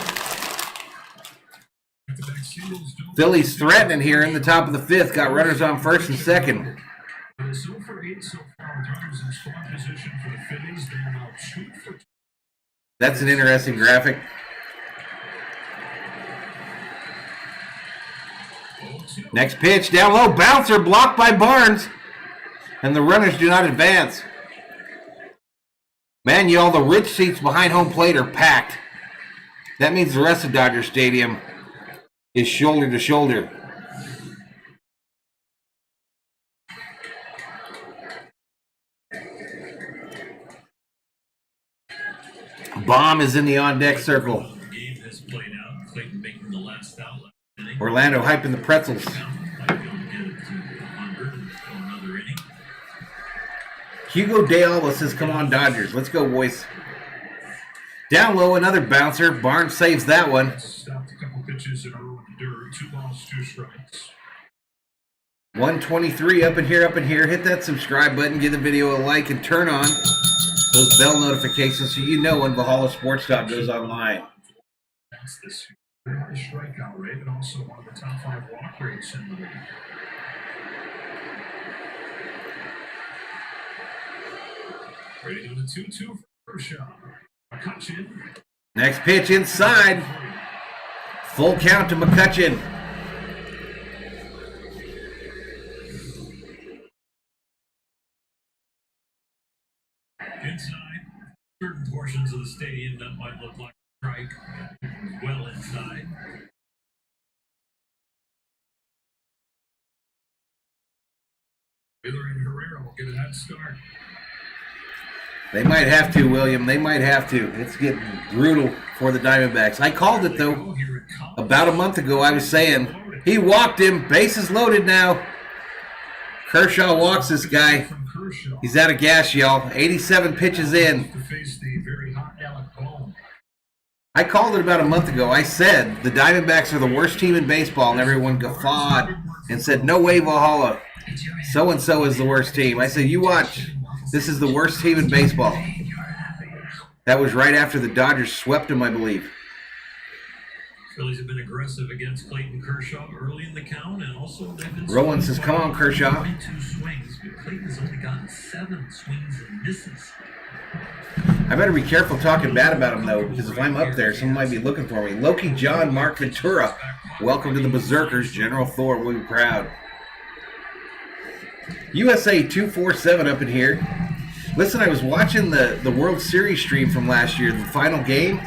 Phillies threatening here in the top of the fifth. Got runners on first and second. That's an interesting graphic. Next pitch, down low, bouncer blocked by Barnes. And the runners do not advance. Man, y'all, the rich seats behind home plate are packed. That means the rest of Dodger Stadium is shoulder to shoulder. Bomb is in the on-deck circle. Orlando hyping the pretzels. Hugo De Alba says, come on, Dodgers. Let's go, boys. Down low, another bouncer. Barnes saves that one. Stopped a couple pitches in a row in the dirt. 2 balls, 2 strikes. 123 up in here. Hit that subscribe button, give the video a like, and turn on those bell notifications so you know when Valhalla Sports Talk goes online. That's this very high strikeout rate, and also one of the top 5 walk rates in the league. Ready on a 2-2 for Kershaw. McCutchen. Next pitch inside. Full count to McCutchen. Inside, certain portions of the stadium that might look like a strike. Well inside. Wheeler and Herrera will get a head start. They might have to, William. They might have to. It's getting brutal for the Diamondbacks. I called it, though. About a month ago, I was saying, he walked him. Bases loaded now. Kershaw walks this guy. He's out of gas, y'all. 87 pitches in. I called it about a month ago. I said the Diamondbacks are the worst team in baseball, and everyone guffawed and said, no way, Valhalla. So-and-so is the worst team. I said, you watch. This is the worst team in baseball. That was right after the Dodgers swept them, I believe. Phillies have been aggressive against Clayton Kershaw early in the count, and also they've been. Rowan says, "Come on, Kershaw." 22 swings, but Clayton has only gotten 7 swings and misses. I better be careful talking bad about him, though, because if I'm up there, someone might be looking for me. Loki John, Mark Ventura, welcome to the Berzerkers. General Thor will be proud. USA 247 up in here. Listen, I was watching the World Series stream from last year, the final game,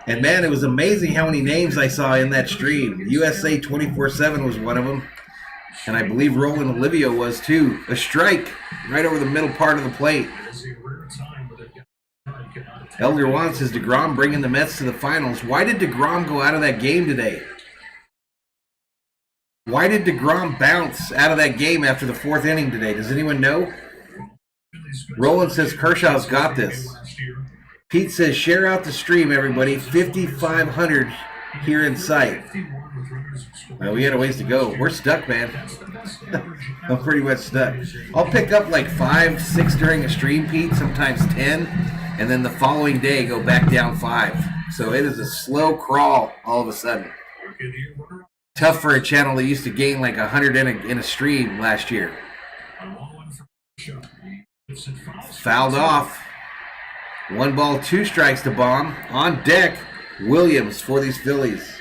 and man, it was amazing how many names I saw in that stream. USA 24/7 was one of them, and I believe Roland Olivia was too. A strike right over the middle part of the plate. Elder Juan says DeGrom bringing the Mets to the finals. Why did DeGrom go out of that game today? Why did DeGrom bounce out of that game after the 4th inning today? Does anyone know? Roland says Kershaw's got this. Pete says share out the stream, everybody. 5,500 here in sight. Well, we had a ways to go. We're stuck, man. I'm pretty much stuck. I'll pick up like 5, 6 during a stream, Pete, sometimes 10, and then the following day go back down 5. So it is a slow crawl all of a sudden. Tough for a channel that used to gain like 100 in a stream last year. Fouled off. 1 ball, 2 strikes to Bomb. On deck, Williams for these Phillies.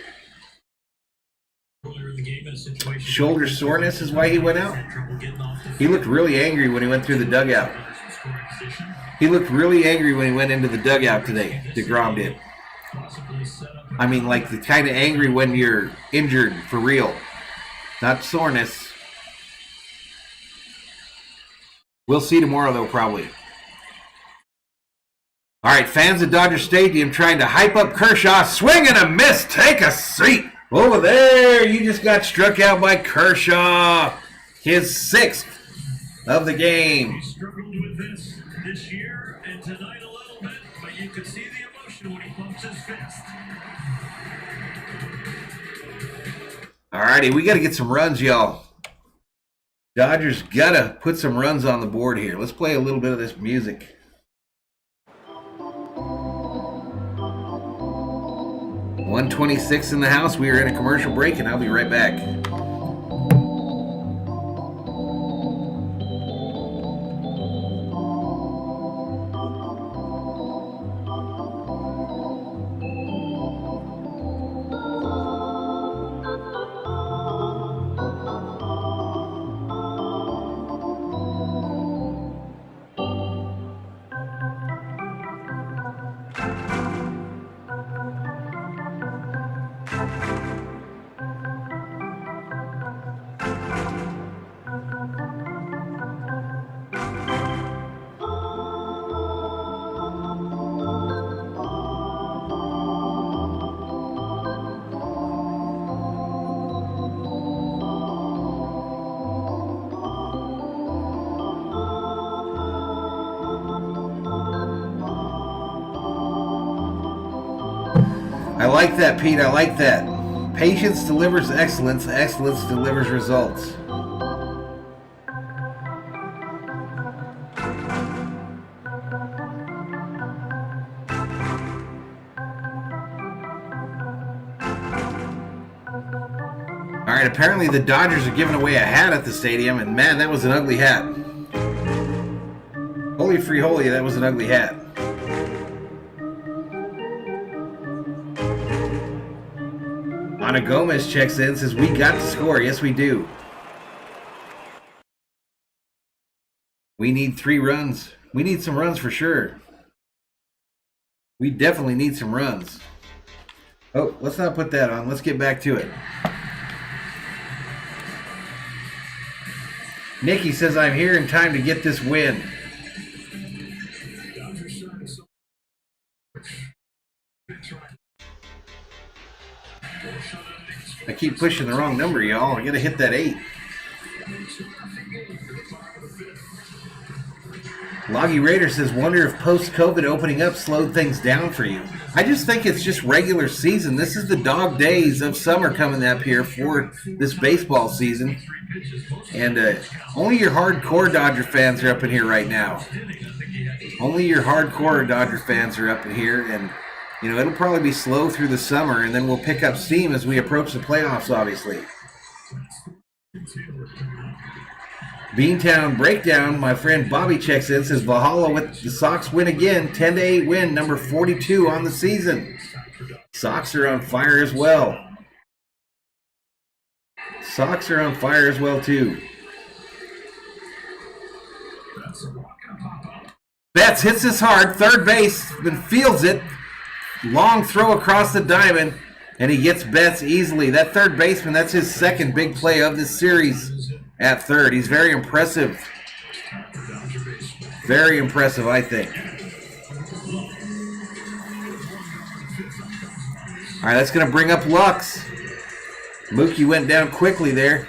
Shoulder soreness is why he went out. He looked really angry when he went through the dugout. He looked really angry when he went into the dugout today, DeGrom did. I mean, like the kind of angry when you're injured for real. Not soreness. We'll see tomorrow, though, probably. All right, fans of Dodger Stadium trying to hype up Kershaw. Swing and a miss. Take a seat. Over there, you just got struck out by Kershaw. His 6th of the game. He struggled with this year and tonight a little bit, but you could see the emotion when he pumps his fist. All righty, we got to get some runs, y'all. Dodgers got to put some runs on the board here. Let's play a little bit of this music. $126 in the house. We are in a commercial break, and I'll be right back. I like that, Pete. I like that. Patience delivers excellence. Excellence delivers results. All right, apparently the Dodgers are giving away a hat at the stadium, and man, that was an ugly hat. Holy free holy, that was an ugly hat. Ana Gomez checks in, says, we got to score. Yes, we do. We need 3 runs. We need some runs for sure. We definitely need some runs. Oh, let's not put that on. Let's get back to it. Nikki says, I'm here in time to get this win. I keep pushing the wrong number, y'all. I gotta hit that 8. Loggy Raider says, wonder if post-COVID opening up slowed things down for you. I just think it's just regular season. This is the dog days of summer coming up here for this baseball season. And only your hardcore Dodger fans are up in here right now. Only your hardcore Dodger fans are up in here. And, you know, it'll probably be slow through the summer, and then we'll pick up steam as we approach the playoffs, obviously. Beantown Breakdown, my friend Bobby checks in, says Valhalla with the Sox win again, 10-8 win, number 42 on the season. Sox are on fire as well. Sox are on fire as well, too. Betts hits this hard, third base, then fields it. Long throw across the diamond, and he gets Betts easily. That third baseman, that's his second big play of this series. At third. He's very impressive. Very impressive, I think. All right, that's going to bring up Lux. Mookie went down quickly there.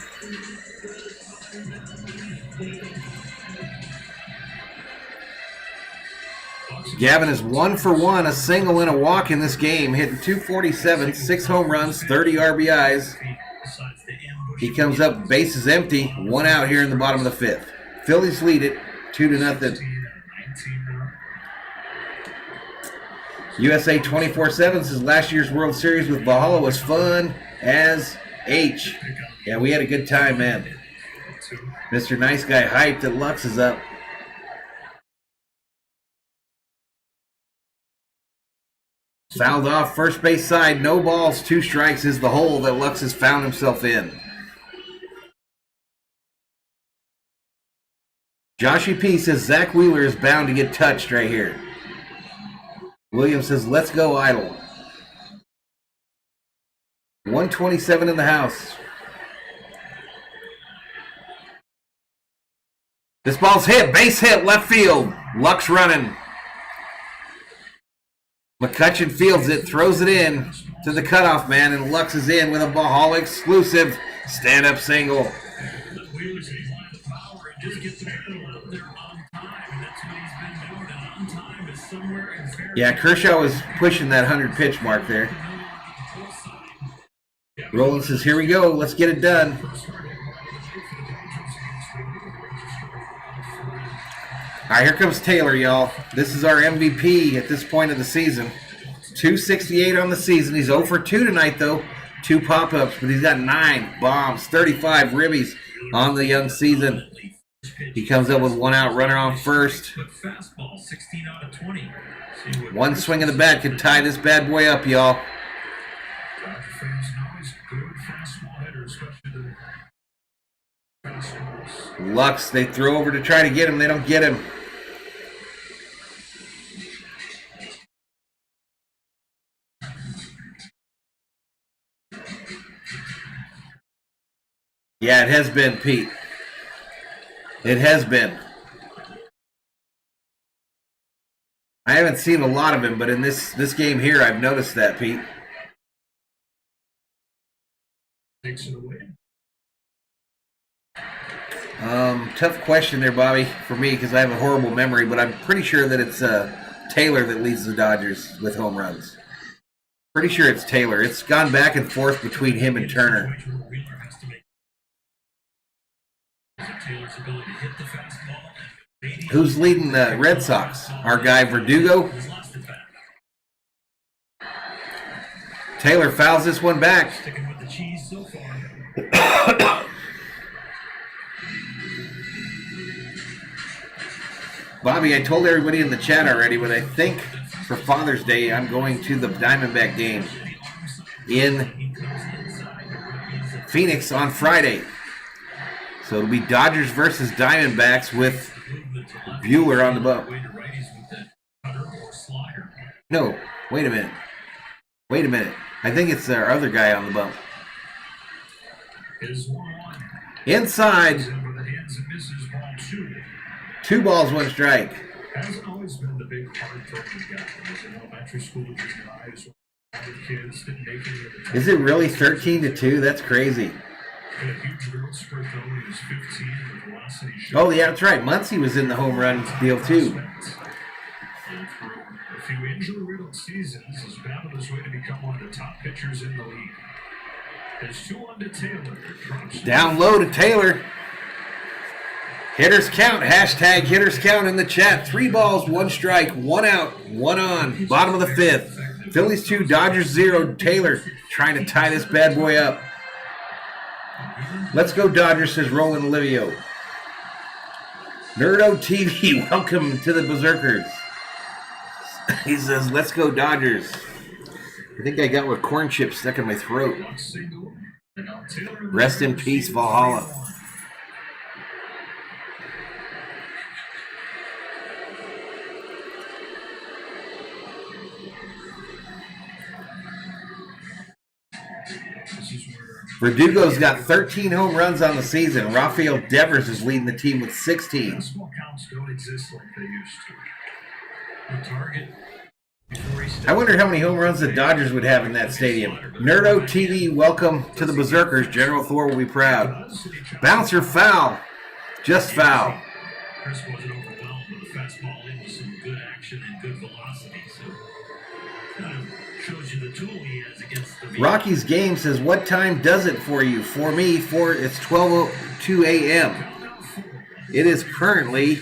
Gavin is 1 for 1, a single and a walk in this game, hitting .247, 6 home runs, 30 RBIs. He comes up, bases empty, 1 out here in the bottom of the 5th. Phillies lead it 2-0. USA 24/7 says last year's World Series with Valhalla was fun as H. Yeah, we had a good time, man. Mr. Nice Guy hyped that Lux is up. Fouled off first base side, no balls, 2 strikes is the hole that Lux has found himself in. Joshy P says Zach Wheeler is bound to get touched right here. William says, let's go Idle. 127 in the house. This ball's hit. Base hit. Left field. Luck's running. McCutcheon fields it. Throws it in to the cutoff man. And Lux is in with a Valhalla exclusive stand-up single. Wheeler's apply the power and just get the pedal up there on time. And that's what he's been doing. And on time is somewhere in fair. Yeah, Kershaw was pushing that 100-pitch mark there. Roland says, here we go. Let's get it done. All right, here comes Taylor, y'all. This is our MVP at this point of the season. 268 on the season. He's 0 for 2 tonight, though. 2 pop-ups, but he's got 9 bombs, 35 ribbies on the young season. He comes up with 1 out, runner on first. Fastball, 16 out of 20. 1 swing of the bat could tie this bad boy up, y'all. Dodger fans know he's a good fastball hitter, especially the fastballs. Lux, they throw over to try to get him. They don't get him. Yeah, it has been, Pete. It has been. I haven't seen a lot of him, but in this game here, I've noticed that, Pete. Takes it away. Tough question there, Bobby, for me, because I have a horrible memory, but I'm pretty sure that it's Taylor that leads the Dodgers with home runs. Pretty sure it's Taylor. It's gone back and forth between him and Turner. Taylor's ability to hit the fastball. Who's leading the Red Sox? Our guy Verdugo? Taylor fouls this one back. Sticking with the cheese so far. Bobby, I told everybody in the chat already, but I think for Father's Day, I'm going to the Diamondback game in Phoenix on Friday. So it'll be Dodgers versus Diamondbacks with Bueller on the bump. No, wait a minute. Wait a minute. I think it's our other guy on the bump. Inside. 2 balls, 1 strike. Hasn't always been the big hard throwing guy. As in elementary school, junior high, kids didn't make any of the Is it really 13-2? That's crazy. Had a huge growth spurt though when he was 15. The velocity Oh, yeah, that's right. Muncy was in the home run deal, too. And through a few injury-riddled seasons, has battled his way to become one of the top pitchers in the league. There's 2-1 to Taylor. Down low to Taylor. Hitters count. Hashtag hitters count in the chat. 3 balls, 1 strike, 1 out, 1 on. Bottom of the 5th. Phillies 2, Dodgers 0. Taylor trying to tie this bad boy up. Let's go Dodgers, says Roland Olivio. Nerdo TV, welcome to the Berzerkers. He says, let's go Dodgers. I think I got with corn chips stuck in my throat. Rest in peace, Valhalla. Verdugo's got 13 home runs on the season. Rafael Devers is leading the team with 16. Baseball counts don't exist like they used to. The target. I wonder how many home runs the Dodgers would have in that stadium. Nerdo TV, welcome to the Berzerkers. General Thor will be proud. Bouncer foul. Just foul. Chris wasn't overwhelmed with the fastball in with some good action and good velocity. So kind of shows you the tool he has against the Rocky's game says, what time does it for you? For me, it's 12:02 a.m. It is currently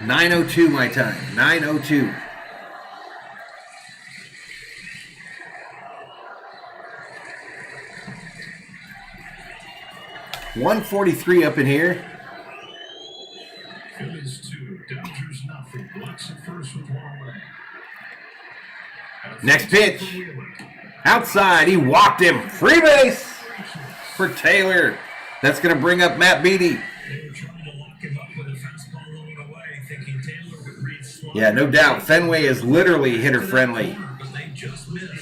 9:02 my time. 9:02. $143 up in here. Phillies 2, Dodgers nothing. Lux at first with 1 away. Next pitch. Outside. He walked him. Free base for Taylor. That's going to bring up Matt Beatty. They were trying to Yeah, no doubt. Fenway is literally hitter-friendly. But they just missed.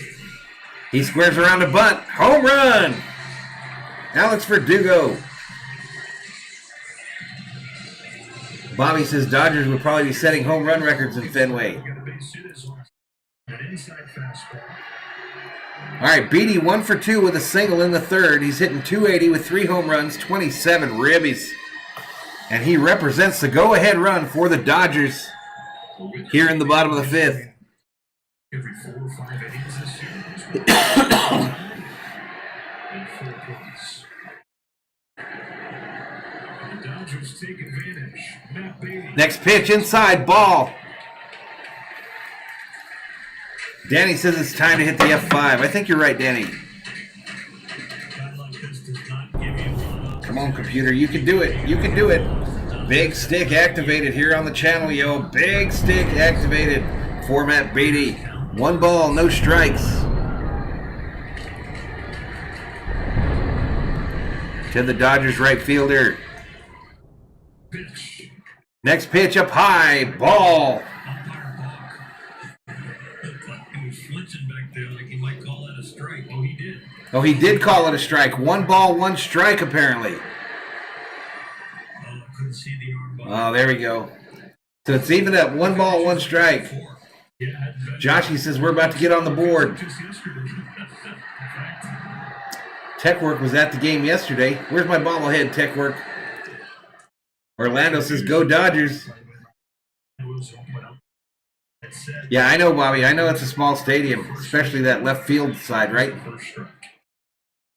He squares around a bunt. Home run! Alex Verdugo. Bobby says Dodgers would probably be setting home run records in Fenway. Got a base hit his last. An inside fastball. All right, Beatty 1 for 2 with a single in the third. He's hitting 280 with 3 home runs, 27 ribbies. And he represents the go-ahead run for the Dodgers here in the bottom of the fifth. Every 4 or 5 innings this year. And 4 points. The Dodgers take advantage. Matt Beatty. Next pitch inside, ball. Danny says it's time to hit the F5. I think you're right, Danny. Guy like this does not give you a lot of Come on, computer. You can do it. You can do it. Big stick activated here on the channel, yo. Big stick activated for Matt Beatty. 1 ball, no strikes. To the Dodgers right fielder. Pitch. Next pitch up high. Ball. umpire balk. Looked like he was flinching back there like he might call that a strike. Oh, he did. Oh, he did call it a strike. 1 ball, 1 strike, apparently. Oh, I couldn't see the arm bar. Oh, there we go. So it's even up. 1 ball, 1 strike. 4. Yeah, hadn't been Joshy says we're about to get on the board. just yesterday. In fact, Tech Work was at the game yesterday. Where's my bobblehead, Tech Work? Orlando says go Dodgers. it was open up. It said Yeah, I know, Bobby. I know it's a small stadium, especially that left field side, right? first strike.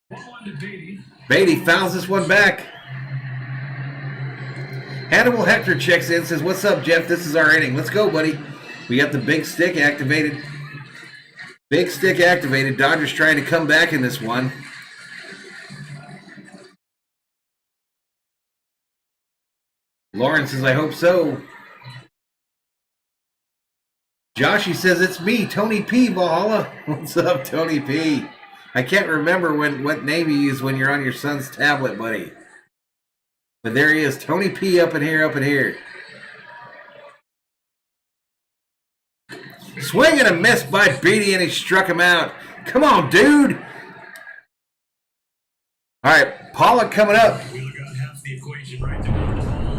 Ball on to Beatty. Beatty fouls this one back. Hannibal Hector checks in, says, what's up, Jeff? This is our inning. Let's go, buddy. We got the big stick activated. Big stick activated. Dodgers trying to come back in this one. Lauren says, I hope so. Joshy says, it's me, Tony P. Valhalla. What's up, Tony P? I can't remember what name you use when you're on your son's tablet, buddy. But there he is, Tony P. up in here, up in here. Swing and a miss by Beatty, and he struck him out. Come on, dude. All right, Pollock coming up. Wheeler got half the equation right there.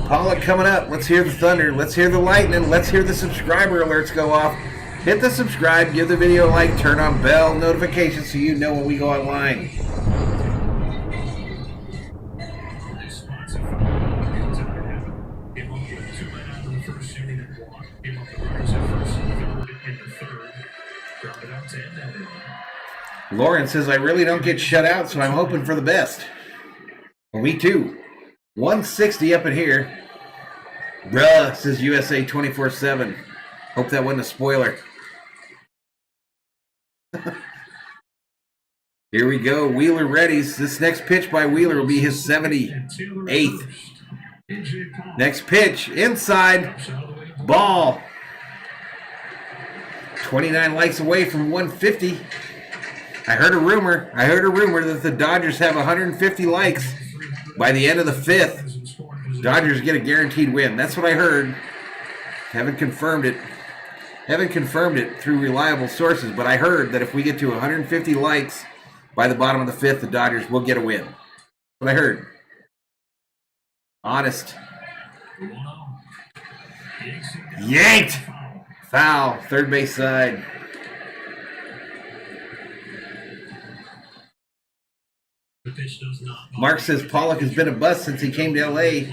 Pollock coming up. Let's hear the thunder. Let's hear the lightning. Let's hear the subscriber alerts go off. Hit the subscribe, give the video a like, turn on bell notifications so you know when we go online. Responsive foul. Inside heaven. Came up with 2 men out of the first inning and walk. Came up the runners at first and third and the third. Grounded out to end that inning. Lauren says, I really don't get shut out, so I'm hoping for the best. Well, me too. 160 up in here. Bruh, says USA 24/7. Hope that wasn't a spoiler. Here we go. Wheeler readies. This next pitch by Wheeler will be his 78th. Next pitch, inside, ball. 29 likes away from 150. I heard a rumor that the Dodgers have 150 likes by the end of the 5th. Dodgers get a guaranteed win. That's what I heard. Haven't confirmed it. Haven't confirmed it through reliable sources, but I heard that if we get to 150 likes by the bottom of the 5th, the Dodgers will get a win. That's what I heard. Honest. Yanked! Foul. Third base side. The pitch does not. Mark says Pollock has been a bust since he came to LA.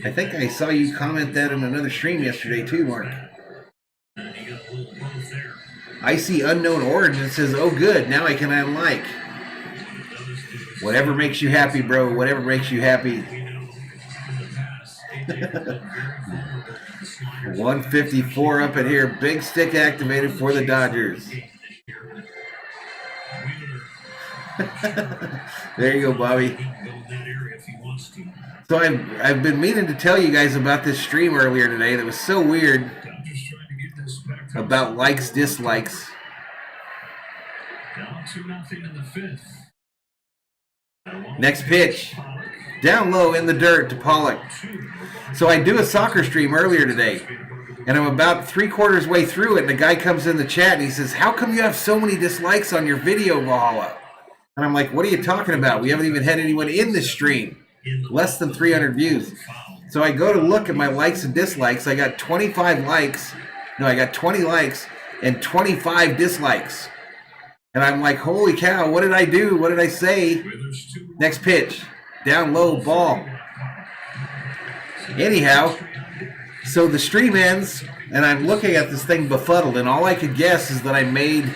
I think I saw you comment that in another stream yesterday too, Mark. And he got a little both there. I see unknown origin says, oh good, now I can unlike. Whatever makes you happy, bro. Whatever makes you happy. We know in the past, AJ has been very vulnerable to sliders. 154 up in here. Big stick activated for the Dodgers. There you go, Bobby. He can go in that area if he wants to. So I've been meaning to tell you guys about this stream earlier today that was so weird Dodgers trying to get this back to about likes, dislikes. down 2-0 in the 5th. Next pitch. Down low in the dirt to Pollock. So I do a soccer stream earlier today. And I'm about 3/4 way through it, and the guy comes in the chat and he says, "How come you have so many dislikes on your video, Valhalla?" And I'm like, "What are you talking about? We haven't even had anyone in this stream. Less than 300 views." So I go to look at my likes and dislikes. I got 25 likes. No, I got 20 likes and 25 dislikes. And I'm like, holy cow, what did I do? What did I say? Next pitch. Down low, ball. Anyhow, so the stream ends, and I'm looking at this thing befuddled, and all I could guess is that I made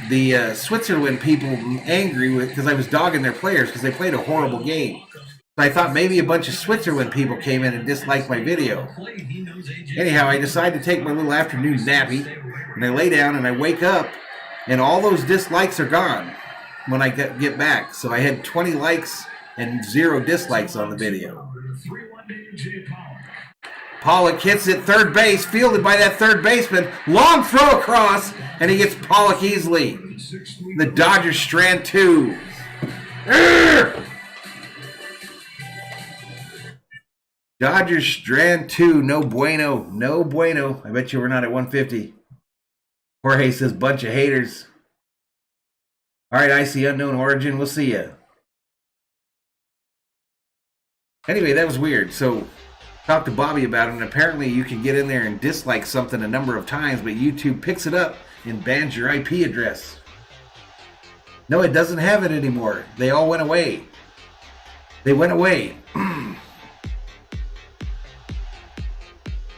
the Switzerland people angry because I was dogging their players because they played a horrible game. I thought maybe a bunch of Switzerland people came in and disliked my video. Anyhow, I decide to take my little afternoon nappy, and I lay down and I wake up, and all those dislikes are gone when I get back. So I had 20 likes and 0 dislikes on the video. Pollock hits it third base, fielded by that third baseman. Long throw across, and he gets Pollock easily. The Dodgers strand 2. Urgh! Dodgers strand 2, no bueno, no bueno. I bet you we're not at 150. Jorge says, bunch of haters. All right, I see unknown origin. We'll see ya. Anyway, that was weird. So, talked to Bobby about it, and apparently you can get in there and dislike something a number of times, but YouTube picks it up and bans your IP address. No, it doesn't have it anymore. They all went away. They went away.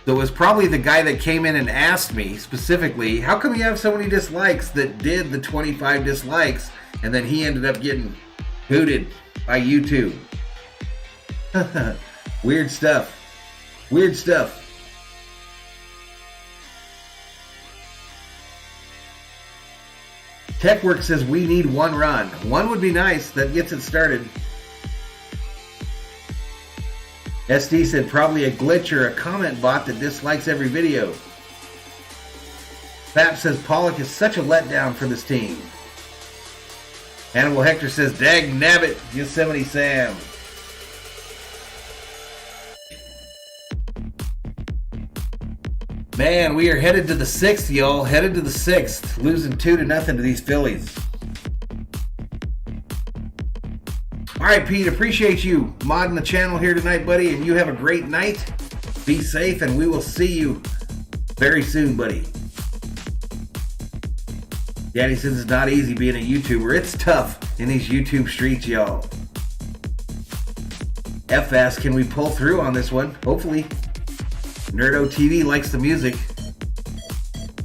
So it was probably the guy that came in and asked me specifically, how come you have so many dislikes, that did the 25 dislikes, and then he ended up getting booted by YouTube. Weird stuff. Weird stuff. Techwork says we need 1 run. 1 would be nice. That gets it started. SD said probably a glitch or a comment bot that dislikes every video. Fap says Pollock is such a letdown for this team. Hannibal Hector says dag nabbit, Yosemite Sam. Man, we are headed to the 6th, y'all. Headed to the 6th. Losing 2-0 to these Phillies. All right, Pete, appreciate you modding the channel here tonight, buddy, and you have a great night. Be safe, and we will see you very soon, buddy. Daddy says it's not easy being a YouTuber. It's tough in these YouTube streets, y'all. FS, can we pull through on this one? Hopefully. Nerdo TV likes the music.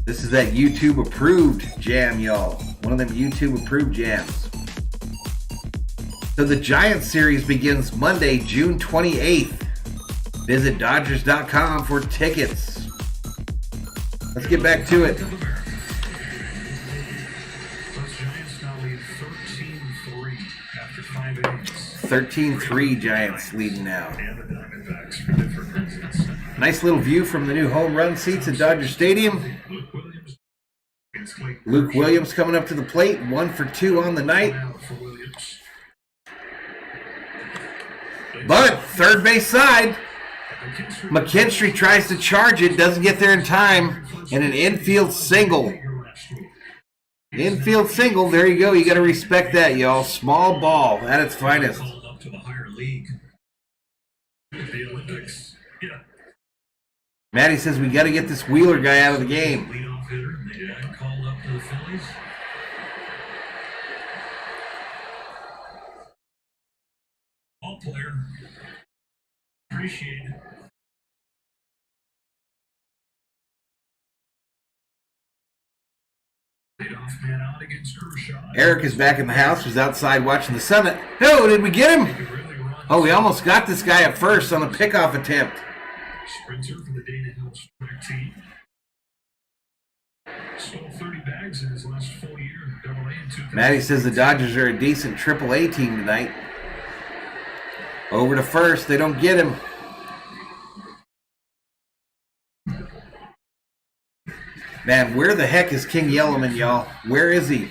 This is that YouTube approved jam, y'all. One of them YouTube approved jams. So the Giants series begins Monday, June 28th. Visit Dodgers.com for tickets. Let's get back to it. Those Giants now lead 13-3 after 5 innings. 13-3 Giants leading now. And the Diamondbacks for different reasons. Nice little view from the new home run seats at Dodger Stadium. Luke Williams coming up to the plate, 1 for 2 on the night. But third base side, McKinstry tries to charge it, doesn't get there in time, and an infield single. Infield single, there you go. You got to respect that, y'all. Small ball at its finest. Up to the higher league. The Olympics. Yeah. Matty says we got to get this Wheeler guy out of the game. Leadoff hitter, they got called up to the Phillies. Ball player. Appreciate it. Leadoff man out against Kershaw. Eric is back in the house, was outside watching the summit. No, did we get him? Oh, we almost got this guy at first on a pickoff attempt. Sprinter for the Dana Hill Strike team. Stole 30 bags in his last full year in AA in 2000. Matty says the Dodgers are a decent AAA team tonight. Over to first, they don't get him. Man, where the heck is King Yellowman, y'all? Where is he?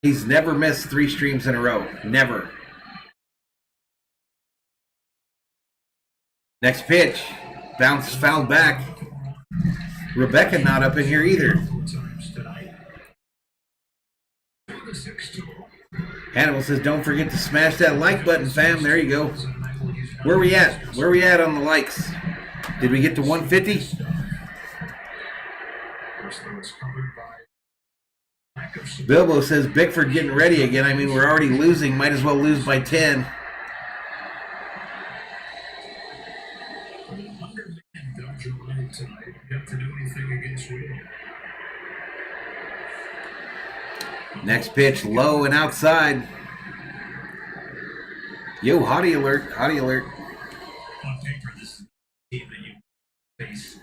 He's never missed 3 streams in a row. Never. Next pitch. Bounce fouled back. Rebecca not up in here either. Times tonight. 6-2. Hannibal says, don't forget to smash that like button, fam. There you go. Where we at? Where we at on the likes? Did we get to 150? Bilbo says, Bickford getting ready again. I mean, we're already losing. Might as well lose by 10. Next pitch, low and outside. Yo, hottie alert, hottie alert. On paper, this is a team that you face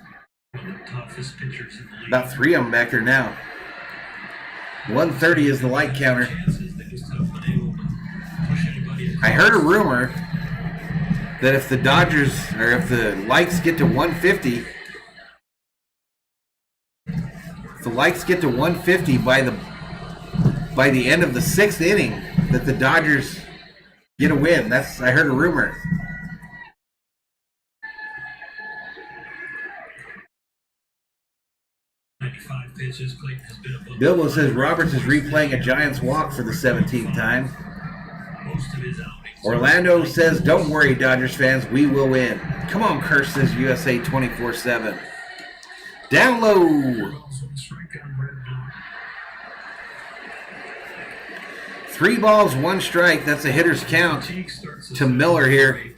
one of the toughest pitchers in the league. About 3 of them back there now. 130 is the light counter. Chances, they just haven't been able to push anybody across. I heard a rumor that if the Dodgers, or if the lights get to 150, if the lights get to 150 by the end of the 6th inning, that the Dodgers get a win. I heard a rumor. Pitches, Clayton has been above. Bilbo says Roberts is replaying a Giants walk for the 17th time. Most of his outings. Orlando says, don't worry, Dodgers fans, we will win. Come on, Curse, says USA 24/7. Down low. 3 balls, 1 strike. That's a hitter's count to Miller here.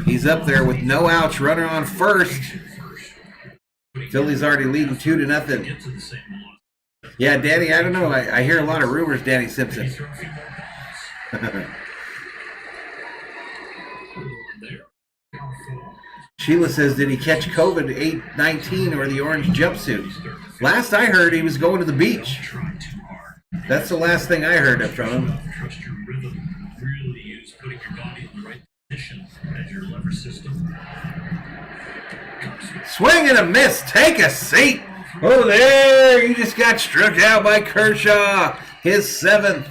He's up there with no outs, runner on first. Phillies already leading 2-0. Yeah, Danny, I don't know. I hear a lot of rumors, Danny Simpson. Sheila says, did he catch COVID 8-19 or the orange jumpsuit? Last I heard, he was going to the beach. That's the last thing I heard from him. Trust your rhythm. Really use putting your body in the right position as your lever system. Swing and a miss. Take a seat. Oh, there. You just got struck out by Kershaw. His 7th.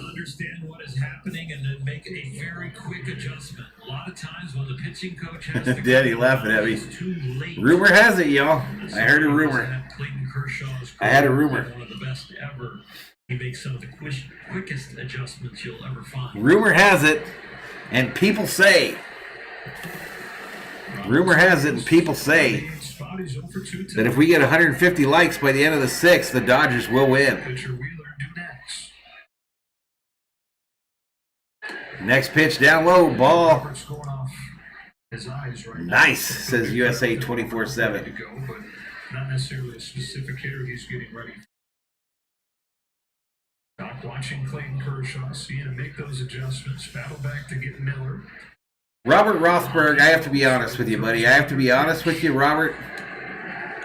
Understand what is happening and then make a very quick adjustment. A lot of times when the pitching coach has to Daddy laughing at me. Rumor has it, y'all. I heard a rumor. I had a rumor. One of the best ever. He makes some of the quickest adjustments you'll ever find. Rumor has it, and people say. Rumor has it, and people say that if we get 150 likes by the end of the 6th, the Dodgers will win. Next pitch down low, ball. Nice, says USA 24/7. Not necessarily a specific hitter he's getting ready. Doc watching Clayton Kershaw, seeing him make those adjustments, battle back to get Miller. Robert Rothberg, I have to be honest with you, buddy. I have to be honest with you, Robert.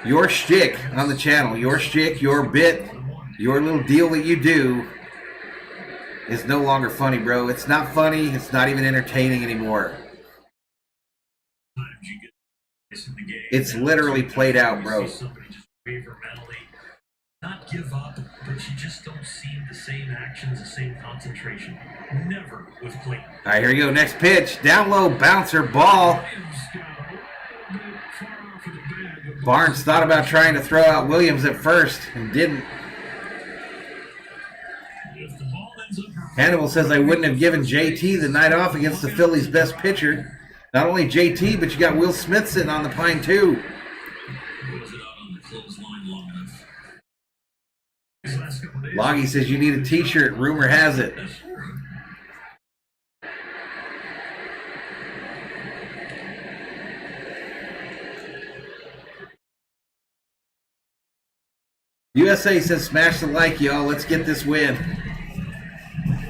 Your shtick on the channel, your shtick, your bit, your little deal that you do is no longer funny, bro. It's not funny. It's not even entertaining anymore. It's literally played out, bro. Not give up, but you just don't see the same actions, the same concentration. Never with Clayton. All right, here we go. Next pitch. Down low, bouncer, ball. Barnes thought about trying to throw out Williams at first and didn't. Hannibal says, I wouldn't have given JT the night off against the Phillies' best pitcher. Not only JT, but you got Will Smith sitting on the pine, too. Loggy says you need a t-shirt. Rumor has it. USA says smash the like, y'all. Let's get this win.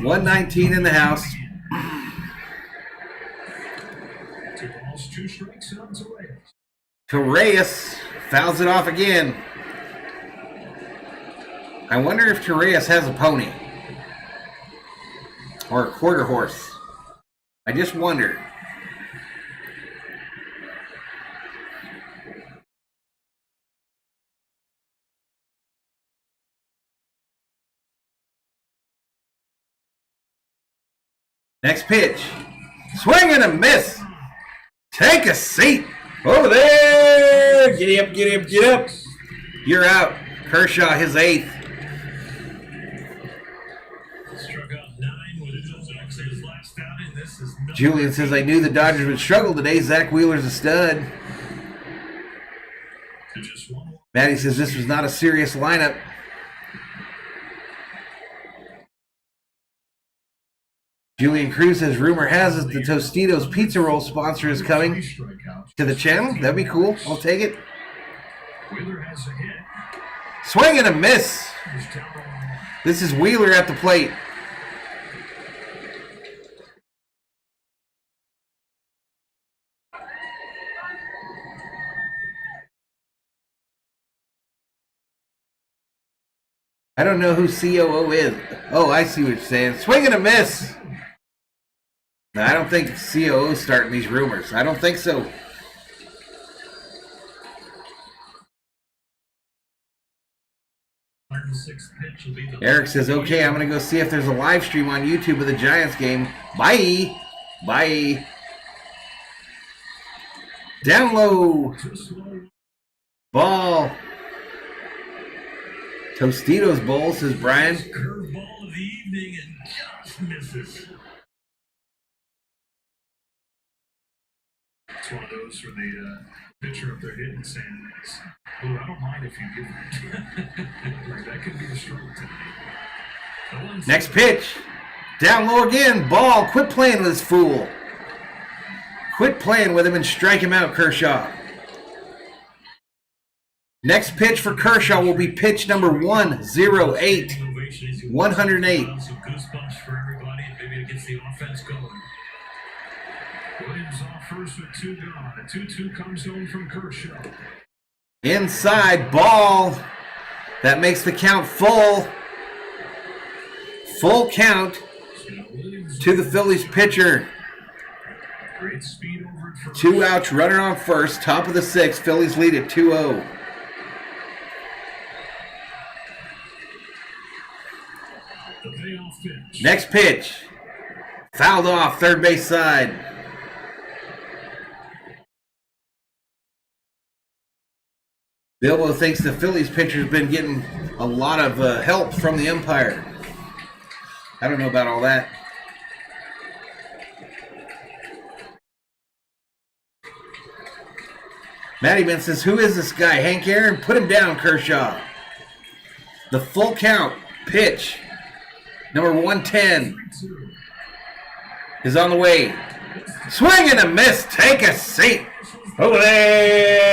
119 in the house. 2 balls, 2 strikes, on to Reyes. Torreyes fouls it off again. I wonder if Torreyes has a pony or a quarter horse. I just wonder. Next pitch. Swing and a miss. Take a seat. Over there. Get up, get up, get up. You're out. Kershaw, his 8th. Struck out 9 with his last outing. This is Julian says, I knew the Dodgers would struggle today. Zach Wheeler's a stud. Maddie says this was not a serious lineup. Julian Cruz says, rumor has it the Tostitos Pizza Roll sponsor is coming to the channel. That'd be cool. I'll take it. Swing and a miss. This is Wheeler at the plate. I don't know who COO is. Oh, I see what you're saying. Swing and a miss. No, I don't think COO's starting these rumors. I don't think so. Eric says, okay, I'm going to go see if there's a live stream on YouTube of the Giants game. Bye. Bye. Down low. Ball. Tostitos Bowl, says Brian. curveball of the evening and just misses. It's one of those where the pitcher up there hitting saying, "Oh, I don't mind if you give it." Like, that could be a struggle tonight. Next pitch. Down low again. Ball. Quit playing with this fool. Quit playing with him and strike him out, Kershaw. Next pitch for Kershaw will be pitch number 108. 108. Some goosebumps for everybody, and maybe it gets the offense going. Williams off first with 2 gone. A 2-2 comes home from Kershaw. Inside ball. That makes the count full. Full count to the Phillies pitcher. Great speed over it for 2 outs, runner on first, top of the 6th. Phillies lead at 2-0. the payoff pitch. Next pitch. Fouled off, third base side. Bilbo thinks the Phillies pitcher's been getting a lot of help from the umpire. I don't know about all that. Matty Ben says, who is this guy? Hank Aaron? Put him down, Kershaw. The full count pitch, number 110, is on the way. Swing and a miss. Take a seat. Over there.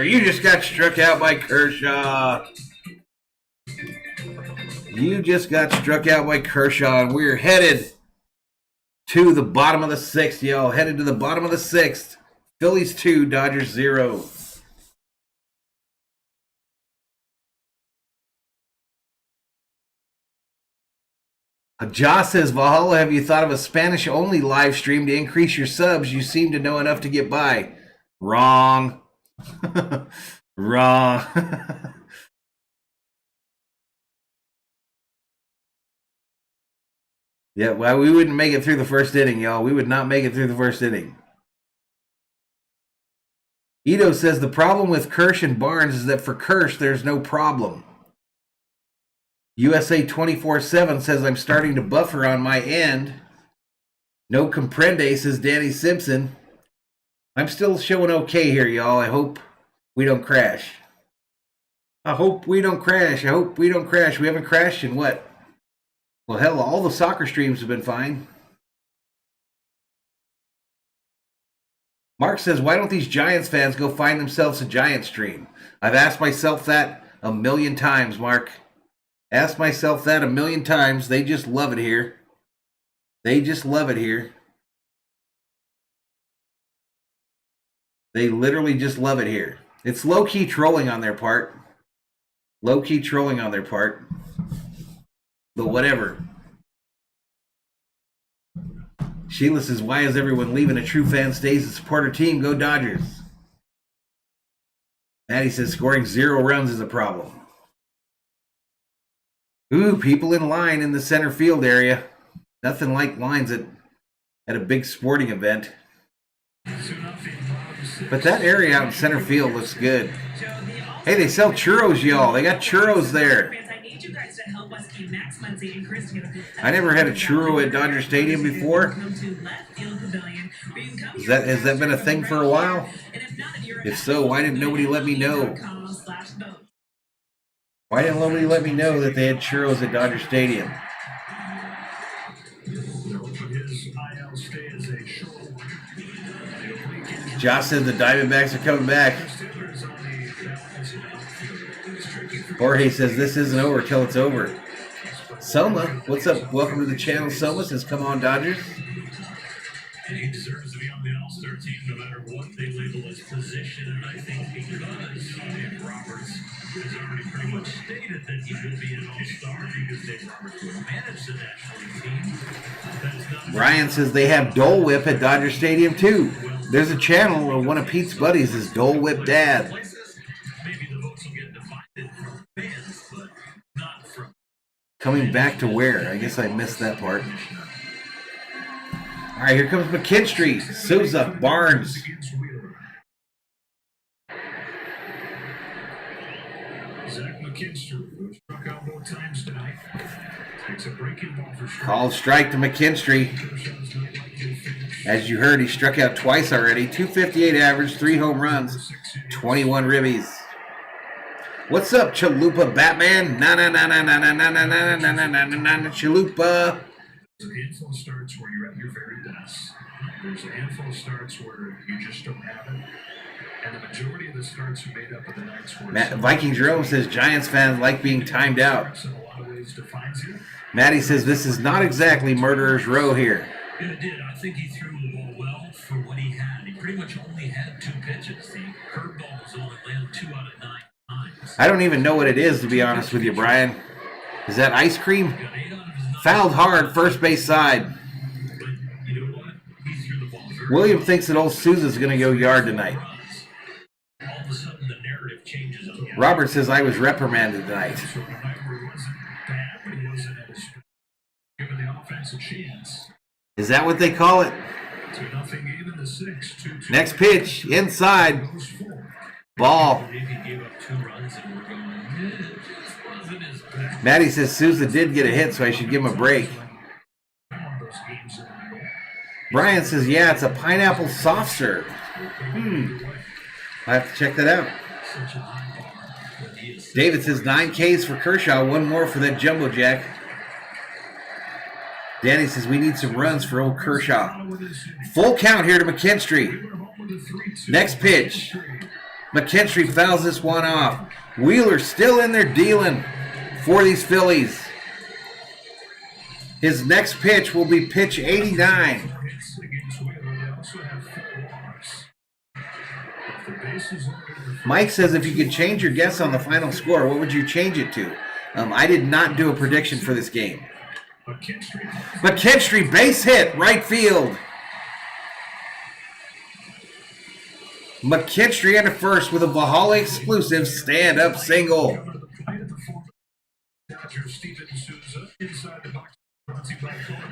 You just got struck out by Kershaw. You just got struck out by Kershaw, and we're headed to the bottom of the 6th, y'all. Headed to the bottom of the 6th. Phillies 2, Dodgers 0. Josh says, Valhalla, have you thought of a Spanish-only live stream to increase your subs? You seem to know enough to get by. Wrong. Wrong. Yeah, well, we wouldn't make it through the first inning, y'all. We would not make it through the first inning. Ito says, the problem with Kirsch and Barnes is that for Kirsch, there's no problem. USA 24/7 says, I'm starting to buffer on my end. No comprende, says Danny Simpson. I'm still showing okay here, y'all. I hope we don't crash. I hope we don't crash. I hope we don't crash. We haven't crashed in what? Well, hell, all the soccer streams have been fine. Mark says, why don't these Giants fans go find themselves a Giant stream? I've asked myself that a million times, Mark. Asked myself that a million times. They just love it here. They just love it here. They literally just love it here. It's low-key trolling on their part. Low-key trolling on their part. But whatever. Sheila says, why is everyone leaving? A true fan stays to support her team. Go Dodgers. Maddie says, scoring 0 runs is a problem. Ooh, people in line in the center field area. Nothing like lines at at a big sporting event. 2-0 bottom But that area out in center field looks good. Hey, they sell churros, y'all. They got churros there. I never had a churro at Dodger Stadium before. Has that been a thing for a while? If so, why didn't nobody let me know? Why didn't nobody let me know that they had churros at Dodger Stadium? His IL stay is a short one. Josh says the Diamondbacks are coming back. Jorge says this isn't over till it's over. Soma, what's up? Welcome to the channel. Soma says, come on, Dodgers. And he deserves to be on the All-Star team no matter what they label as position. And I think because Dave Roberts has already pretty much stated that he will be an All-Star because Dave Roberts will manage the National League team. That's not Brian says they have Dole Whip at Dodger Stadium too. There's a channel where one of Pete's buddies is Dole Whip Dad. maybe the votes will get divided from fans, but not from. Coming back to where? I guess I missed that part. All right, here comes McKinstry, Souza, Barnes. Zach McKinstry, who struck out both times tonight, takes a breaking ball for strike. Called strike to McKinstry. Kershaw's not like to finish. As you heard, he struck out twice already. 258 average, 3 home runs, 21 ribbies. What's up, Chalupa Batman? Na Chalupa. There's a handful of starts where you're at your very best. There's a handful of starts where you just don't have it. And the majority of the starts are made up of the nights where Vikings Jerome says Giants fans like being timed out. in a lot of ways defines you. Maddie says this is not exactly Murderer's Row here. Yeah, it did. I think he threw the ball well for what he had. He pretty much only had 2 pitches. The curveball was only landed 2 out of 9 times. I don't even know what it is, to be honest with you, Brian. Is that ice cream? Got 8 out of his 9. Fouled hard, first base side. But you know what? He threw the ball very William thinks that old Souza's going to go yard tonight. runs. All of a sudden, the narrative changes on the Robert says I was reprimanded tonight. So the night where he wasn't bad, but he wasn't at his giving the offense a chance. Is that what they call it? 2-0 game in the 6th. 2-2. Next pitch, inside, Goes 4. ball. I believe he gave up 2 runs, and we're going, it just wasn't his best. Maddie says Souza did get a hit, so I should give him a break. One of those games in the middle. Brian says, yeah, it's a pineapple soft serve. I have to check that out. Such a high bar, but he is David says 9 Ks for Kershaw, 1 more for that jumbo jack. Danny says we need some runs for old Kershaw. Full count here to McKinstry. We're home with a 3-2. Next pitch. McKinstry fouls this one off. Wheeler still in there dealing for these Phillies. His next pitch will be pitch 89. Hits against Wheeler. They also have 4 walks. If the bases loaded with Mike says if you could change your guess on the final score, what would you change it to? I did not do a prediction for this game. McKinstry base hit, right field. McKinstry into first with a Valhalla exclusive stand-up single.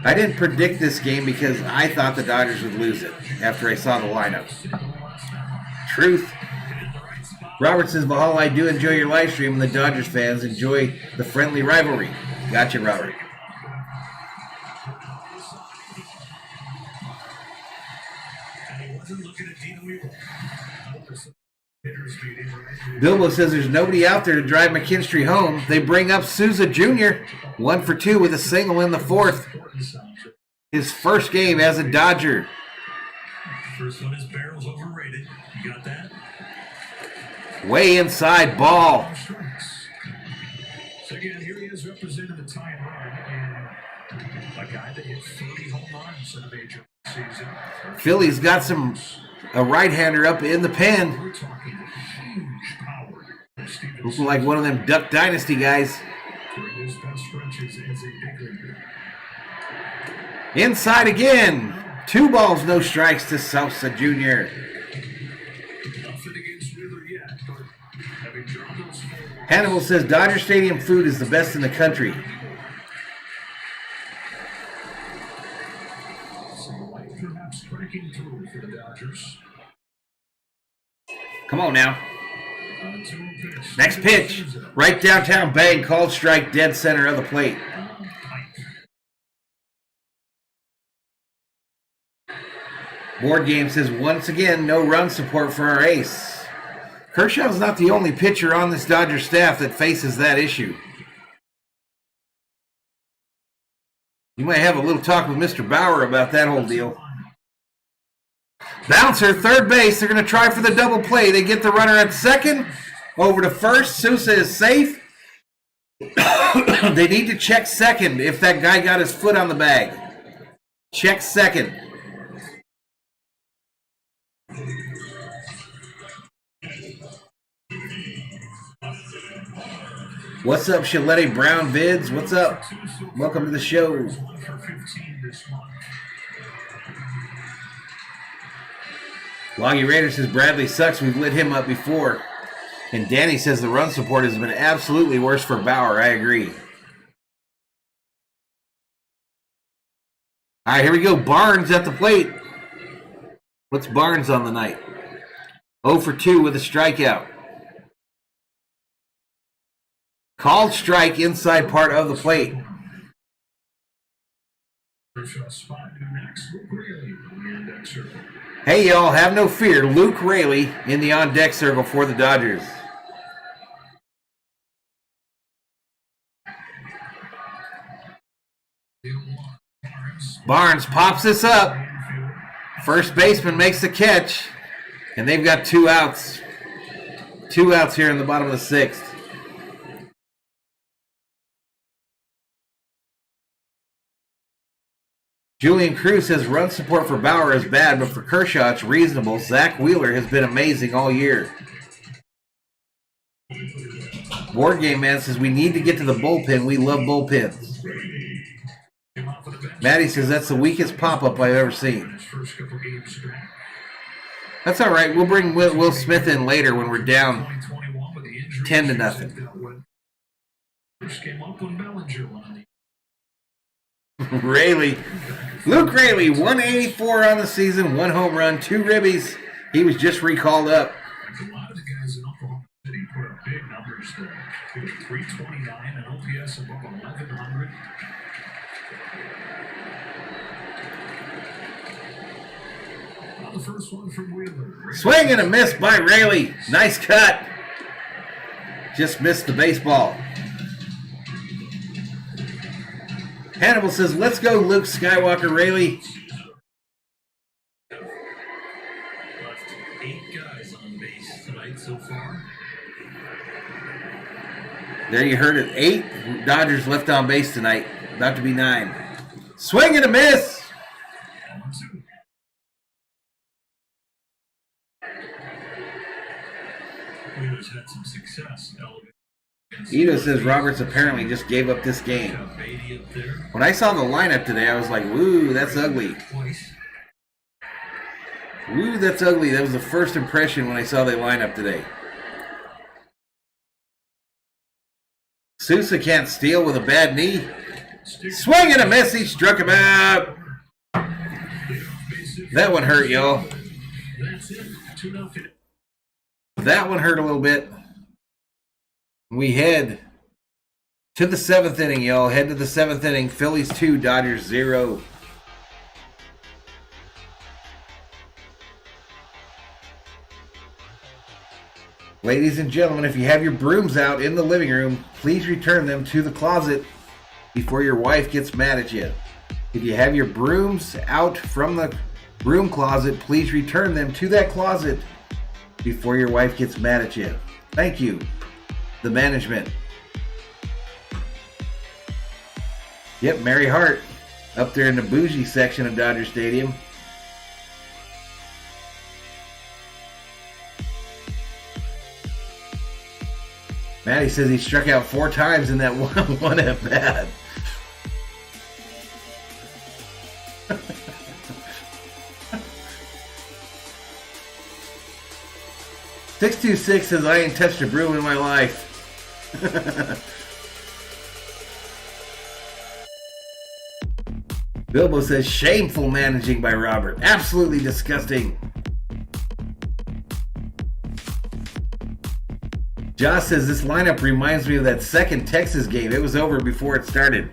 I didn't predict this game because I thought the Dodgers would lose it after I saw the lineup. Truth. Robert says, Valhalla, I do enjoy your live stream, and the Dodgers fans enjoy the friendly rivalry. Gotcha, Robert. Bilbo says there's nobody out there to drive McKinstry home. They bring up Souza Jr. 1 for 2 with a single in the 4th. His first game as a Dodger. First one is barrels overrated. You got that? Way inside ball. So again, here he is representing the tying run and a guy that hit 30 home runs in a major season. Phillies got a right-hander up in the pen. We're talking huge power. Looking like one of them Duck Dynasty guys. During his best stretches as a big leaguer. Inside again. 2 balls, no strikes to Sousa Jr. Nothing against Wheeler yet, but having drawn those 4 Hannibal says Dodger Stadium food is the best in the country. So you like breaking through for the Dodgers. Come on now. 2 pitch. Next pitch. Right downtown, bang, called strike, dead center of the plate. Board game says once again, no run support for our ace. Kershaw's not the only pitcher on this Dodgers staff that faces that issue. You might have a little talk with Mr. Bauer about that whole deal. Bouncer, third base. They're going to try for the double play. They get the runner at second. Over to first. Sousa is safe. They need to check second if that guy got his foot on the bag. Check second. What's up, Shalette Brown Vids? What's up? Welcome to the show. 1 for 15 this month. Loggy Raider says Bradley sucks. We've lit him up before. And Danny says the run support has been absolutely worse for Bauer. I agree. All right, here we go. Barnes at the plate. What's Barnes on the night? 0 for 2 with a strikeout. Called strike inside part of the plate. Hey, y'all, have no fear. Luke Raley in the on-deck circle for the Dodgers. Barnes pops this up. First baseman makes the catch. And they've got 2 outs. 2 outs here in the bottom of the 6th. Julian Cruz says run support for Bauer is bad, but for Kershaw it's reasonable. Zach Wheeler has been amazing all year. Board Game Man says we need to get to the bullpen. We love bullpens. Maddie says that's the weakest pop-up I've ever seen. That's all right. We'll bring Will Smith in later when we're down 10-0. Raley. Luke Raley, 184 on the season, 1 home run, 2 ribbies. He was just recalled up. A lot of the guys in Oklahoma City put up big numbers there. It was 329 and OPS above 1100. The first one from Wheeler. Swing and a miss by Raley. Nice cut. Just missed the baseball. Hannibal says, let's go, Luke Skywalker Raley. Left 8 guys on base tonight so far. There you heard it. 8 Dodgers left on base tonight. About to be 9. Swing and a miss. Wheeler's had some success. Ito says Roberts apparently just gave up this game. When I saw the lineup today, I was like, woo, that's ugly. Woo, that's ugly. That was the first impression when I saw the lineup today. Sousa can't steal with a bad knee. Swing and a miss. He struck him out. That one hurt, y'all. That one hurt a little bit. We head to the 7th inning, y'all. Head to the 7th inning. Phillies 2, Dodgers 0. Ladies and gentlemen, if you have your brooms out in the living room, please return them to the closet before your wife gets mad at you. If you have your brooms out from the broom closet, please return them to that closet before your wife gets mad at you. Thank you, the management. Yep, Mary Hart up there in the bougie section of Dodger Stadium. Matty says he struck out 4 times in that one at bat. "626 says I ain't touched a broom in my life." Bilbo says, shameful managing by Robert. Absolutely disgusting. Josh says, this lineup reminds me of that second Texas game. It was over before it started.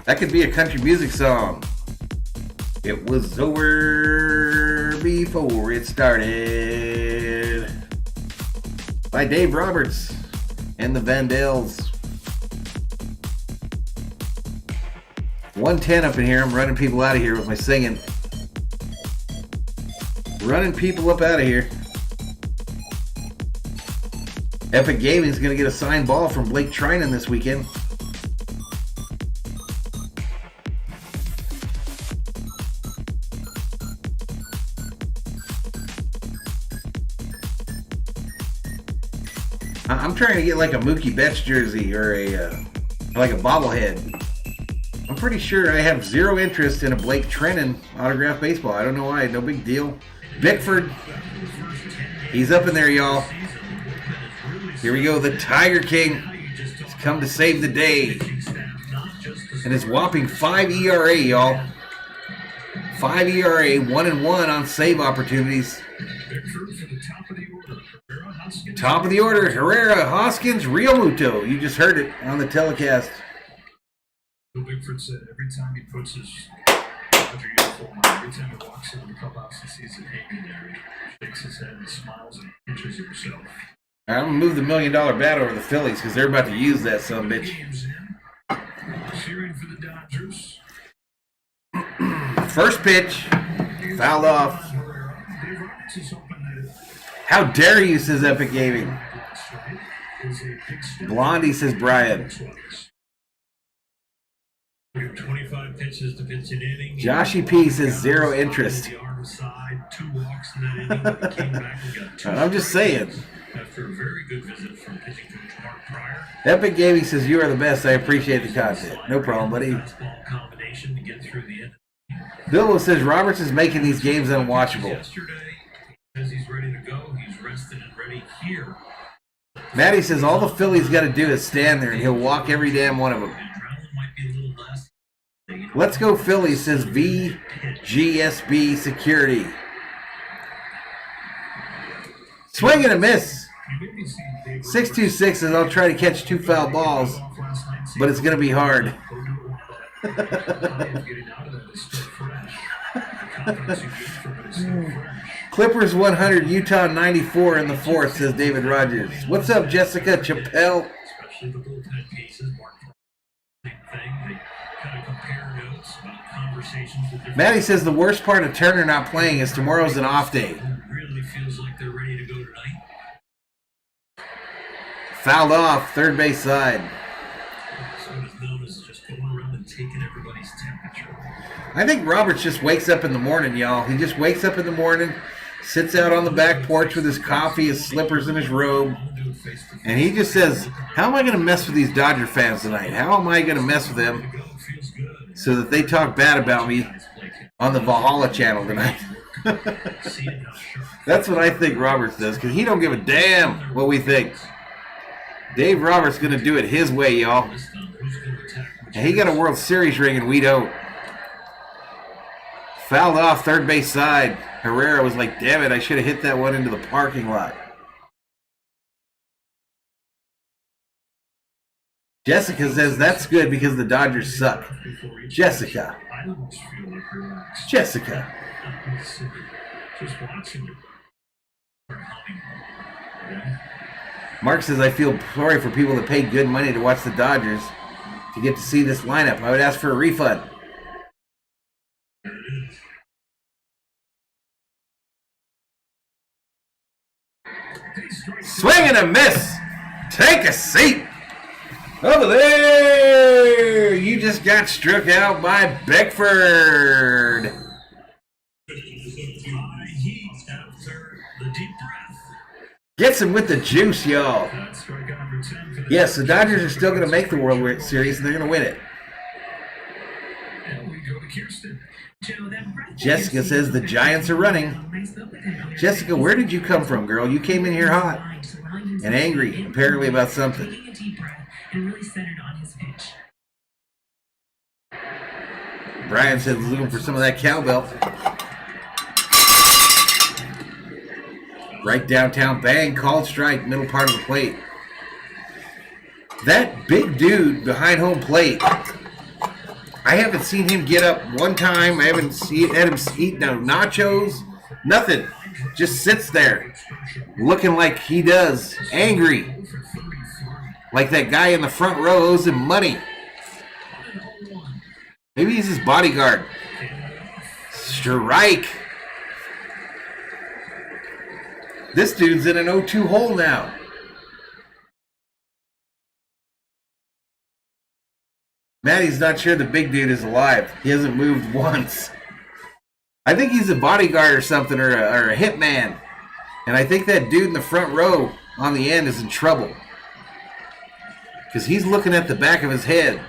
That could be a country music song. It was over before it started. By Dave Roberts and the Vandals. 110 up in here. I'm running people out of here with my singing. Running people up out of here. Epic Gaming is going to get a signed ball from Blake Trinan this weekend. I'm trying to get like a Mookie Betts jersey or like a bobblehead. I'm pretty sure I have zero interest in a Blake Trinan autographed baseball. I don't know why. No big deal. Bickford. He's up in there, y'all. Here we go. The Tiger King has come to save the day. And his whopping 5 ERA, y'all. 5 ERA, 1-1 on save opportunities. Top of the order, Herrera, Hoskins, Real Muto. You just heard it on the telecast. Bickford said every time he puts his Dodger uniform on, every time he walks into the clubhouse and sees it hanging there, he shakes his head and smiles and pinches himself. I'm going to move the $1 million bat over the Phillies because they're about to use that son of a bitch. Cheering for the Dodgers. First pitch, fouled off. How dare you, says Epic Gaming. Blondie, says Brian. 25 pitches to pitch an inning. Joshy P says zero interest. I'm just saying. After a very good visit from pitching coach Mark Pryor. Epic Gaming says you are the best. I appreciate the content. No problem, buddy. Fastball combination to get through the end. Bilbo says Roberts is making these games unwatchable. Yesterday, says he's ready to go. He's rested and ready here. Maddie says all the Phillies got to do is stand there and he'll walk every damn one of them. Let's go Phillies, says VGSB Security. Swing and a miss. 626 says I'll try to catch 2 foul balls, but it's going to be hard. Clippers 100, Utah 94 in the 4th, says David Rogers. What's up, Jessica Chappelle? Especially the bullpen pieces, Mark. Same thing. They kind of compare notes about conversations with different. Maddie says the worst part of Turner not playing is tomorrow's an off day. It really feels like they're ready to go tonight. Fouled off, third base side. So it's known as just going around and taking everybody's temperature. I think Roberts just wakes up in the morning, y'all. He just wakes up in the morning, sits out on the back porch with his coffee, his slippers, and his robe, and he just says, how am I going to mess with these Dodger fans tonight? How am I going to mess with them so that they talk bad about me on the Valhalla channel tonight? That's what I think Roberts does, because he don't give a damn what we think. Dave Roberts going to do it his way, y'all. And he got a World Series ring and we don't. Fouled off third base side. Herrera was like, damn it, I should have hit that one into the parking lot. Jessica says that's good because the Dodgers suck. Jessica. Jessica. Just watching it. Mark says, I feel sorry for people that paid good money to watch the Dodgers to get to see this lineup. I would ask for a refund. Swing and a miss. Take a seat. Over there. You just got struck out by Beckford. Heat after the deep breath. Gets him with the juice, y'all. Yes, the Dodgers are still going to make the World Series, and they're going to win it. And we go to Kirsten. Jessica says the Giants are running. Jessica, where did you come from, girl? You came in here hot and angry, apparently, about something. Brian said he's looking for some of that cowbell. Right downtown, bang, called strike, middle part of the plate. That big dude behind home plate, I haven't seen him get up one time. I haven't had him eat no nachos, nothing. Just sits there looking like he does, angry. Like that guy in the front row owes him money. Maybe he's his bodyguard. Strike. This dude's in an 0-2 hole now. Matty's not sure the big dude is alive. He hasn't moved once. I think he's a bodyguard or something, or a hitman. And I think that dude in the front row on the end is in trouble. Because he's looking at the back of his head.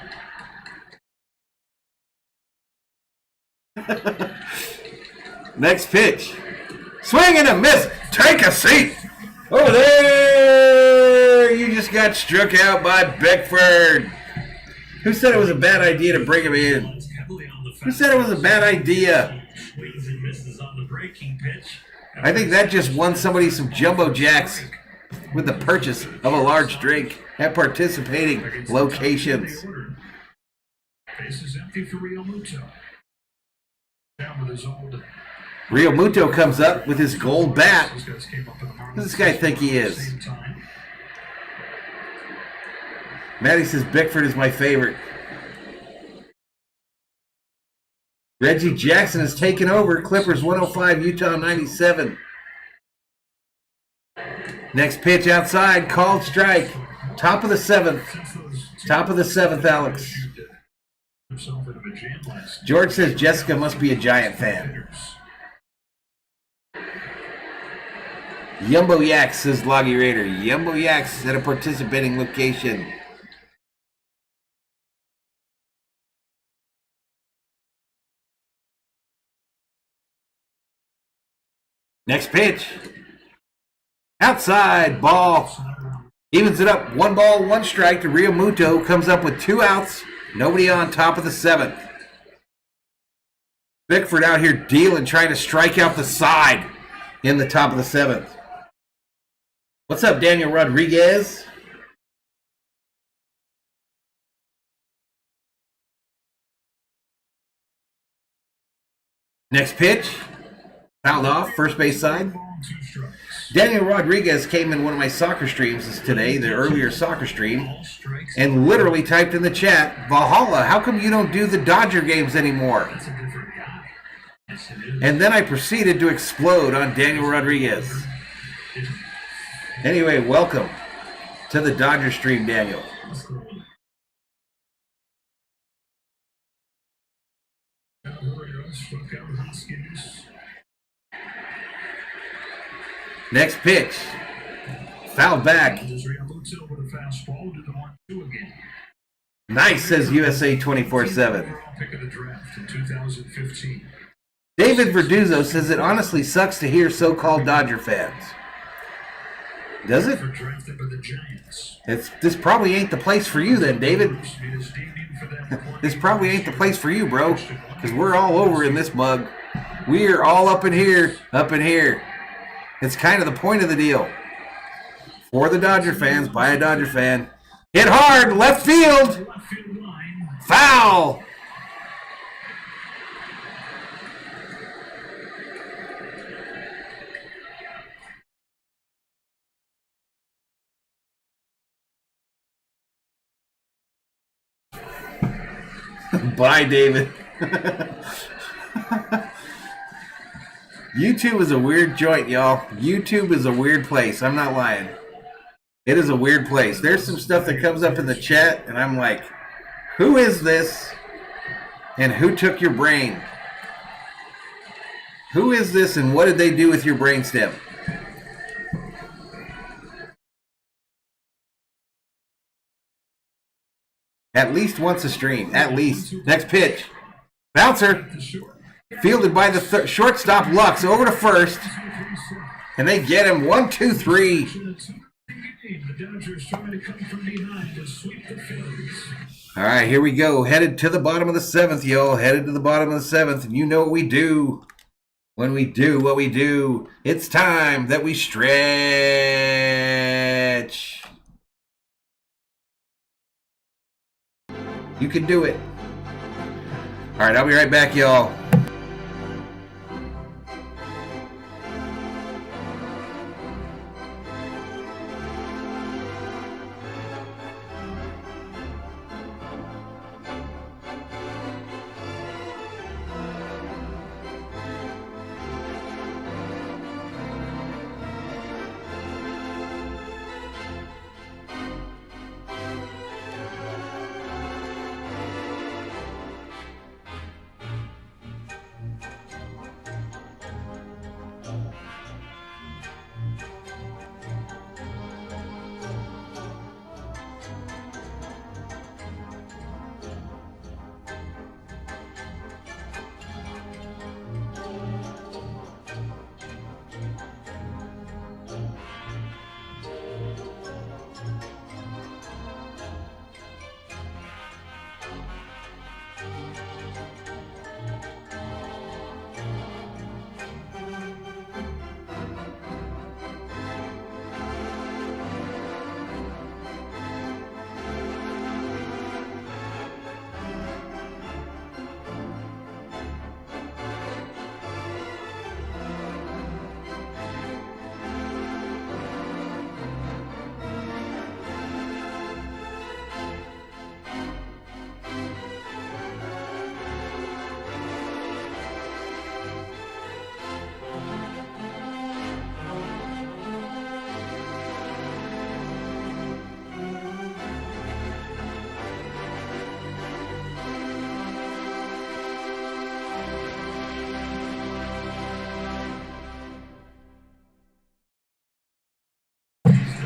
Next pitch. Swing and a miss. Take a seat. Over there. You just got struck out by Beckford. Who said it was a bad idea to bring him in? Who said it was a bad idea? I think that just won somebody some jumbo jacks with the purchase of a large drink at participating locations. Base is empty for Real Muto. Down with his old. Real Muto comes up with his gold bat. Who does this guy think he is? Matty says Bickford is my favorite. Reggie Jackson has taken over. Clippers 105, Utah 97. Next pitch outside, called strike. Top of the seventh. Top of the seventh, Alex. George says Jessica must be a Giant fan. Yumbo Yaks, says Loggy Raider. Yumbo Yaks at a participating location. Next pitch. Outside, ball. Evens it up, 1 ball, 1 strike to Real Muto. Comes up with 2 outs. Nobody on, top of the 7th. Bickford out here dealing, trying to strike out the side in the top of the 7th. What's up, Daniel Rodriguez? Next pitch. Fouled off, first base side. Daniel Rodriguez came in one of my soccer streams today, the earlier soccer stream, and literally typed in the chat, Valhalla, how come you don't do the Dodger games anymore? And then I proceeded to explode on Daniel Rodriguez. Anyway, welcome to the Dodger stream, Daniel. Next pitch. Fouled back. Nice, says USA 24/7. David Verduzzo says it honestly sucks to hear so-called Dodger fans. Does it? This probably ain't the place for you then, David. This probably ain't the place for you, bro. Because we're all over in this mug. We are all up in here, up in here. It's kind of the point of the deal. For the Dodger fans, by a Dodger fan. Hit hard, left field. Foul. Bye, David. YouTube is a weird joint, y'all. YouTube is a weird place. I'm not lying. It is a weird place. There's some stuff that comes up in the chat, and I'm like, who is this? And who took your brain? Who is this, and what did they do with your brainstem? At least once a stream. At least. Next pitch. Bouncer. Fielded by the shortstop Lux over to first. And they get him 1, 2, 3. The Dodgers trying to come from behind to sweep the Phillies. All right, here we go. Headed to the bottom of the 7th, y'all. Headed to the bottom of the 7th. And you know what we do. When we do what we do, it's time that we stretch. You can do it. All right, I'll be right back, y'all.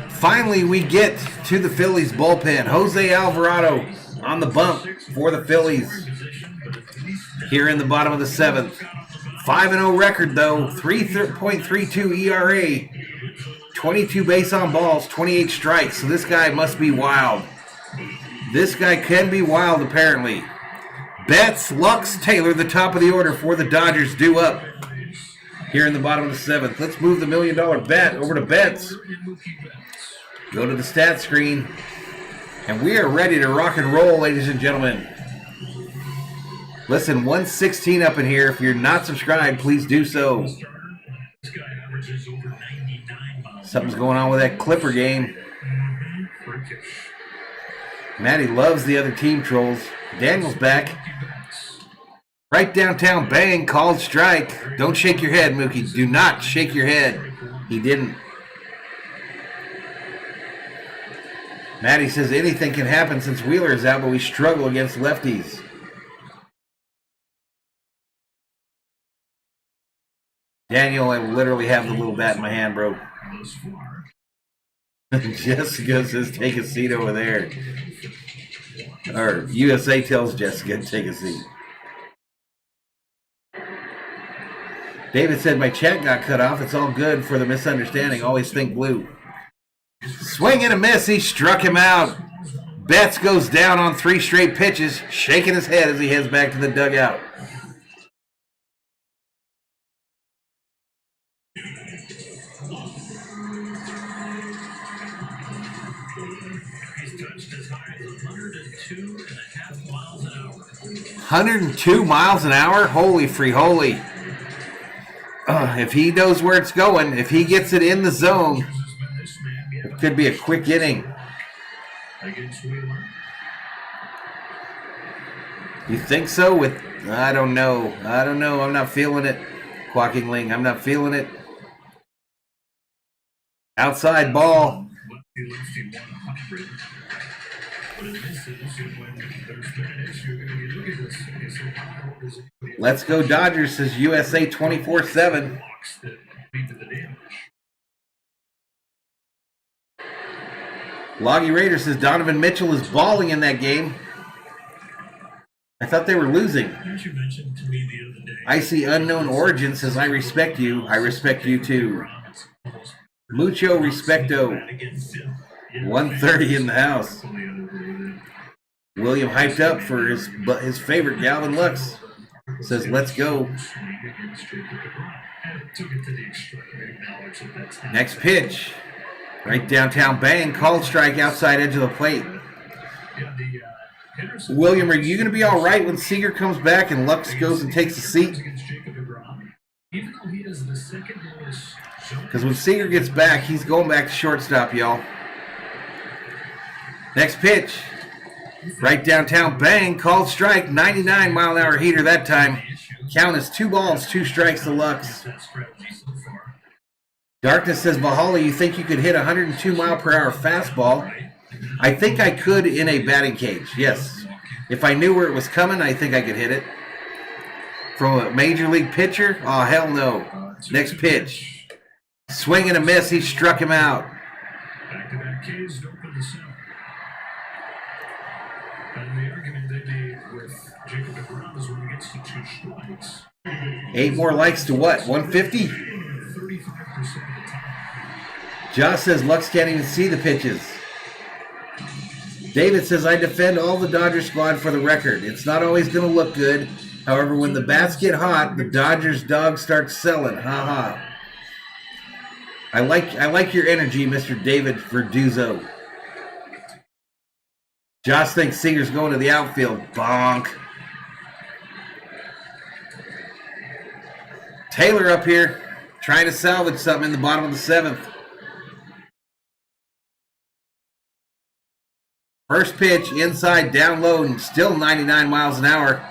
Finally, we get to the Phillies bullpen. Jose Alvarado on the bump for the Phillies here in the bottom of the 7th. 5-0 record, though. 3.32 ERA. 22 base on balls, 28 strikes. So this guy must be wild. This guy can be wild, apparently. Betts, Lux, Taylor, the top of the order for the Dodgers, due up here in the bottom of the 7th. Let's move the $1 million bet over to Betts. Go to the stat screen. And we are ready to rock and roll, ladies and gentlemen. Listen, 116 up in here. If you're not subscribed, please do so. Something's going on with that Clipper game. Matty loves the other team trolls. Daniel's back. Right downtown, bang, called strike. Don't shake your head, Mookie. Do not shake your head. He didn't. Matty says anything can happen since Wheeler is out, but we struggle against lefties. Daniel, I literally have the little bat in my hand, bro. Jessica says take a seat over there. Or USA tells Jessica to take a seat. David said my chat got cut off. It's all good for the misunderstanding. Always think blue. Swing and a miss. He struck him out. Betts goes down on 3 straight pitches, shaking his head as he heads back to the dugout. He's touched as high as 102.5 miles an hour. 102 miles an hour? Holy free holy. If he knows where it's going, if he gets it in the zone, it could be a quick inning. You think so? I don't know. I'm not feeling it. Quacking Ling, I'm not feeling it. Outside ball. Let's go Dodgers, says USA 24/7. Loggy Raider says Donovan Mitchell is balling in that game. I thought they were losing. You mentioned to me the other day. I see Unknown Origin says I respect you. I respect you too. Mucho respecto. 130 in the house. William hyped up for his favorite Galvin Lux. Says, let's go. Next pitch. Right downtown bang. Called strike outside edge of the plate. William, are you going to be all right when Seager comes back and Lux goes and takes a seat? Because when Seager gets back, he's going back to shortstop, y'all. Next pitch. Right downtown, bang, called strike, 99-mile-an-hour heater that time. Count is 2 balls, 2 strikes to Lux. Darkness says, Valhalla, you think you could hit 102-mile-per-hour fastball? I think I could in a batting cage, yes. If I knew where it was coming, I think I could hit it. From a major league pitcher? Oh, hell no. Next pitch. Swing and a miss, he struck him out. Back-to-back Ks don't put the center. And the argument they made with Jacob DeGrom is when he gets to 2 strikes. 8 more likes to what? 150? 35% of the time. Josh says Lux can't even see the pitches. David says, I defend all the Dodgers squad for the record. It's not always going to look good. However, when the bats get hot, the Dodgers dogs start selling. Ha ha. I like your energy, Mr. David Verduzzo. Josh thinks Seager's going to the outfield. Bonk. Taylor up here trying to salvage something in the bottom of the 7th. First pitch, inside, down low, and still 99 miles an hour.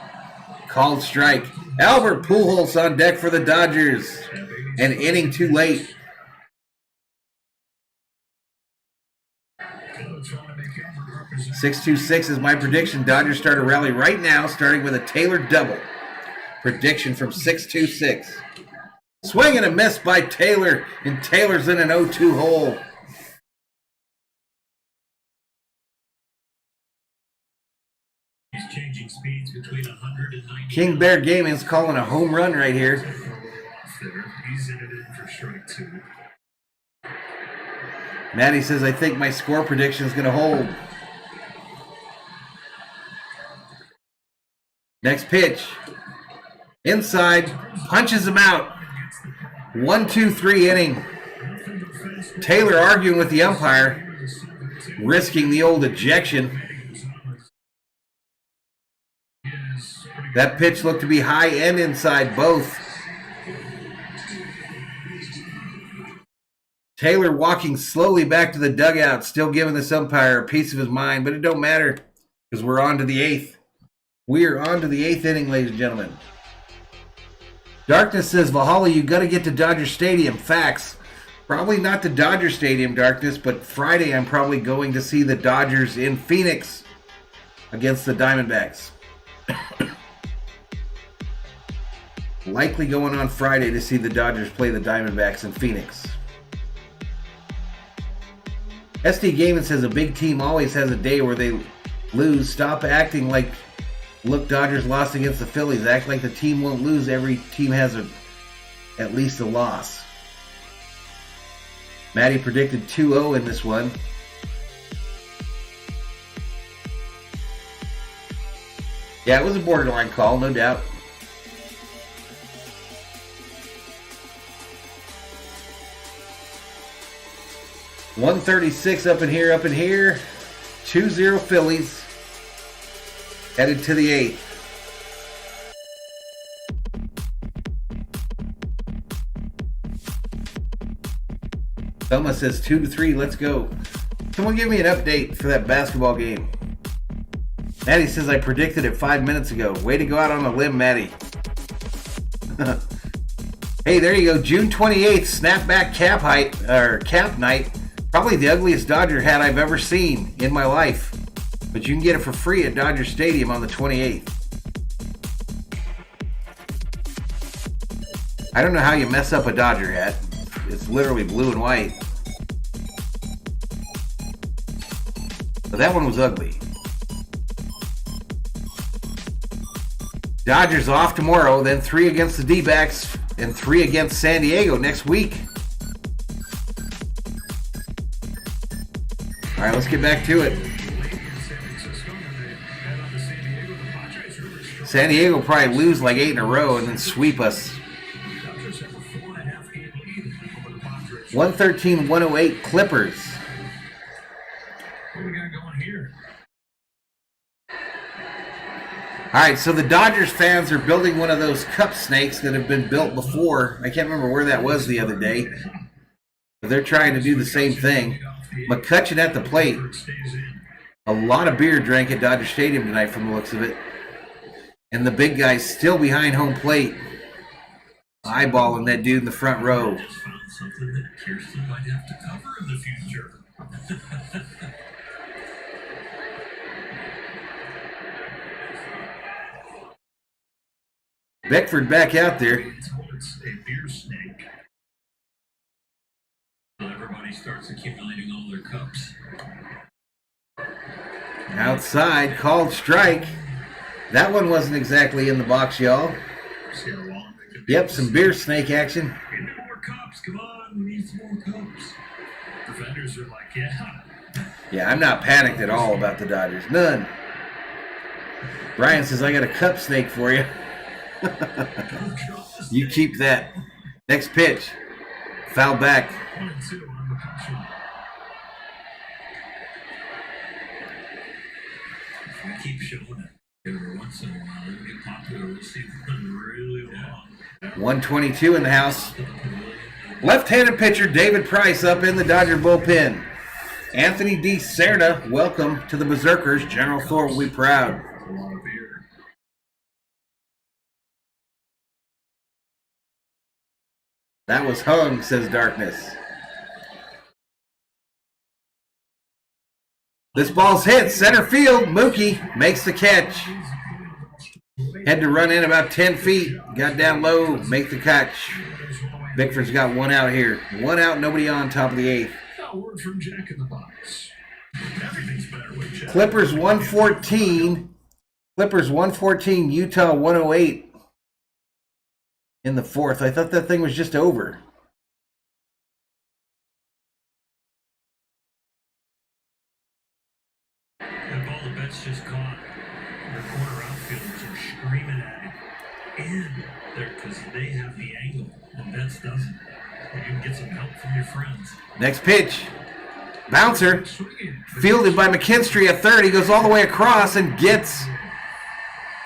Called strike. Albert Pujols on deck for the Dodgers. An inning too late. .626 is my prediction. Dodgers start a rally right now, starting with a Taylor double. Prediction from 626. Swing and a miss by Taylor, and Taylor's in an 0-2 hole. He's changing speeds between 100 and 90. King Bear Gaming's calling a home run right here. He's in it in for strike 2. Maddie says, I think my score prediction is going to hold. Next pitch. Inside. Punches him out. 1-2-3 inning. Taylor arguing with the umpire. Risking the old ejection. That pitch looked to be high and inside both. Taylor walking slowly back to the dugout, still giving this umpire a piece of his mind, but it don't matter because we're on to the 8th. We are on to the 8th inning, ladies and gentlemen. Darkness says, Valhalla, you got to get to Dodger Stadium. Facts. Probably not to Dodger Stadium, Darkness, but Friday I'm probably going to see the Dodgers in Phoenix against the Diamondbacks. Likely going on Friday to see the Dodgers play the Diamondbacks in Phoenix. SD Gaming says a big team always has a day where they lose. Stop acting like, look, Dodgers lost against the Phillies. Act like the team won't lose. Every team has at least a loss. Maddie predicted 2-0 in this one. Yeah, it was a borderline call, no doubt. .136 up in here. 2-0 Phillies. Headed to the 8th. Thelma says 2-3. Let's go. Someone give me an update for that basketball game. Maddie says I predicted it 5 minutes ago. Way to go out on a limb, Maddie. Hey, there you go. June 28th, snapback cap night. Probably the ugliest Dodger hat I've ever seen in my life. But you can get it for free at Dodger Stadium on the 28th. I don't know how you mess up a Dodger hat. It's literally blue and white. But that one was ugly. Dodgers off tomorrow, then 3 against the D-backs and 3 against San Diego next week. All right, let's get back to it. San Diego will probably lose like 8 in a row and then sweep us. 113-108 Clippers. What do we got going here? All right, so the Dodgers fans are building one of those cup snakes that have been built before. I can't remember where that was the other day. But they're trying to do the same thing. McCutcheon at the plate. A lot of beer drank at Dodger Stadium tonight from the looks of it. And the big guy's still behind home plate. Eyeballing that dude in the front row. Just found something that Kirsten might have to cover in the future. Beckford back out there. It's a beer snake. Everybody starts accumulating all their cups. Outside, called strike. That one wasn't exactly in the box, y'all. See how long they can do Yep, this. some beer snake action. We need more cups. Come on, we need some more cups. Defenders are like, yeah. Yeah, I'm not panicked at all about the Dodgers. None. Brian says, I got a cup snake for you. You keep that. Next pitch. Foul back. 1-2 on the pitcher. If we keep showing it every once in a while, it'll get popular. We'll see one really long. 122 in the house. Left-handed pitcher David Price up in the Dodger bullpen. Anthony D. Serna, welcome to the Berzerkers. General Thor will be proud. That's a lot of beer. That was hung, says Darkness. This ball's hit. Center field. Mookie makes the catch. Had to run in about 10 feet. Got down low. Make the catch. Bickford's got one out here. One out, nobody on, top of the 8th. A word from Jack in the Box. Everything's better with Jack. Clippers 114. Clippers 114. Utah 108 in the 4th. I thought that thing was just over. That ball the Mets just caught. Their corner outfielders are screaming at it. And they're because they have the angle. And Betts doesn't. And you can get some help from your friends. Next pitch. Bouncer. Swinging. Fielded by McKinstry at third. He goes all the way across and gets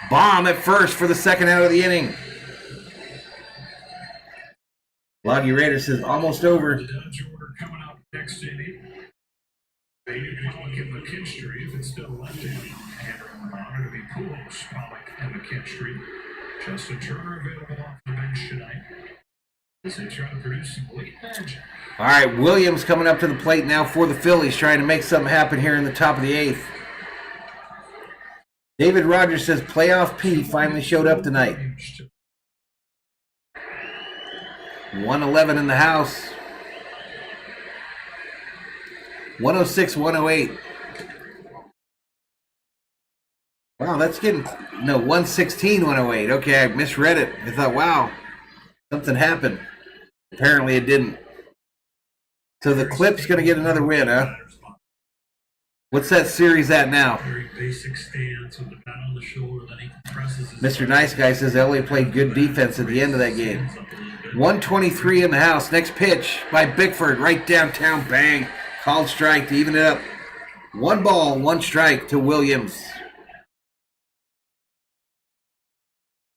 bomb at first for the second out of the inning. Loggy Raider says almost over. The Dodge order coming up next inning. Baby Pollock and McKinstry, if it's still left-handed. Hander on the mound, it'll be Pujols, Pollock, and McKinstry. Justin Turner available off the bench tonight. As they try to produce some late magic. All right, Williams coming up to the plate now for the Phillies, trying to make something happen here in the top of the 8th. David Rogers says playoff P finally showed up tonight. 111 in the house. 106, 108. Wow, that's getting... No, 116, 108. Okay, I misread it. I thought, wow, something happened. Apparently it didn't. So the Clip's going to get another win, huh? What's that series at now? Very basic stance with the bat on the shoulder. Then he presses his Mr. Nice Guy says LA played good defense at the end of that game. 123 in the house. Next pitch by Bickford, right downtown. Bang. Called strike to even it up. 1 ball, 1 strike to Williams.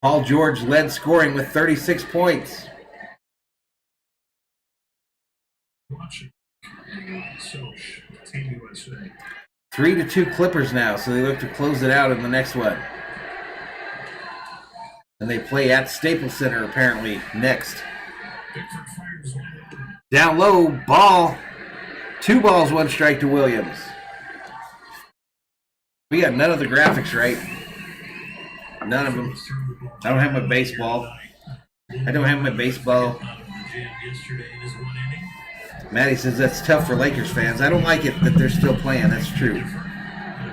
Paul George led scoring with 36 points. Watching. So, Team USA. 3-2 Clippers now, so they look to close it out in the next one. And they play at Staples Center apparently next. Bickford fires one. Down low, ball. 2 balls, 1 strike to Williams. We got none of the graphics right. None of them. I don't have my baseball. I don't have my baseball. out of the gym yesterday in his 1 inning. Maddie says that's tough for Lakers fans. I don't like it that they're still playing. That's true. Different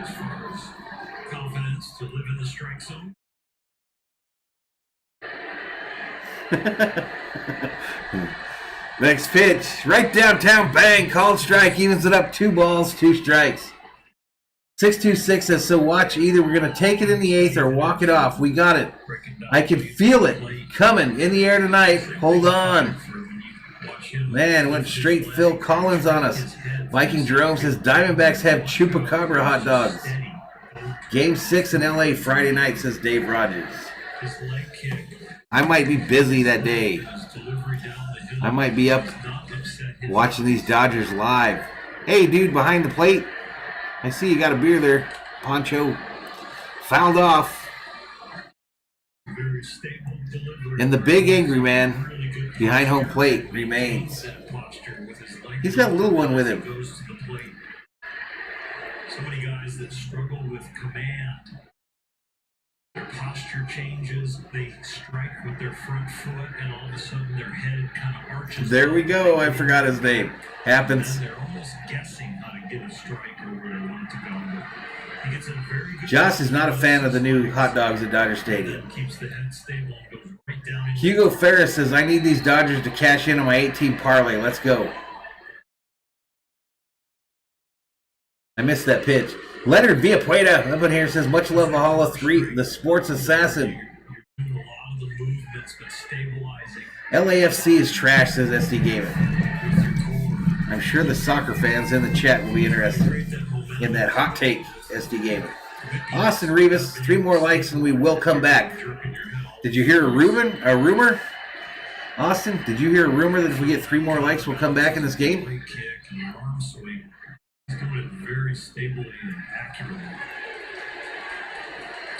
as far as confidence to live in the strike zone. Next pitch, right downtown, bang, called strike, evens it up, 2 balls, 2 strikes. 626 says, so watch, either we're going to take it in the 8th or walk it off. We got it. I can feel it coming in the air tonight. Hold on. Man, went straight Phil Collins on us. Viking Jerome says, Diamondbacks have Chupacabra hot dogs. Game 6 in LA Friday night, says Dave Rogers. I might be busy that day. I might be up watching these Dodgers live. Hey, dude, behind the plate. I see you got a beer there, Poncho. Fouled off. And the big angry man behind home plate remains. He's got a little one with him. So many guys that struggle with command. Their posture changes, they strike with their front foot, and all of a sudden their head kind of arches. There we go. I forgot his name. Happens. They're almost guessing how to get a strike or where they want it to go. But he gets a very good Josh is not a fan of the new hot dogs at Dodger Stadium. Keeps the head stable and goes right down. Hugo Ferris says, I need these Dodgers to cash in on my 18 parlay. Let's go. I missed that pitch. Leonard Villapueta up in here says, much love Valhalla 3, the sports assassin. A lot of the movements, but stabilizing. LAFC is trash, says SD Gaming. I'm sure the soccer fans in the chat will be interested in that hot take, SD Gaming. Austin Rivas, 3 more likes and we will come back. Did you hear a rumor? Austin, did you hear a rumor that if we get 3 more likes, we'll come back in this game? Great kick and arm swing. He's doing it very stably and accurately.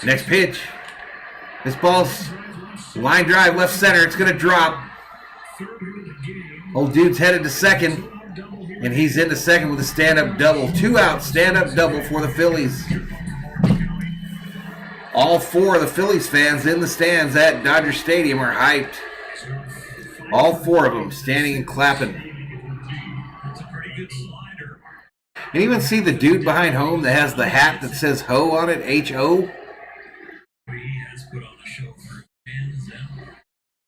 Next pitch. This ball's line drive left center. It's going to drop. Old dude's headed to second. And he's into second with a stand-up double. 2 out, stand-up double for the Phillies. All 4 of the Phillies fans in the stands at Dodger Stadium are hyped. All 4 of them standing and clapping. It's a pretty good slider. You even see the dude behind home that has the hat that says Ho on it, H-O. He has put on a show for fans and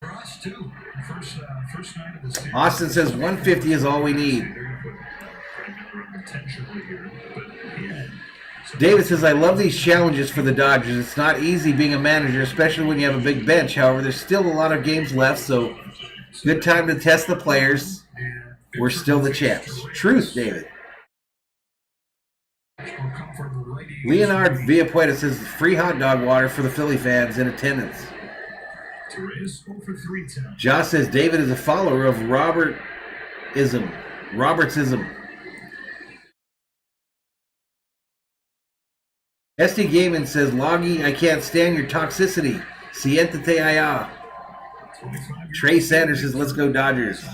for us too. First night of the season. Austin says 150 is all we need. David says, I love these challenges for the Dodgers. It's not easy being a manager, especially when you have a big bench. However, there's still a lot of games left, so good time to test the players. We're still the champs. Truth, David. Leonard Villapueta says free hot dog water for the Philly fans in attendance. Josh says David is a follower of Robertsism. SD Gaiman says, Loggy, I can't stand your toxicity. Siéntate allá. Trey Sanders says, let's go Dodgers.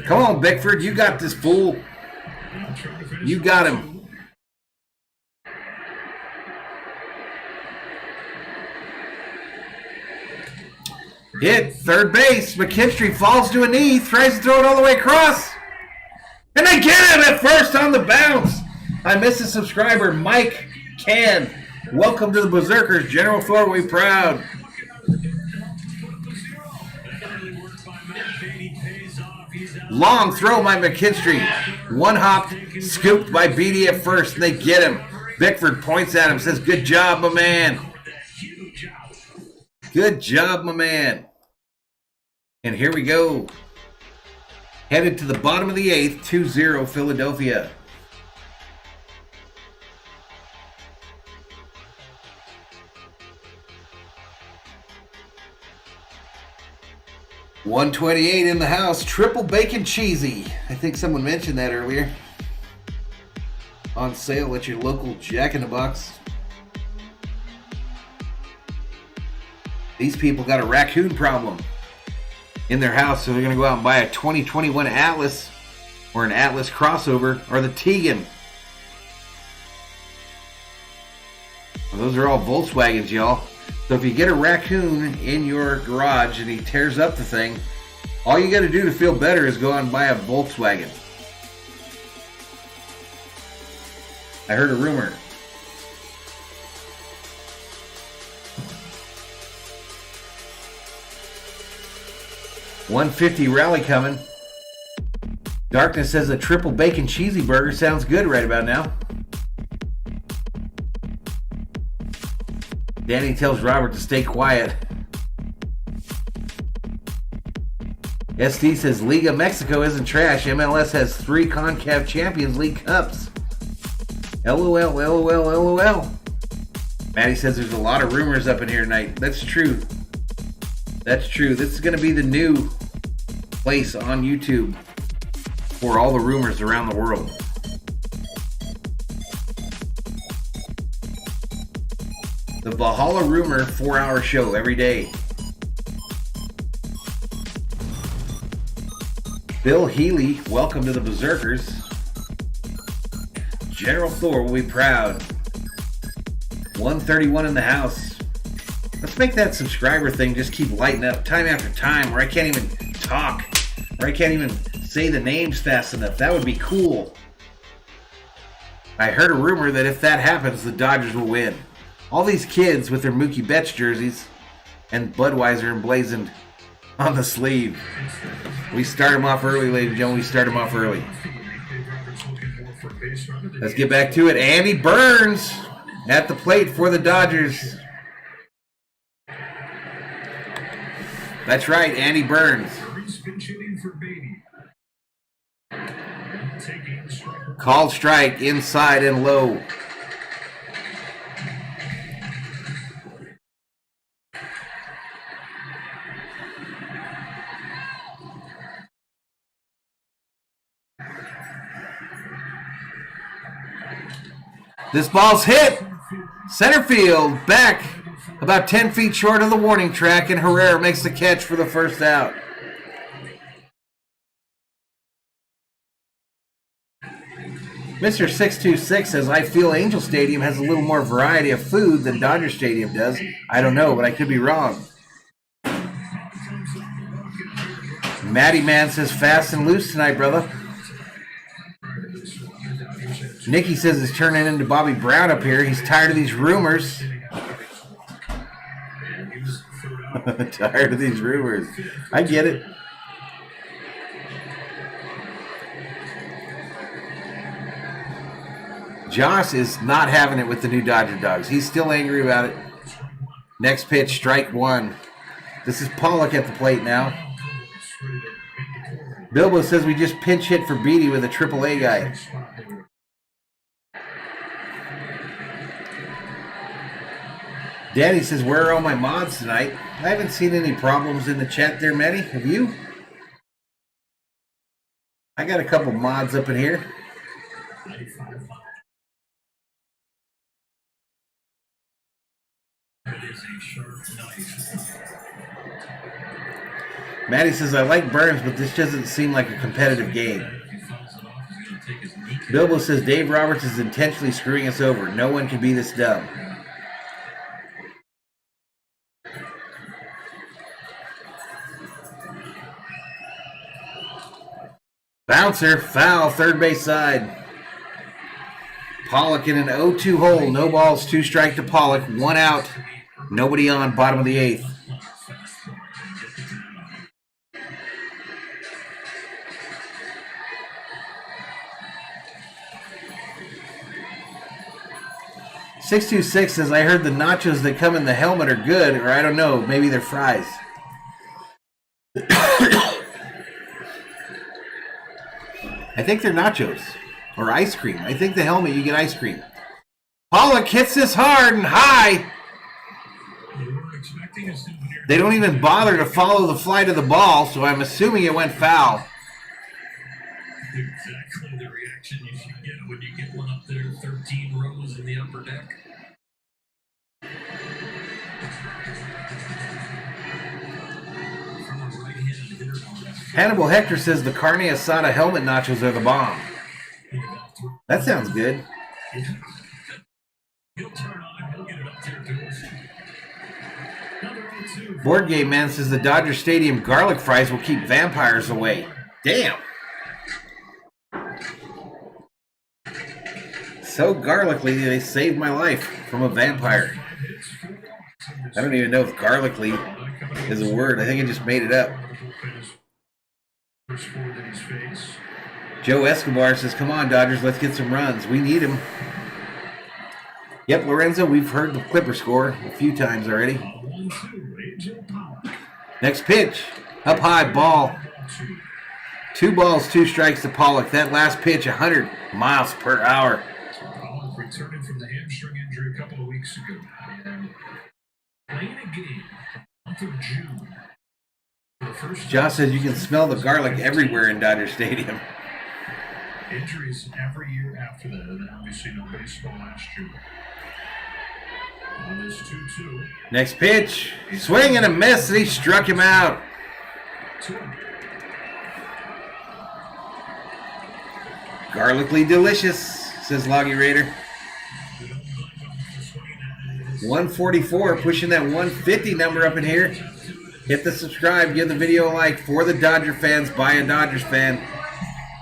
Come on, Bickford, you got this fool. You got him. Hit third base. McKinstry falls to a knee, tries to throw it all the way across. And they get him at first on the bounce. I missed a subscriber, Mike Can. Welcome to the Berzerkers. General Thorway proud. Long throw by McKinstry. One hopped, scooped by Beatty at first, and they get him. Bickford points at him, says, good job, my man. Good job, my man. And here we go. Headed to the bottom of the 8th, 2-0 Philadelphia. $128 in the house, triple bacon cheesy. I think someone mentioned that earlier. On sale at your local Jack in the Box. These people got a raccoon problem in their house, so they're going to go out and buy a 2021 Atlas or an Atlas crossover or the Tegan. Well, those are all Volkswagens, y'all. So if you get a raccoon in your garage and he tears up the thing, all you got to do to feel better is go out and buy a Volkswagen. I heard a rumor. 150 rally coming. Darkness says a triple bacon cheesy burger sounds good right about now. Danny tells Robert to stay quiet. SD says Liga Mexico isn't trash. MLS has 3 CONCACAF Champions League Cups. LOL, LOL, LOL. Maddie says there's a lot of rumors up in here tonight. That's true. That's true. This is going to be the new place on YouTube for all the rumors around the world. The Valhalla Rumor 4-hour show every day. Bill Healy, welcome to the Berzerkers. General Thor will be proud. 131 in the house. Let's make that subscriber thing just keep lighting up time after time where I can't even talk, where I can't even say the names fast enough. That would be cool. I heard a rumor that if that happens, the Dodgers will win. All these kids with their Mookie Betts jerseys and Budweiser emblazoned on the sleeve. We start them off early, ladies and gentlemen. We start them off early. Let's get back to it. Andy Burns at the plate for the Dodgers. That's right, Andy Burns. Called strike inside and low. This ball's hit. Center field, back about 10 feet short of the warning track, and Herrera makes the catch for the first out. Mr. 626 says, I feel Angel Stadium has a little more variety of food than Dodger Stadium does. I don't know, but I could be wrong. Matty Man says, fast and loose tonight, brother. Nikki says it's turning into Bobby Brown up here. He's tired of these rumors. Tired of these rumors. I get it. Josh is not having it with the new Dodger Dogs. He's still angry about it. Next pitch, strike one. This is Pollock at the plate now. Bilbo says we just pinch hit for Beatty with a AAA guy. Danny says, where are all my mods tonight? I haven't seen any problems in the chat there, Manny. Have you? I got a couple mods up in here. Maddie says, I like Burns, but this doesn't seem like a competitive game. Bilbo says, Dave Roberts is intentionally screwing us over. No one can be this dumb. Bouncer, foul, third base side. Pollock in an 0-2 hole. No balls, 2 strike to Pollock. 1 out. Nobody on, bottom of the 8th. .626 says, I heard the nachos that come in the helmet are good, or I don't know, maybe they're fries. I think they're nachos or ice cream. I think the helmet, you get ice cream. Pollock hits this hard and high. They don't even bother to follow the flight of the ball, so I'm assuming it went foul. Exactly the reaction you should get when you get one up there, 13 rows in the upper deck. Hannibal Hector says the carne asada helmet nachos are the bomb. That sounds good. Board Game Man says the Dodger Stadium garlic fries will keep vampires away. Damn. So garlicly, they saved my life from a vampire. I don't even know if garlicly is a word. I think I just made it up. First four that he's faced. Joe Escobar says, come on, Dodgers, let's get some runs. We need them. Yep, Lorenzo, we've heard the Clipper score a few times already. 1-2, AJ Pollock. Next pitch. Up high, ball. 2 balls, 2 strikes to Pollock. That last pitch, 100 miles per hour. Pollock returning from the hamstring injury a couple of weeks ago. And playing a game month of June. For the first Josh says you can smell the garlic everywhere in Dodger Stadium. injuries every year after that, and obviously no baseball last year. On this 2-2. Next pitch. Swing and a miss, and he struck him out. 2. Garlically delicious, says Loggy Raider. 144, pushing that 150 number up in here. Hit the subscribe, give the video a like. For the Dodger fans, by a Dodgers fan.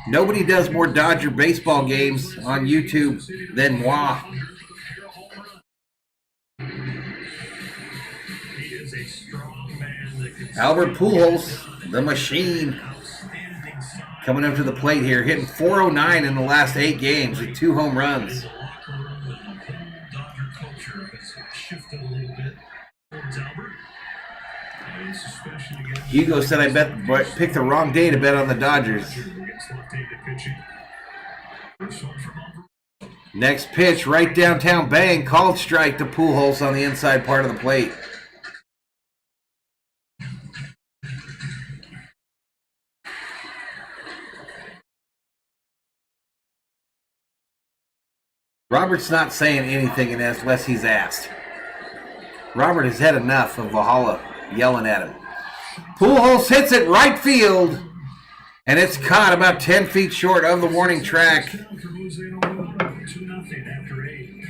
Nobody does more Dodger baseball games on YouTube than moi. He is a strong man that can Albert Pujols, the machine, outstanding sign. coming up to the plate here, hitting 409 in the last 8 games with 2 home runs. The locker room and the whole Dodger culture has shifted a little bit towards Albert. And it's especially against Hugo said I picked the wrong day to bet on the Dodgers. against left-handed pitching. First one from Albert. Next pitch, right downtown, bang, called strike to Pujols on the inside part of the plate. Robert's not saying anything unless he's asked. Robert has had enough of Valhalla yelling at him. Pujols hits it right field, and it's caught about 10 feet short of the warning track. Down for Jose Alvarado, 2-0 after 8.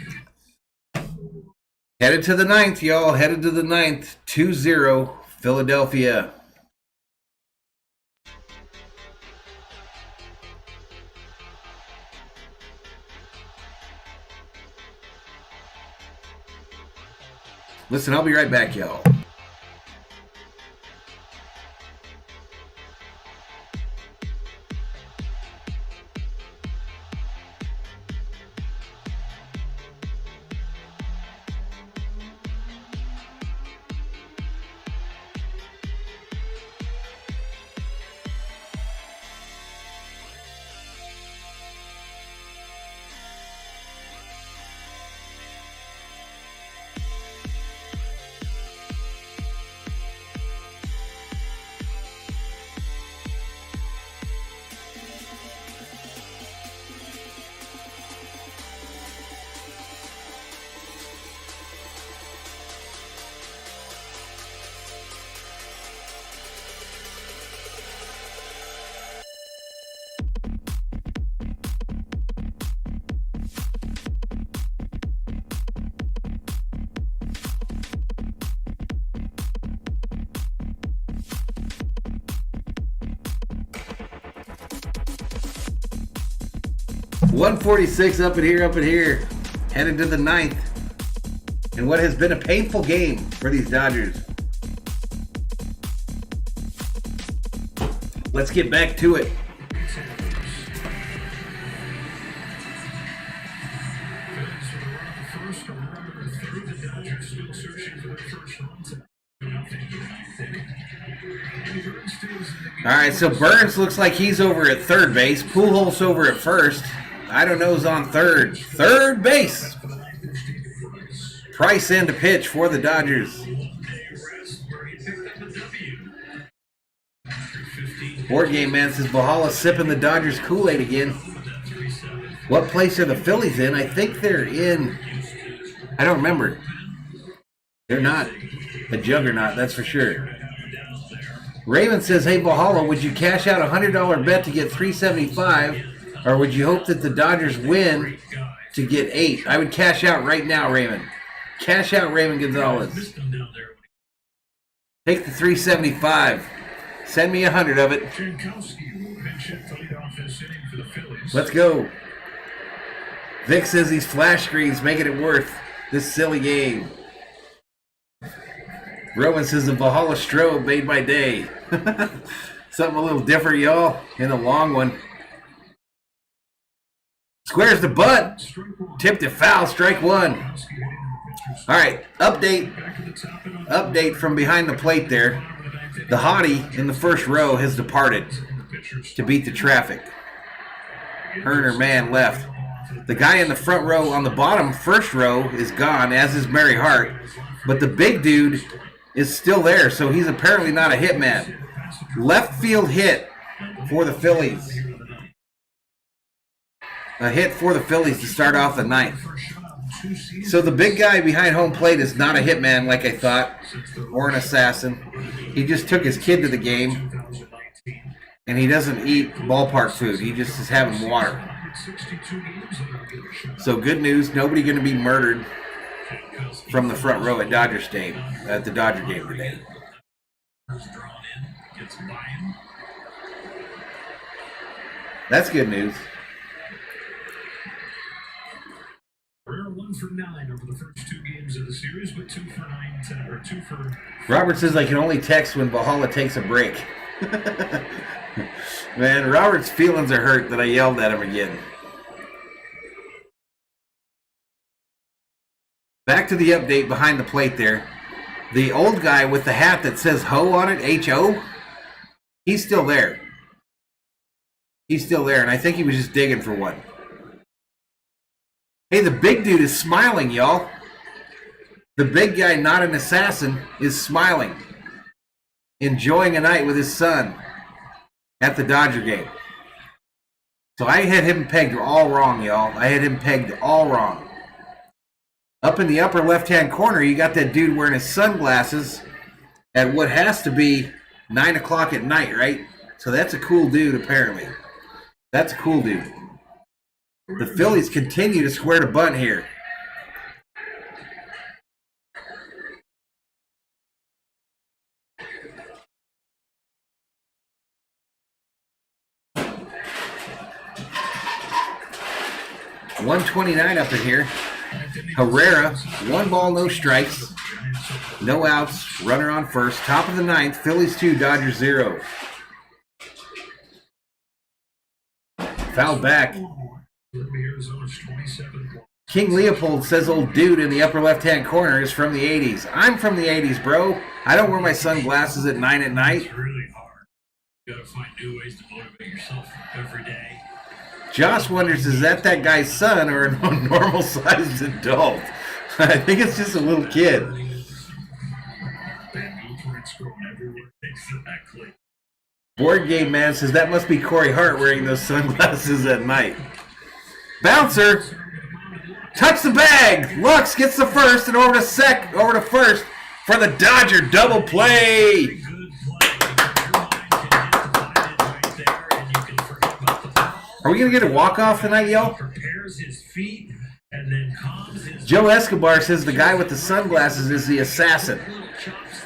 Headed to the 9th, y'all. Headed to the 9th. 2-0, Philadelphia. Listen, I'll be right back, y'all. .146 up in here, headed to the 9th. And what has been a painful game for these Dodgers. Let's get back to it. All right, so Burns looks like he's over at third base. Pujols over at first. I don't know who's on third. Third base. Price in to pitch for the Dodgers. Board game man says Valhalla sipping the Dodgers Kool-Aid again. What place are the Phillies in? I think they're in. I don't remember. They're not a juggernaut, that's for sure. Raymond says, hey, Valhalla, would you cash out a $100 bet to get $375, or would you hope that the Dodgers win to get $8? I would cash out right now, Raymond. Cash out Raymond Gonzalez. Take the $375. Send me 100 of it. Let's go. Vic says these flash screens making it worth this silly game. Rowan says the Valhalla strobe made my day. Something a little different, y'all, in the long one. Squares the butt. Tipped it foul, strike one. All right, update from behind the plate there. The hottie in the first row has departed to beat the traffic. Her and her man left. The guy in the front row on the bottom first row is gone, as is Mary Hart. But the big dude is still there, so he's apparently not a hit man. Left field hit for the Phillies. A hit for the Phillies to start off the ninth. So the big guy behind home plate is not a hitman like I thought, or an assassin. He just took his kid to the game, and he doesn't eat ballpark food. He just is having water. So good news, nobody going to be murdered from the front row at the Dodger game today. That's good news. We're 1 for 9 over the first 2 games of the series, but 2 for 9 or 2 for. Robert says I can only text when Valhalla takes a break. Man, Robert's feelings are hurt that I yelled at him again. Back to the update behind the plate there. The old guy with the hat that says Ho on it, H-O, he's still there. He's still there, and I think he was just digging for one. Hey, the big dude is smiling, y'all. The big guy, not an assassin, is smiling. Enjoying a night with his son at the Dodger game. So I had him pegged all wrong, y'all. I had him pegged all wrong. Up in the upper left-hand corner, you got that dude wearing his sunglasses at what has to be 9 o'clock at night, right? So that's a cool dude, apparently. That's a cool dude. The Phillies continue to square to bunt here. .129 up in here. Herrera, 1 ball, no strikes. No outs, runner on first. Top of the ninth, Phillies 2, Dodgers 0. Foul back. King Leopold says old dude in the upper left-hand corner is from the 80s. I'm from the 80s, bro. I don't wear my sunglasses at 9 at night. It's really hard. You gotta find new ways to motivate yourself every day. Josh wonders, is that guy's son or a normal-sized adult? I think it's just a little kid. Exactly. Board Game Man says that must be Corey Hart wearing those sunglasses at night. Bouncer! Touch the bag! Lux gets the first and over to first for the Dodger double play! Are we going to get a walk-off tonight, y'all? Joe Escobar says the guy with the sunglasses is the assassin.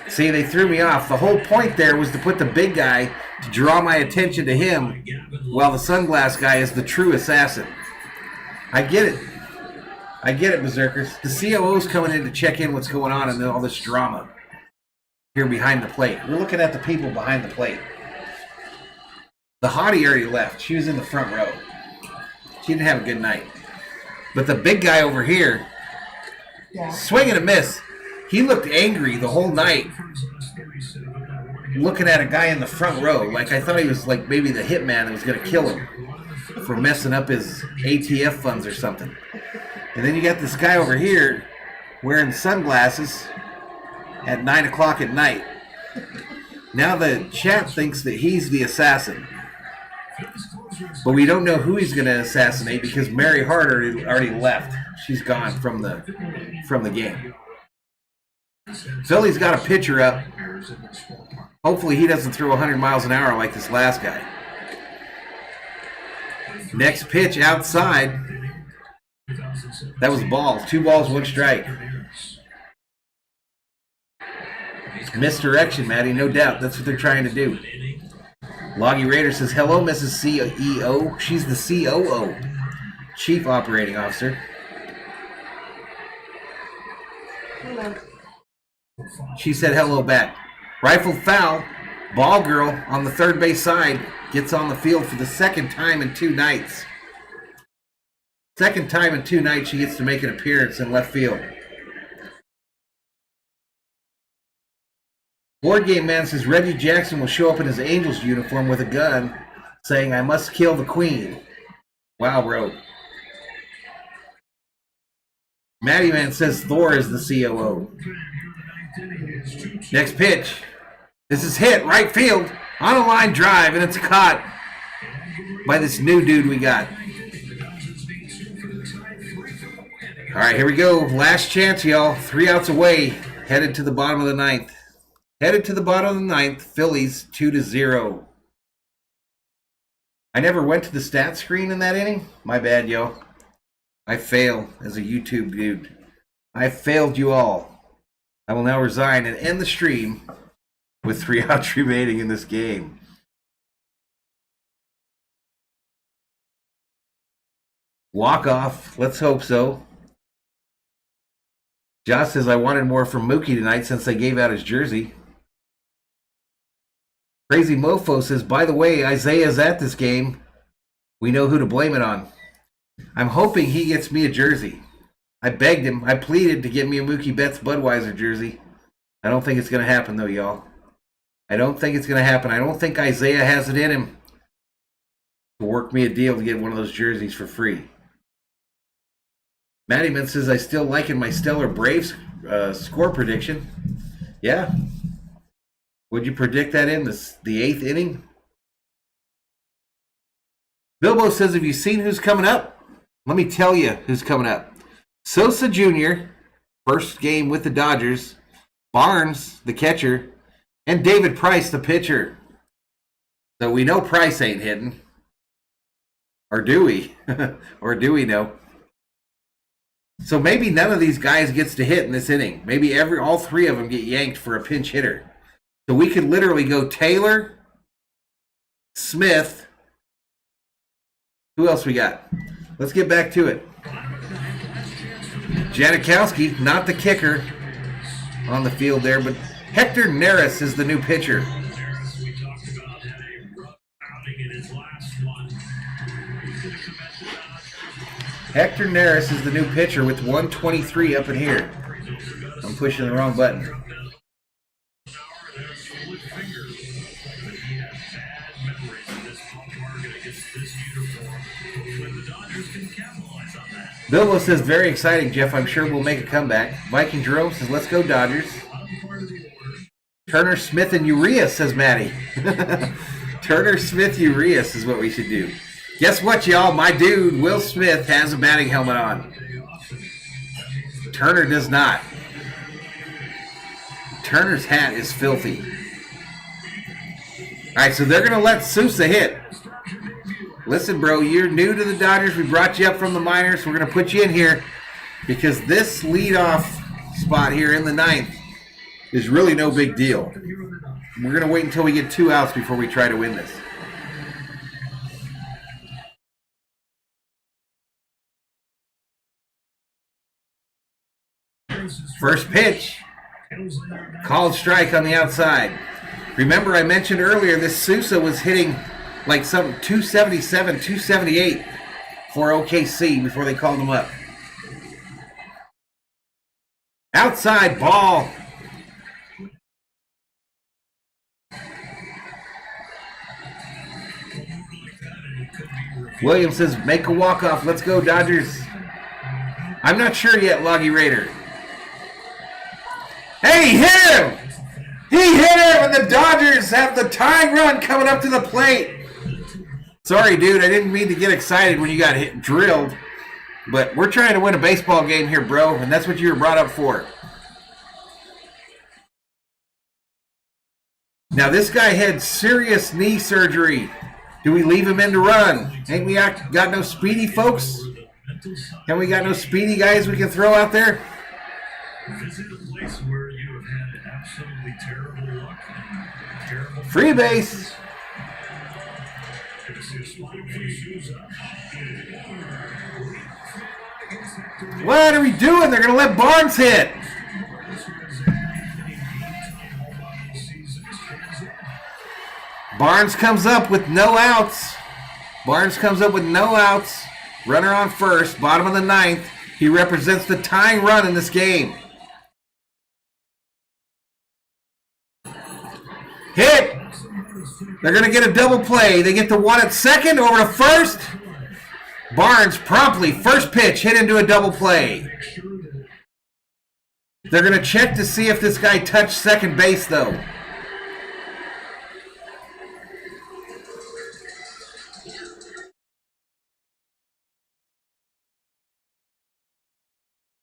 See, they threw me off. The whole point there was to put the big guy to draw my attention to him while the sunglass guy is the true assassin. I get it. I get it, Berserkers. The COO's coming in to check in what's going on and all this drama here behind the plate. We're looking at the people behind the plate. The hottie already left. She was in the front row. She didn't have a good night. But the big guy over here, swing and a miss. He looked angry the whole night looking at a guy in the front row. Like I thought he was like maybe the hitman that was going to kill him for messing up his ATF funds or something. And then you got this guy over here wearing sunglasses at 9 o'clock at night. Now the chat thinks that he's the assassin. But we don't know who he's going to assassinate because Mary Hart already left. She's gone from the game. Philly's got a pitcher up. Hopefully he doesn't throw 100 miles an hour like this last guy. Next pitch outside. That was balls. 2 balls, 1 strike. Misdirection, Maddie, no doubt. That's what they're trying to do. Loggy Raider says, hello, Mrs. CEO. She's the COO, Chief Operating Officer. She said hello back. Rifle foul. Ball girl on the third base side gets on the field for the second time in 2 nights. Second time in 2 nights she gets to make an appearance in left field. Board Game Man says Reggie Jackson will show up in his Angels uniform with a gun, saying, "I must kill the Queen." Wow, bro. Matty Man says Thor is the COO. Next pitch. This is hit right field on a line drive, and it's caught by this new dude we got. All right, here we go. Last chance, y'all. 3 outs away. Headed to the bottom of the ninth. Phillies 2-0. I never went to the stat screen in that inning. My bad, yo. I fail as a YouTube dude. I failed you all. I will now resign and end the stream with 3 outs remaining in this game. Walk off. Let's hope so. Josh says I wanted more from Mookie tonight since they gave out his jersey. Crazy Mofo says, by the way, Isaiah's at this game. We know who to blame it on. I'm hoping he gets me a jersey. I begged him. I pleaded to get me a Mookie Betts Budweiser jersey. I don't think it's going to happen, though, y'all. I don't think it's going to happen. I don't think Isaiah has it in him to work me a deal to get one of those jerseys for free. Matty Man says, I still liking my stellar Braves score prediction. Yeah. Would you predict that in the 8th inning? Bilbo says, have you seen who's coming up? Let me tell you who's coming up. Sosa Jr., first game with the Dodgers. Barnes, the catcher. And David Price, the pitcher. So we know Price ain't hitting. Or do we? Or do we know? So maybe none of these guys gets to hit in this inning. Maybe all 3 of them get yanked for a pinch hitter. So we could literally go Taylor, Smith. Who else we got? Let's get back to it. Janikowski, not the kicker on the field there, but Hector Neris is the new pitcher. Hector Neris is the new pitcher with 123 up in here. I'm pushing the wrong button. Bilbo says, very exciting, Jeff. I'm sure we'll make a comeback. Viking Jerome says, let's go, Dodgers. Turner, Smith, and Urias, says Maddie. Turner, Smith, Urias is what we should do. Guess what, y'all? My dude, Will Smith, has a batting helmet on. Turner does not. Turner's hat is filthy. All right, so they're going to let Sousa hit. Listen, bro, you're new to the Dodgers. We brought you up from the minors. We're going to put you in here because this leadoff spot here in the 9th is really no big deal. We're going to wait until we get 2 outs before we try to win this. First pitch. Called strike on the outside. Remember, I mentioned earlier this Sousa was hitting like some 277, 278 for OKC before they called him up. Outside ball. Williams says, make a walk-off. Let's go, Dodgers. I'm not sure yet, Loggy Raider. Hey, he hit him! He hit him, and the Dodgers have the tying run coming up to the plate. Sorry, dude, I didn't mean to get excited when you got drilled. But we're trying to win a baseball game here, bro, and that's what you were brought up for. Now, this guy had serious knee surgery. Do we leave him in to run? Ain't we got no speedy folks? Have we got no speedy guys we can throw out there? Visit a place where you have had absolutely terrible luck and terrible free base. What are we doing? They're going to let Barnes hit. Barnes comes up with no outs. Runner on first, bottom of the ninth. He represents the tying run in this game. Hit! They're going to get a double play. They get the one at second over to first. Barnes promptly, first pitch, hit into a double play. They're going to check to see if this guy touched second base, though.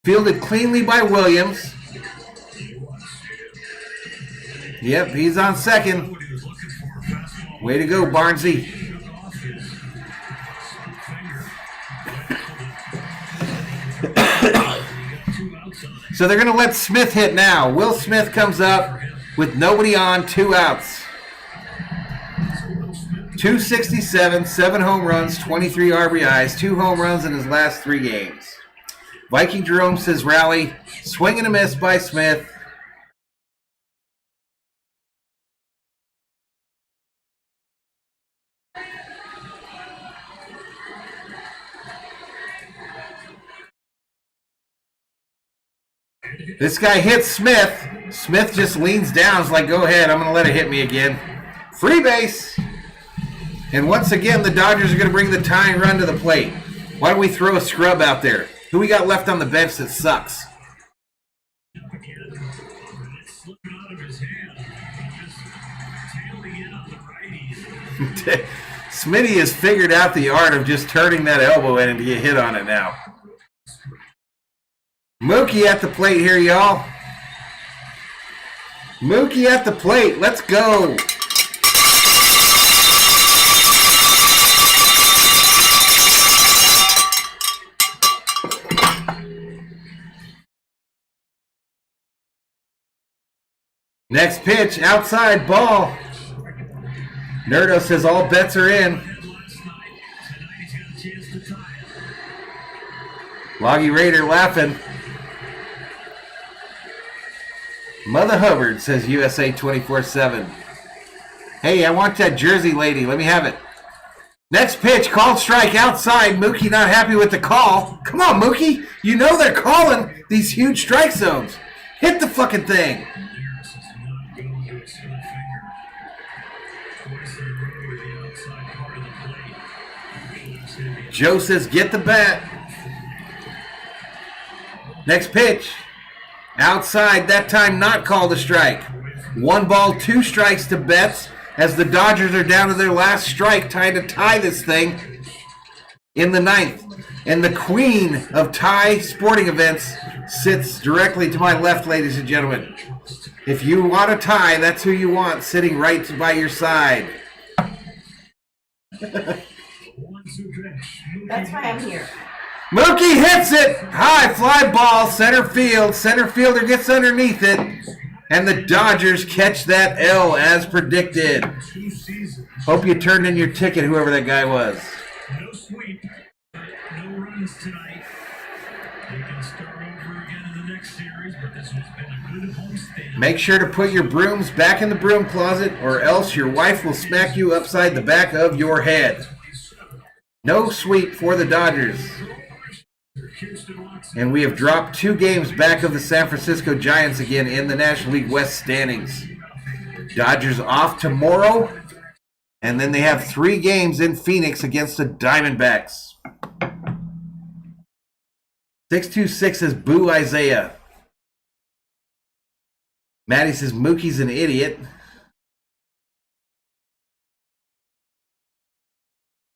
Fielded cleanly by Williams. Yep, he's on second. Way to go, Barnesy. So they're going to let Smith hit now. Will Smith comes up with nobody on, 2 outs. 267, 7 home runs, 23 RBIs, 2 home runs in his last 3 games. Viking Jerome says rally, swing and a miss by Smith. This guy hits Smith. Smith just leans down. It's like, go ahead, I'm going to let it hit me again. Free base. And once again, the Dodgers are going to bring the tying run to the plate. Why don't we throw a scrub out there? Who we got left on the bench that sucks? Smitty has figured out the art of just turning that elbow in and to get hit on it now. Mookie at the plate here, y'all. Mookie at the plate. Let's go. Next pitch, outside, ball. Nerdo says all bets are in. Loggy Raider laughing. Mother Hubbard says USA 24/7. Hey, I want that jersey lady. Let me have it. Next pitch, called strike outside. Mookie not happy with the call. Come on, Mookie. You know they're calling these huge strike zones. Hit the fucking thing. Joe says, get the bat. Next pitch. Outside, that time not called a strike. 1 ball, 2 strikes to Betts as the Dodgers are down to their last strike, trying to tie this thing in the 9th. And the queen of tie sporting events sits directly to my left, ladies and gentlemen. If you want a tie, that's who you want sitting right by your side. That's why I'm here. Mookie hits it! High fly ball, center field. Center fielder gets underneath it. And the Dodgers catch that L as predicted. Hope you turned in your ticket, whoever that guy was. No sweep, no runs tonight. They can start over again in the next series, but this has been a good homestand. Make sure to put your brooms back in the broom closet, or else your wife will smack you upside the back of your head. No sweep for the Dodgers. And we have dropped 2 games back of the San Francisco Giants again in the National League West standings. Dodgers off tomorrow, and then they have 3 games in Phoenix against the Diamondbacks. 626 says, boo Isaiah. Maddie says, Mookie's an idiot.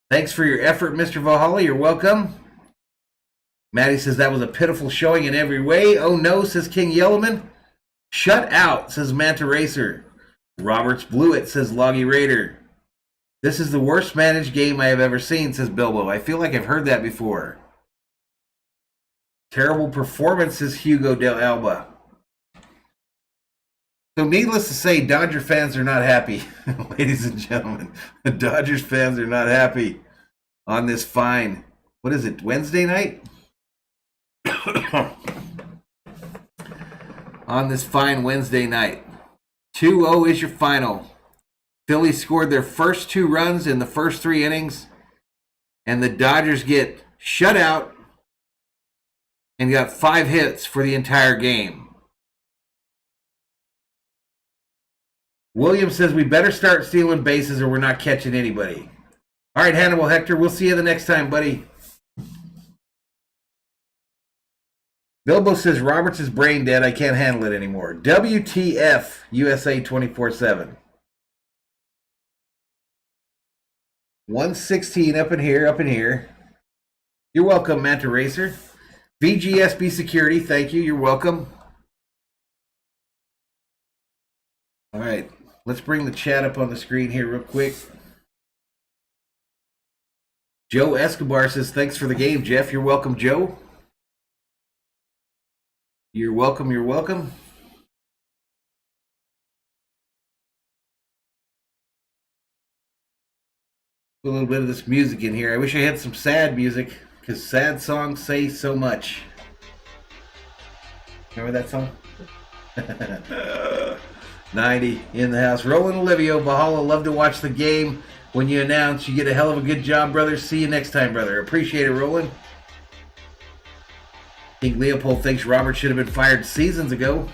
Thanks for your effort, Mr. Valhalla. You're welcome. Maddie says that was a pitiful showing in every way. Oh no, says King Yellowman. Shut out, says Manta Racer. Roberts blew it, says Loggy Raider. This is the worst managed game I have ever seen, says Bilbo. I feel like I've heard that before. Terrible performance, says Hugo Del Alba. So needless to say, Dodger fans are not happy. Ladies and gentlemen, the Dodgers fans are not happy on this fine, what is it, Wednesday night? On this fine Wednesday night. 2-0 is your final. Phillies scored their first 2 runs in the first 3 innings, and the Dodgers get shut out and got 5 hits for the entire game. William says we better start stealing bases or we're not catching anybody. All right, Hannibal Hector, we'll see you the next time, buddy. Bilbo says Roberts is brain dead. I can't handle it anymore. WTF USA 24/7. 116 up in here. You're welcome, Manta Racer. VGSB Security, thank you. You're welcome. All right, let's bring the chat up on the screen here real quick. Joe Escobar says, thanks for the game, Jeff. You're welcome, Joe. You're welcome. Put a little bit of this music in here. I wish I had some sad music, because sad songs say so much. Remember that song? 90 in the house. Roland Olivio, Valhalla, love to watch the game. When you announce, you get a hell of a good job, brother. See you next time, brother. Appreciate it, Roland. King Leopold thinks Robert should have been fired seasons ago.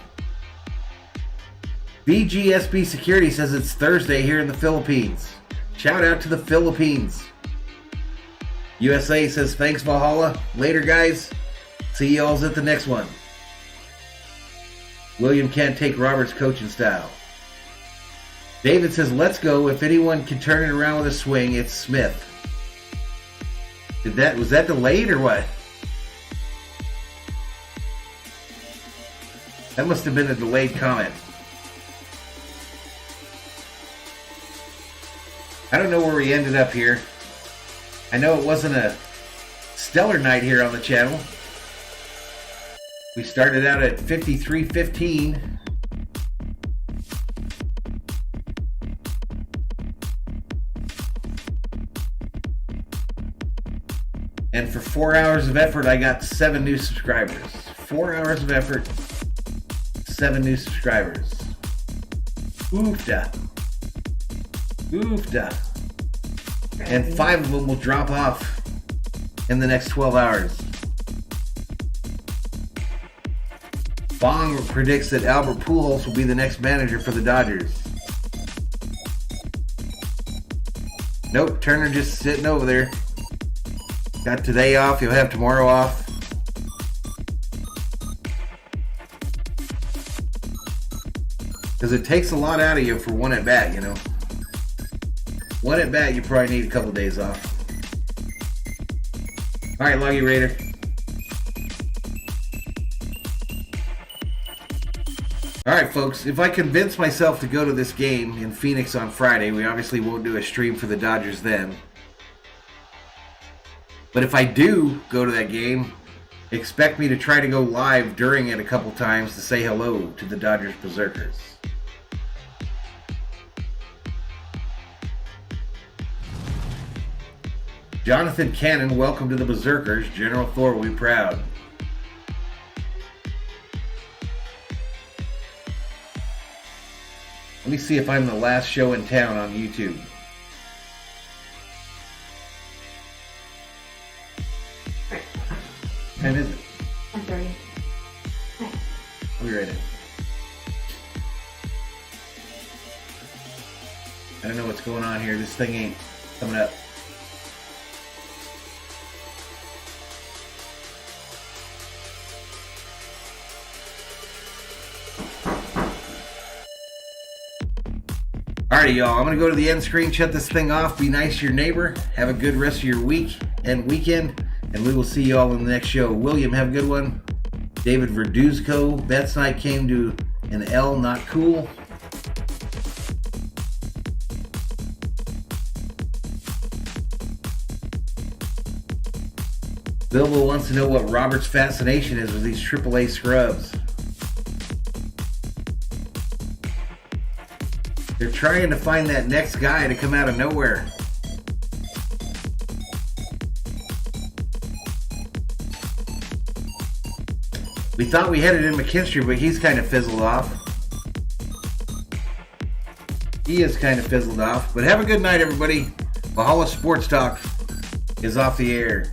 VGSB Security says it's Thursday here in the Philippines. Shout out to the Philippines. USA says thanks, Valhalla. Later, guys. See y'all at the next one. William can't take Robert's coaching style. David says, let's go. If anyone can turn it around with a swing, it's Smith. Was that delayed or what? That must have been a delayed comment. I don't know where we ended up here. I know it wasn't a stellar night here on the channel. We started out at 53.15. And for 4 hours of effort, I got 7 new subscribers. 4 hours of effort, 7 new subscribers. Oofda. And 5 of them will drop off in the next 12 hours. Bong predicts that Albert Pujols will be the next manager for the Dodgers. Nope, Turner just sitting over there. Got today off, you'll have tomorrow off. Because it takes a lot out of you for one at bat, you know. One at bat, you probably need a couple days off. All right, Loggy Raider. All right, folks, if I convince myself to go to this game in Phoenix on Friday, we obviously won't do a stream for the Dodgers then. But if I do go to that game, expect me to try to go live during it a couple times to say hello to the Dodgers Berzerkers. Jonathan Cannon, welcome to the Berzerkers. General Thor will be proud. Let me see if I'm the last show in town on YouTube. What time is it? 1:30. I'll be right in. I don't know what's going on here. This thing ain't coming up. Alrighty, y'all. I'm going to go to the end screen, shut this thing off, be nice to your neighbor, have a good rest of your week and weekend, and we will see you all in the next show. William, have a good one. David Verduzco, Betts and I came to an L, not cool. Bilbo wants to know what Robert's fascination is with these AAA scrubs. They're trying to find that next guy to come out of nowhere. We thought we had it in McKinstry, but he's kind of fizzled off. He is kind of fizzled off. But have a good night, everybody. Valhalla Sports Talk is off the air.